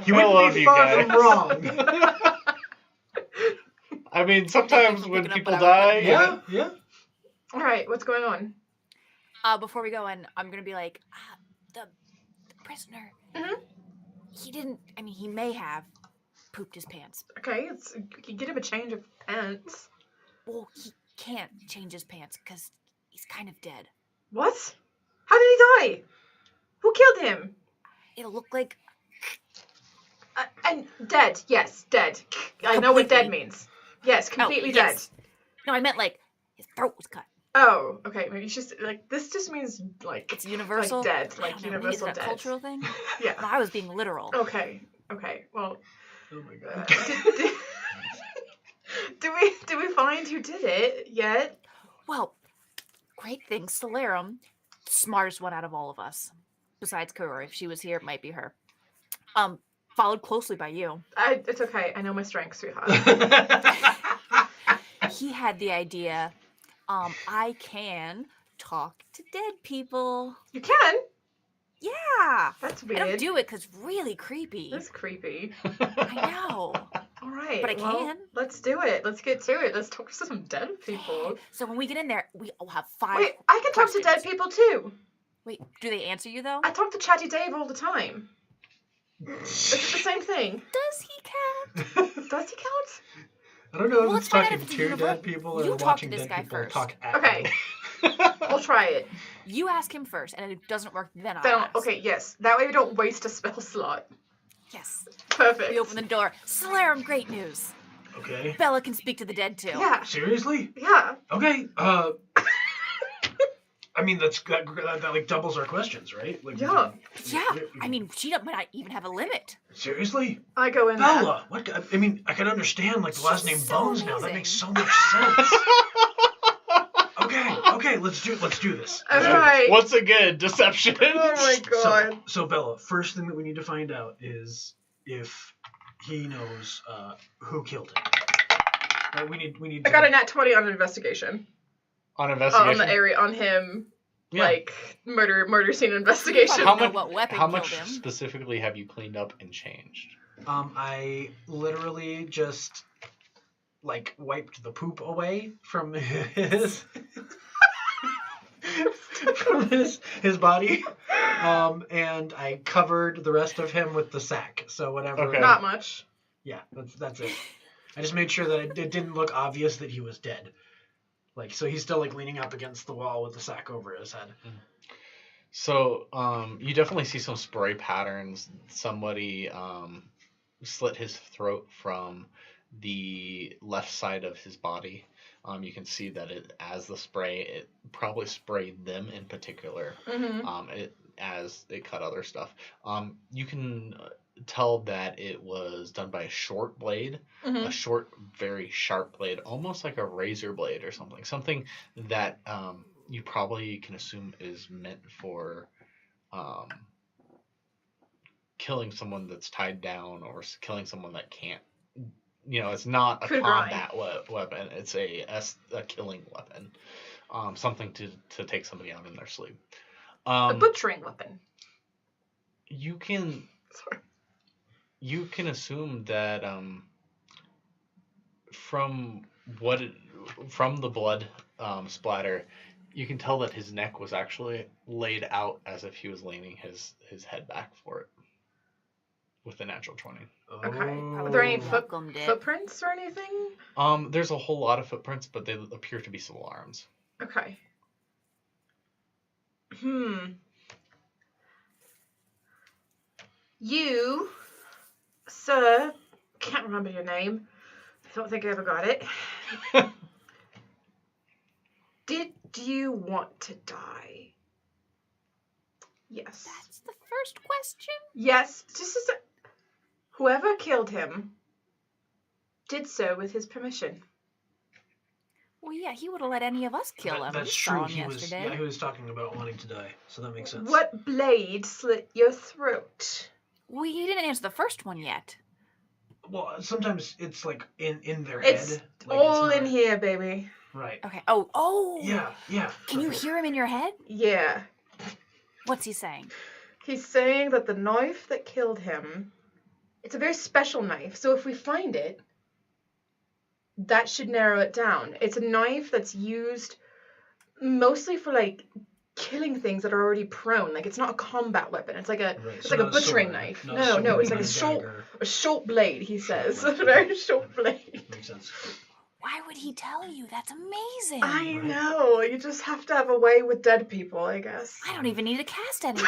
You wouldn't be far from wrong. I mean, sometimes when Picking up people what I die, Yeah. All right, what's going on? Before we go in, I'm gonna be like, the prisoner. Mhm. He didn't. I mean, he may have pooped his pants. Okay, you get him a change of pants. Well, he can't change his pants because he's kind of dead. What? How did he die? Who killed him? It'll look like And dead. Yes, dead. I know what dead means. Yes, completely dead. yes. No, I meant like his throat was cut. Oh, okay. Maybe it's just like this. Just means like It's universal. like dead, I like don't know, maybe universal it's a dead. cultural thing. Yeah. But I was being literal. Okay. Well, Oh my god. do we find who did it yet? Well, great thing, Solarum, smartest one out of all of us, besides Kura. If she was here, it might be her. Followed closely by you. It's okay. I know my strengths, sweetheart. He had the idea. I can talk to dead people. You can. Yeah. That's I weird. don't do it because it's really creepy. That's creepy. I know. All right. But I well, can. Let's do it. Let's get to it. Let's talk to some dead people. So when we get in there, we all have 5 Wait, I can talk to dead questions. people too. Wait, do they answer you though? I talk to Chatty Dave all the time. Is it the same thing? Does he count? Does he count? I don't know Well, if let's it's find out talking if it's to universal. dead people You or talk to watching this dead guy people first. talk at Okay. We'll try it. You ask him first, and if it doesn't work, then I'll Then, ask. okay, yes. That way we don't waste a spell slot. Yes. Perfect. We open the door. Solarum, great news. Okay. Bella can speak to the dead too. Yeah. Seriously? Yeah. Okay. I mean that like doubles our questions, right? Like, Yeah. Yeah. I mean, she might not even have a limit. Seriously? I go in there. Bella, what? I mean, I can understand like the last name She's so Bones now. That amazing. makes so much sense. Okay, let's do this. All right. once again, deception. Oh my god. So Bella, first thing that we need to find out is if he knows who killed him. Right, we need. I got a nat 20 on an investigation. On investigation. On the area, on him. Yeah. Like, murder scene investigation. How know much? what weapon How killed much him. specifically have you cleaned up and changed? I literally just like wiped the poop away from his his body, and I covered the rest of him with the sack. So whatever. Okay. Not much. Yeah, that's it. I just made sure that it didn't look obvious that he was dead. Like, so he's still like leaning up against the wall with the sack over his head. So, you definitely see some spray patterns. Somebody slit his throat from the left side of his body. You can see that as the spray, it probably sprayed them in particular. Mm-hmm. as it cut other stuff. You can tell that it was done by a short blade, a short, very sharp blade, almost like a razor blade or something. Something that you probably can assume is meant for killing someone that's tied down or killing someone that can't. It's not a combat weapon. It's a killing weapon. Something to take somebody out in their sleep. A butchering weapon. You can assume that from the blood splatter, you can tell that his neck was actually laid out as if he was leaning his head back for it with a natural 20. Okay. Are there any footprints or anything? There's a whole lot of footprints, but they appear to be Solarum's. Okay. You, sir, can't remember your name. I don't think I ever got it. Did you want to die? Yes. That's the first question? Yes. Just as whoever killed him did so with his permission. Well, yeah, he would have let any of us kill him. That's Saw true. him yesterday. He was talking about wanting to die, so that makes sense. What blade slit your throat? Well, he didn't answer the first one yet. Well, sometimes it's like in their It's head. Like all it's in not... here, baby. Right. Okay. Oh. Yeah. Can you hear him in your head? Yeah. What's he saying? He's saying that the knife that killed him, it's a very special knife. So if we find it, that should narrow it down. It's a knife that's used mostly for like killing things that are already prone. Like it's not a combat weapon. It's like a it's like a butchering knife. No, it's like a short blade. He says a very short blade. Makes sense. Why would he tell you? That's amazing. I know. You just have to have a way with dead people, I guess. I don't even need to cast anything.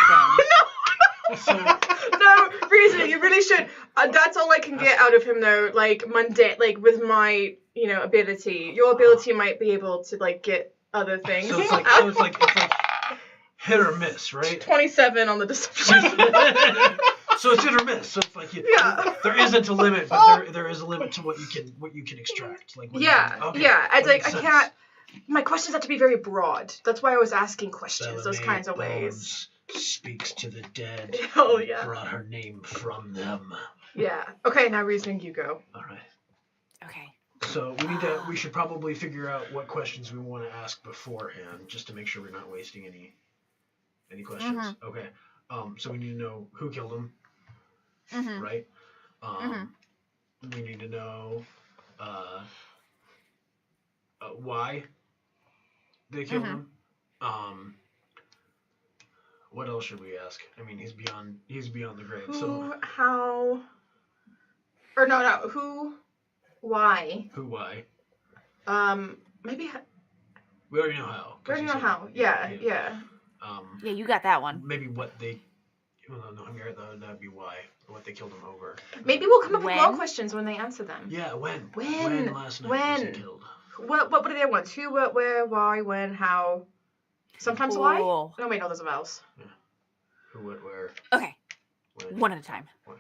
No, reason you really should. That's all I can get out of him, though. Like mundane, like with my, ability. Your ability might be able to like get other things. So it's like hit or miss, right? 27 on the deception. So it's hit or miss. So it's like there isn't a limit, but there is a limit to what you can extract. Like It's like I can't. My questions have to be very broad. That's why I was asking questions, those kinds of ways. Speaks to the dead. Oh yeah. Brought her name from them. Yeah. Okay, now reasoning, you go. All right. Okay. So we should probably figure out what questions we want to ask beforehand, just to make sure we're not wasting any questions. Mm-hmm. Okay. So we need to know who killed him. Mm-hmm. Right. We need to know why they killed him. What else should we ask? I mean, he's beyond the grave. Who, how, or no, who, why? Who, why? Maybe. We already know how. We already know how. Yeah. Yeah, you got that one. Maybe what they. Well, no, that'd be why. What they killed him over. Maybe we'll come up with more questions when they answer them. Yeah, when? When last night was he killed? What do they want? Who, what, where, why, when, how? Sometimes why? No, wait, no, there's a mouse. Yeah. Who, what, where? Okay. When? One at a time. When?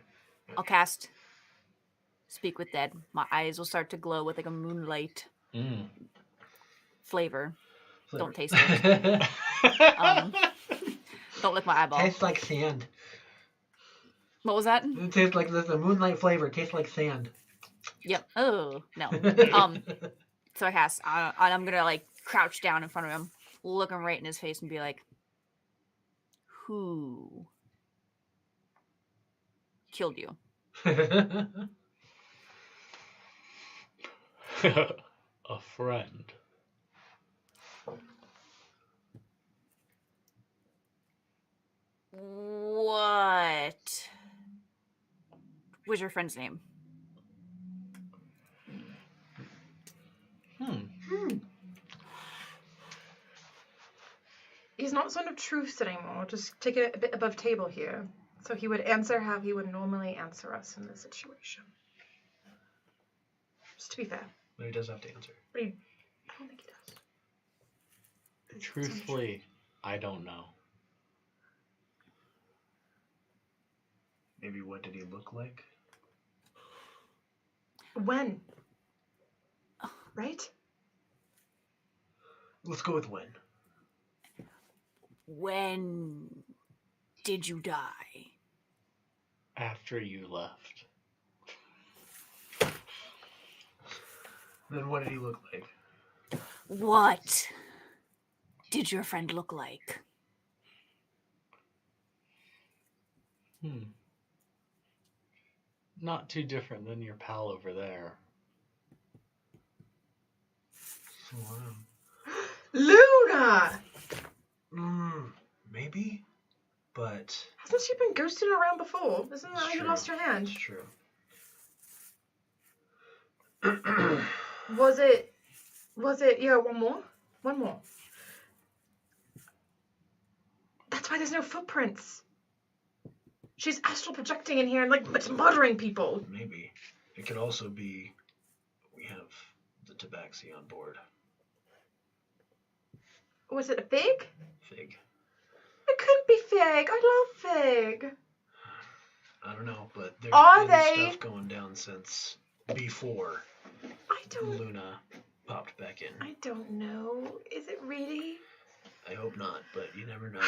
Yeah. I'll cast Speak with Dead. My eyes will start to glow with like a moonlight flavor. Don't taste it. Don't lick my eyeball. Tastes like sand. What was that? It tastes like the moonlight flavor. It tastes like sand. Yep. Oh no. So I cast. I'm gonna like crouch down in front of him, look him right in his face, and be like, "Who killed you?" A friend. What was your friend's name? He's not Son of Truth anymore. Just take it a bit above table here. So he would answer how he would normally answer us in this situation. Just to be fair. But he does have to answer. But I don't think he does. Truthfully, I don't know. Maybe what did he look like? When? Right? Let's go with when. When did you die? After you left. Then what did he look like? What did your friend look like? Not too different than your pal over there. Luna! Maybe, but... Hasn't she been ghosting around before? Isn't that how you true. lost your hand? It's true. Was it, yeah, one more? One more. That's why there's no footprints. She's astral projecting in here and, like, it's murdering people. Maybe. It could also be we have the tabaxi on board. Was it a fig? Fig. It couldn't be fig. I love fig. I don't know, but there's Are been they? stuff going down since before I don't Luna popped back in. I don't know. Is it really? I hope not, but you never know.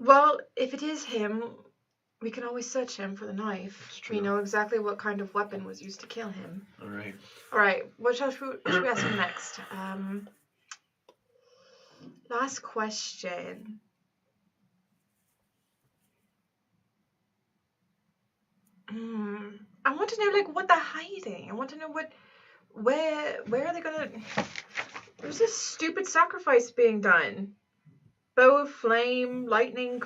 Well, if it is him, we can always search him for the knife. It's true. We know exactly what kind of weapon was used to kill him. All right. All right, what should we ask him next? Last question. I want to know, like, what they're hiding. I want to know where are they gonna... There's this stupid sacrifice being done. Bow of flame, lightning,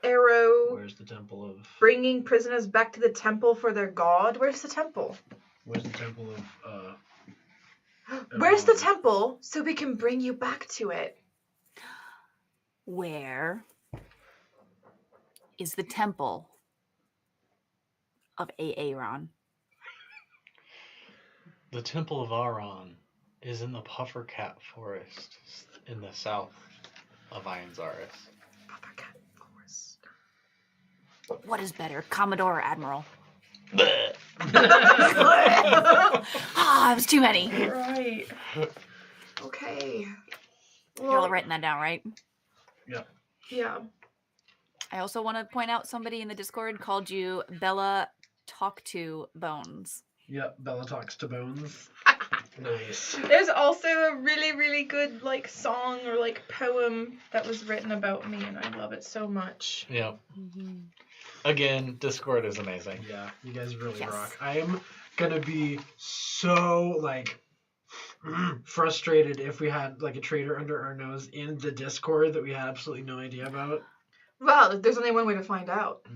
arrow. Where's the temple of... Bringing prisoners back to the temple for their god. Where's the temple? Where's the temple of... Where's the temple so we can bring you back to it? Where is the temple of Aaron? The Temple of Aron is in the Puffercat Forest in the south of Ironzaris. Puffercat Forest. What is better, Commodore or Admiral? Ah, it was too many. Right. Okay. You're all writing that down, right? Yeah. I also want to point out somebody in the Discord called you Bella Talk to Bones. Yep, Bella talks to Bones. Nice. There's also a really, really good, like, song or, like, poem that was written about me, and I love it so much. Yep. Again, Discord is amazing. Yeah, you guys really Yes. rock. I am gonna be so, like, frustrated if we had, like, a traitor under our nose in the Discord that we had absolutely no idea about. Well, there's only one way to find out.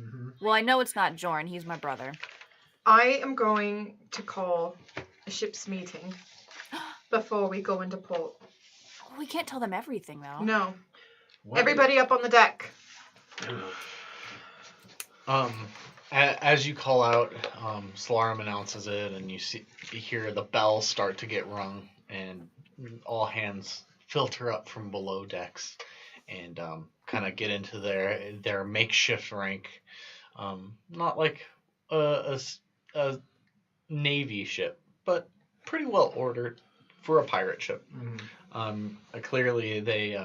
Well, I know it's not Jorn. He's my brother. I am going to call a ship's meeting before we go into port. We can't tell them everything, though. No. What? Everybody up on the deck. As you call out, Solarum announces it, and you hear the bells start to get rung, and all hands filter up from below decks, and kind of get into their makeshift rank. Not like a navy ship, but pretty well ordered for a pirate ship. Clearly, they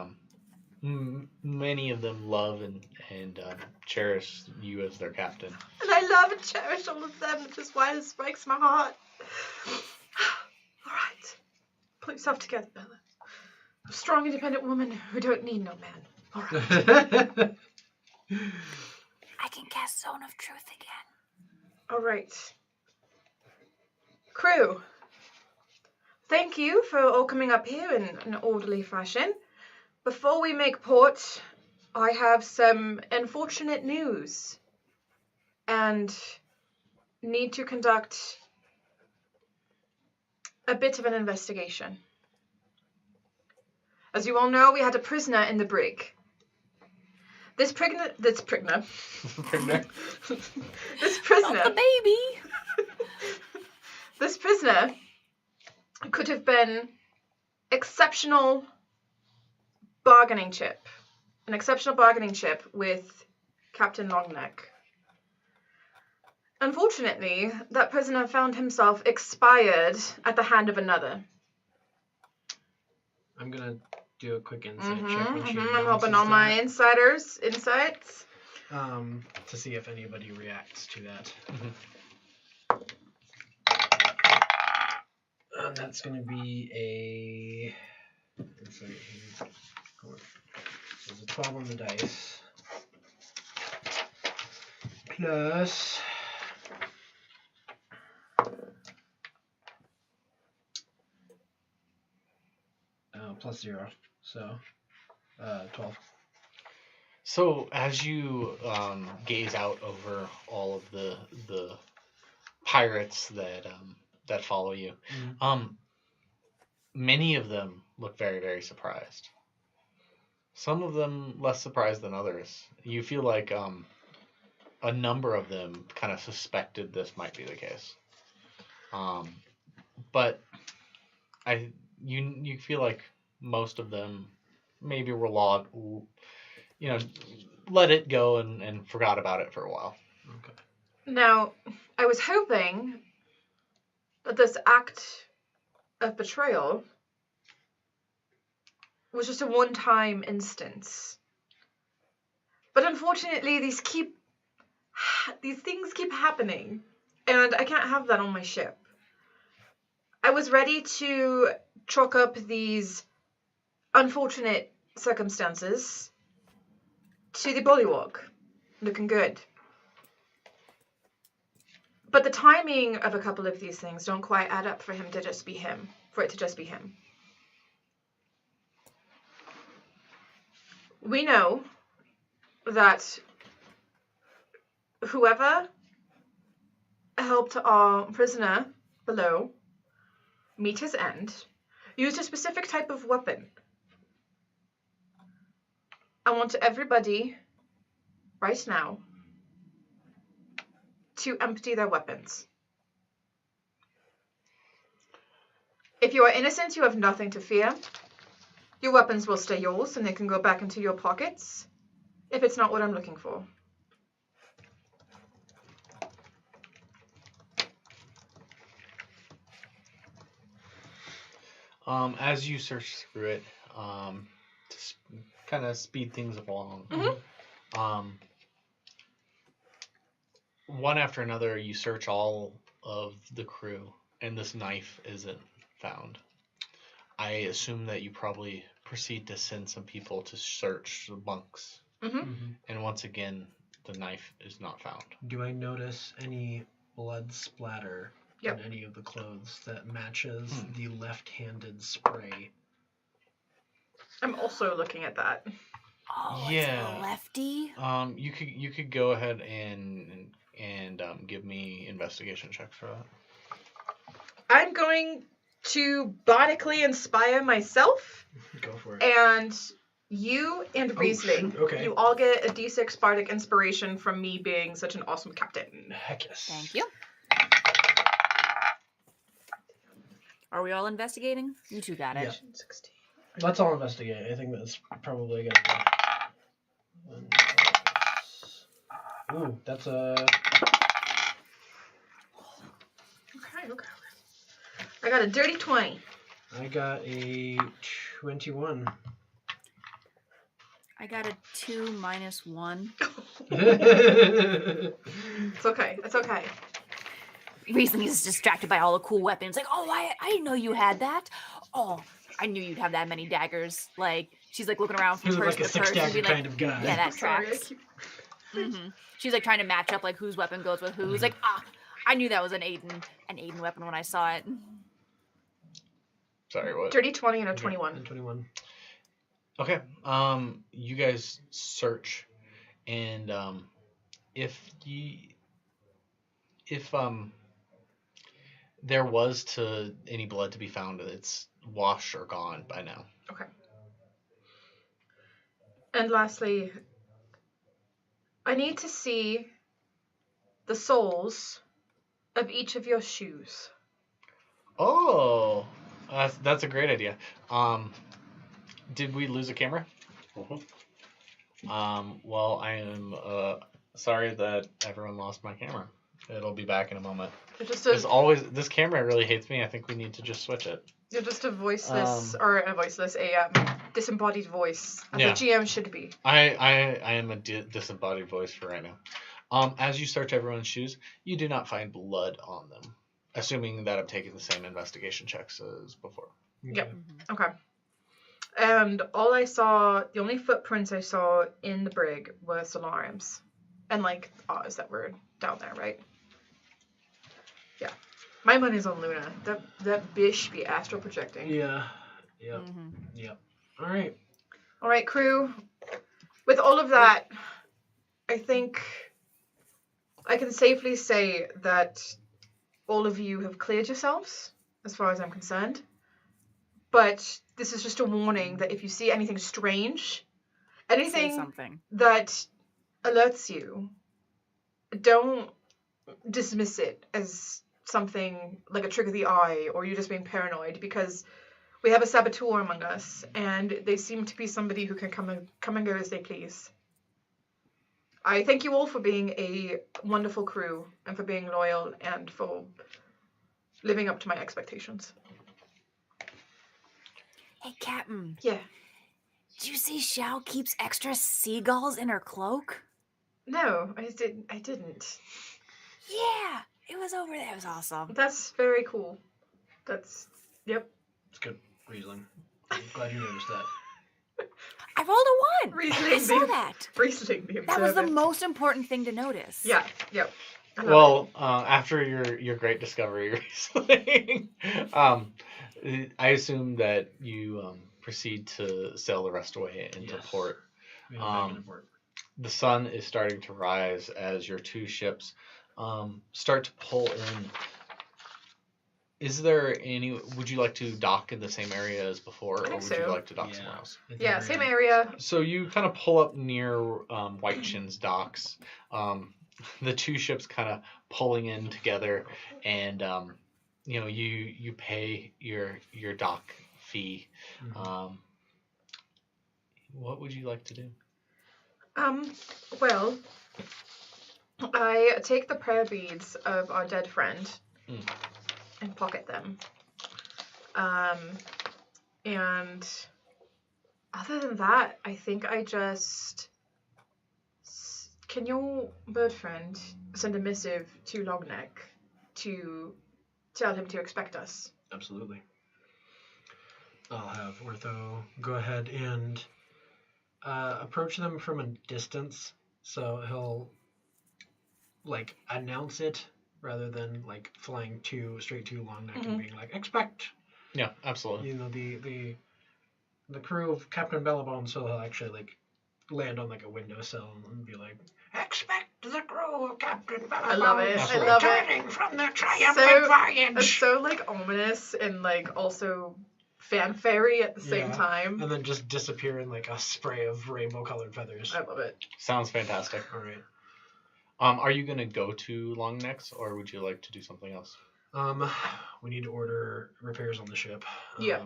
many of them love and cherish you as their captain. And I love and cherish all of them, which is why this breaks my heart. All right. Pull yourself together, Bella. A strong, independent woman who don't need no man. All right. I can cast Zone of Truth again. All right. Crew, thank you for all coming up here in an orderly fashion. Before we make port, I have some unfortunate news and need to conduct a bit of an investigation. As you all know, we had a prisoner in the brig. This prisoner. Oh, the baby. This prisoner could have been exceptional bargaining chip. An exceptional bargaining chip with Captain Longneck. Unfortunately, that prisoner found himself expired at the hand of another. I'm gonna do a quick insight check when she I'm hoping all announces my that, insights. to see if anybody reacts to that. And that's gonna be a. Insight. There's a 12 on the dice. Plus. Plus 0. So, 12. So as you gaze out over all of the pirates that follow you, many of them look very, very surprised. Some of them less surprised than others. You feel like a number of them kind of suspected this might be the case. But you feel like most of them maybe were let it go and forgot about it for a while. Okay. Now, I was hoping that this act of betrayal was just a one-time instance. But unfortunately, these things keep happening, and I can't have that on my ship. I was ready to chalk up these unfortunate circumstances to the bullywog looking good. But the timing of a couple of these things don't quite add up for it to just be him. We know that whoever helped our prisoner below meet his end used a specific type of weapon. I want everybody right now to empty their weapons. If you are innocent, you have nothing to fear. Your weapons will stay yours and they can go back into your pockets if it's not what I'm looking for. As you search through it, to kind of speed things along, one after another, you search all of the crew, and this knife isn't found. I assume that you probably proceed to send some people to search the bunks, and once again, the knife is not found. Do I notice any blood splatter on any of the clothes that matches the left-handed spray? I'm also looking at that. Oh, Yeah. it's a lefty. You could go ahead and give me investigation checks for that. I'm going to botically inspire myself. Go for it. And you and Riesling, okay. you all get a D6 bardic inspiration from me being such an awesome captain. Heck yes. Thank you. Are we all investigating? You two got it. Yeah. 16. Let's all investigate. I think that's probably good. Ooh, that's a... Okay. I got a dirty 20. I got a 21. I got a 2 minus 1. It's okay. It's okay. Recently he's distracted by all the cool weapons. Like, oh, I didn't know you had that. Oh, I knew you'd have that many daggers. Like, she's like looking around from He was person like a to person. 6-dagger Like, kind of guy. yeah, that Sorry, tracks. She's like trying to match up like whose weapon goes with who's. Like, I knew that was an Aiden weapon when I saw it. Sorry, what? Dirty 20 and a 21. And 21. Okay. You guys search, and if there was any blood to be found, it's washed or gone by now. Okay. And lastly, I need to see the soles of each of your shoes. Oh, that's a great idea. Did we lose a camera? Well, I am sorry that everyone lost my camera. It'll be back in a moment. Just As always, this camera really hates me. I think we need to just switch it. You're just a voiceless, disembodied voice, as Yeah. a GM should be. I am a disembodied voice for right now. As you search everyone's shoes, you do not find blood on them, assuming that I'm taking the same investigation checks as before. Yep. Okay. And the only footprints I saw in the brig were solariums, and like ours that were down there, right? Yeah. My money's on Luna. That bitch be astral projecting. Yeah. Yep. Yep. All right. All right, crew. With all of that, I think I can safely say that all of you have cleared yourselves, as far as I'm concerned. But this is just a warning that if you see anything strange, Say anything something. that alerts you, don't dismiss it as something like a trick of the eye or you just being paranoid, because we have a saboteur among us, and they seem to be somebody who can come and go as they please. I thank you all for being a wonderful crew and for being loyal and for living up to my expectations. Hey, Captain. Yeah. Did you see Xiao keeps extra seagulls in her cloak? No, I didn't. Yeah, it was over there. It was awesome. That's very cool. Yep. It's good. Riesling. I'm glad you noticed that. I rolled a 1. Riesling I saw the- that. Riesling the That was the observant. most important thing to notice. Yeah, yep. I love Well, after your great discovery recently, I assume that you proceed to sail the rest away into Yes. port. We have back into port. The sun is starting to rise as your two ships start to pull in. Would you like to dock in the same area as before, or think would you so. like to dock Yeah. somewhere else? I think Yeah, we're same in. area. So you kind of pull up near White Chin's docks. The two ships kind of pulling in together, and you pay your dock fee. Mhm. What would you like to do? Well, I take the prayer beads of our dead friend and pocket them. And other than that, I think I just... Can your bird friend send a missive to Longneck to tell him to expect us? Absolutely. I'll have Ortho go ahead and approach them from a distance, so he'll like announce it rather than like flying straight to Longneck and being like, expect. Yeah, absolutely. You know, the crew of Captain Bellabone, so he'll actually like land on like a windowsill and be like, expect the crew of Captain Bellabone. I love it. I love it. returning from their triumphant voyage. It's so like ominous and like also fanfare at the same Yeah. time. And then just disappear in like a spray of rainbow-colored feathers. I love it. Sounds fantastic. All right. Are you gonna go to Longnecks, or would you like to do something else? We need to order repairs on the ship. Yeah.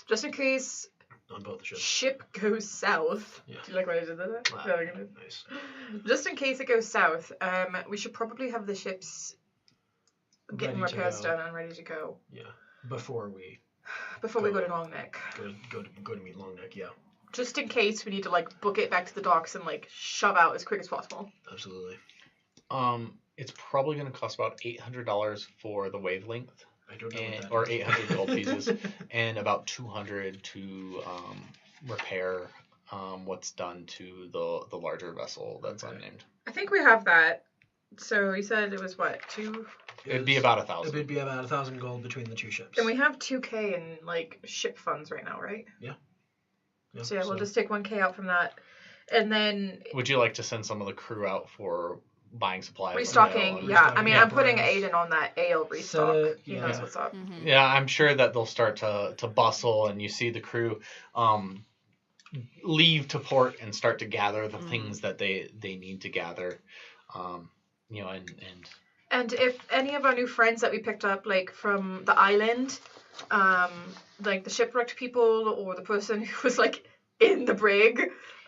Just in case On both the ships. ship goes south. Yeah. Do you like what I did there? Wow. Very good. Nice. Just in case it goes south, we should probably have the ships getting Ready to repairs go. done and ready to go Yeah. Before we before we go to Longneck. go to meet Longneck. Yeah. Just in case we need to like book it back to the docks and like shove out as quick as possible. Absolutely. It's probably gonna cost about $800 for the wavelength, I don't know what that or is. 800 gold pieces, and about 200 to repair what's done to the larger vessel that's Okay. unnamed. I think we have that. So you said it was what, 2? It'd be about It 1,000. would be about 1,000 gold between the two ships. And we have 2K in like ship funds right now, right? Yeah, So yeah, we'll just take 1K out from that, and then Would you like to send some of the crew out for buying supplies? and restocking. ale and- Yeah, I restocking, mean yeah. I'm putting Aiden on that ale restock. He yeah. knows what's up. Mhm. Yeah, I'm sure that they'll start to bustle, and you see the crew leave to port and start to gather the things that they need to gather. And if any of our new friends that we picked up, like from the island, like the shipwrecked people or the person who was like in the brig,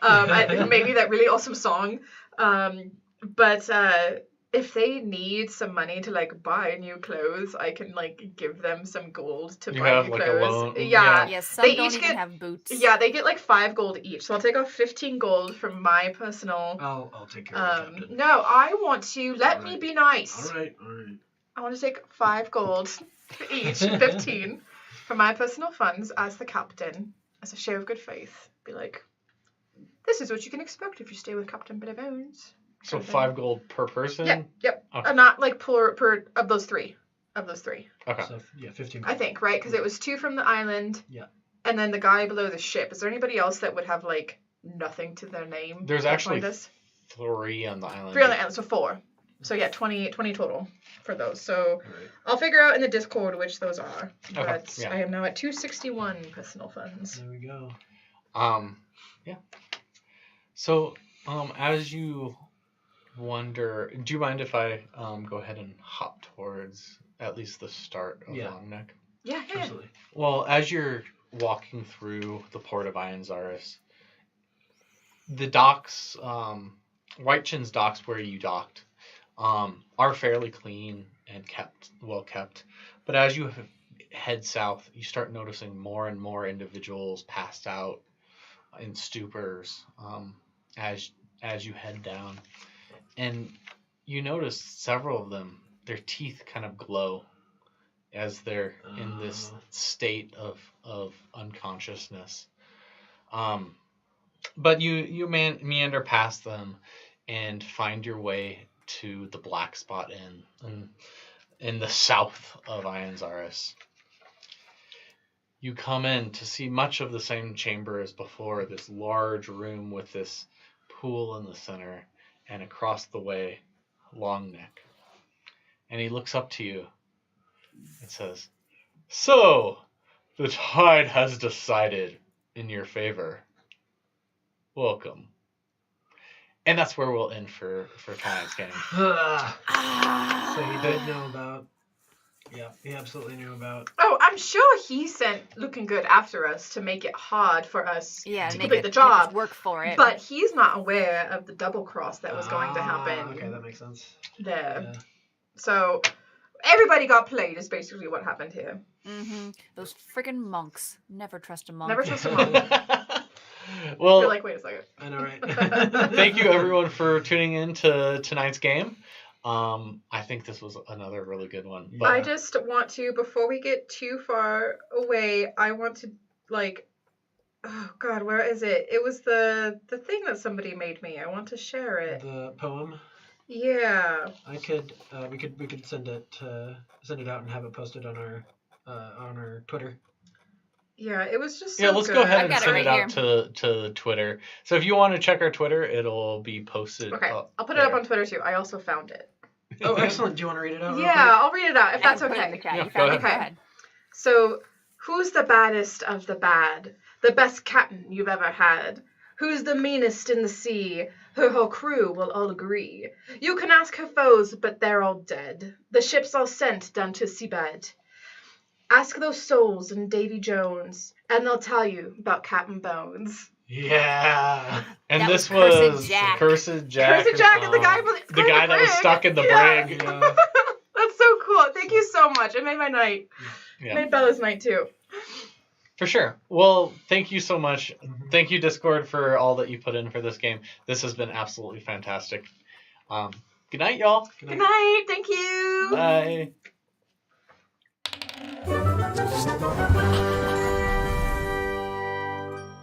maybe that really awesome song. But if they need some money to like buy new clothes, I can like give them some gold to You buy have, new like, a clothes. loan? Yeah. Yes, some They don't each even get- have boots. Yeah, they get like 5 gold each. So I'll take off 15 gold from my personal. I'll take care of it, Captain. No, I want to let me Alright. be nice. All right. I want to take 5 gold each, 15 from my personal funds as the captain, as a show of good faith. Be like, this is what you can expect if you stay with Captain Bitterbones. So 5 gold per person? Yeah, yep. Okay. Not like per of those three. Okay. Okay. So, 15. I think, right? Because it was 2 from the island. Yeah. And then the guy below the ship. Is there anybody else that would have like nothing to their name? There's to actually find us? 3 on the island. 3 on the island, so 4. So yeah, 20 total for those. So All right. I'll figure out in the Discord which those are. Okay, But yeah. I am now at 261 personal funds. There we go. Yeah. So, as you wonder, do you mind if I go ahead and hop towards at least the start of Yeah. Long Neck? Yeah. Absolutely. Well, as you're walking through the port of Ironzaris, the docks, White Chin's docks where you docked, are fairly clean and well kept. But as you head south, you start noticing more and more individuals passed out in stupors as you head down. And you notice several of them, their teeth kind of glow as they're in this state of unconsciousness. But you meander past them and find your way to the Black Spot Inn in the south of Ironzaris. You come in to see much of the same chamber as before, this large room with this pool in the center, and across the way, Long Neck. And he looks up to you and says, "So, the tide has decided in your favor. Welcome." And that's where we'll end for tonight's game. So he did know about. Yeah, he absolutely knew about. Oh, I'm sure he sent Looking Good after us to make it hard for us Yeah, to make complete it, the make job. us work for it. But he's not aware of the double cross that was going to happen Okay, that makes sense. there. Yeah. So everybody got played is basically what happened here. Those friggin' monks. Never trust a monk. Never trust a monk. Well, You're like, wait a second. I know, right? thank you everyone for tuning in to tonight's game. I think this was another really good one. But I just want to, before we get too far away, I want to, like, oh God, where is it? It was the thing that somebody made me. I want to share it. The poem. Yeah. I could. We could send it out and have it posted on our Twitter. Yeah, it was just so yeah, let's good. go ahead I've and got it send it right out to Twitter. So if you want to check our Twitter, it'll be posted. Okay, up I'll put it up there. on Twitter too. I also found it. Oh, excellent. Do you want to read it out? real Yeah, I'll read it out if Yeah, that's put it in okay. the chat. Yeah, You go found it? ahead. Go Okay. ahead. So, who's the baddest of the bad? The best captain you've ever had? Who's the meanest in the sea? Her whole crew will all agree. You can ask her foes, but they're all dead. The ship's all sent down to seabed. Ask those souls and Davy Jones, and they'll tell you about Captain Bones. Yeah. And That this was Cursed was Jack. Cursed Jack. Cursed Jack and the guy, the guy that was stuck in the Yeah. brig. Yeah. That's so cool. Thank you so much. It made my night. Yeah. Made Bella's night too. For sure. Well, thank you so much. Mhm. Thank you, Discord, for all that you put in for this game. This has been absolutely fantastic. Good night, y'all. Good night. Thank you. Bye.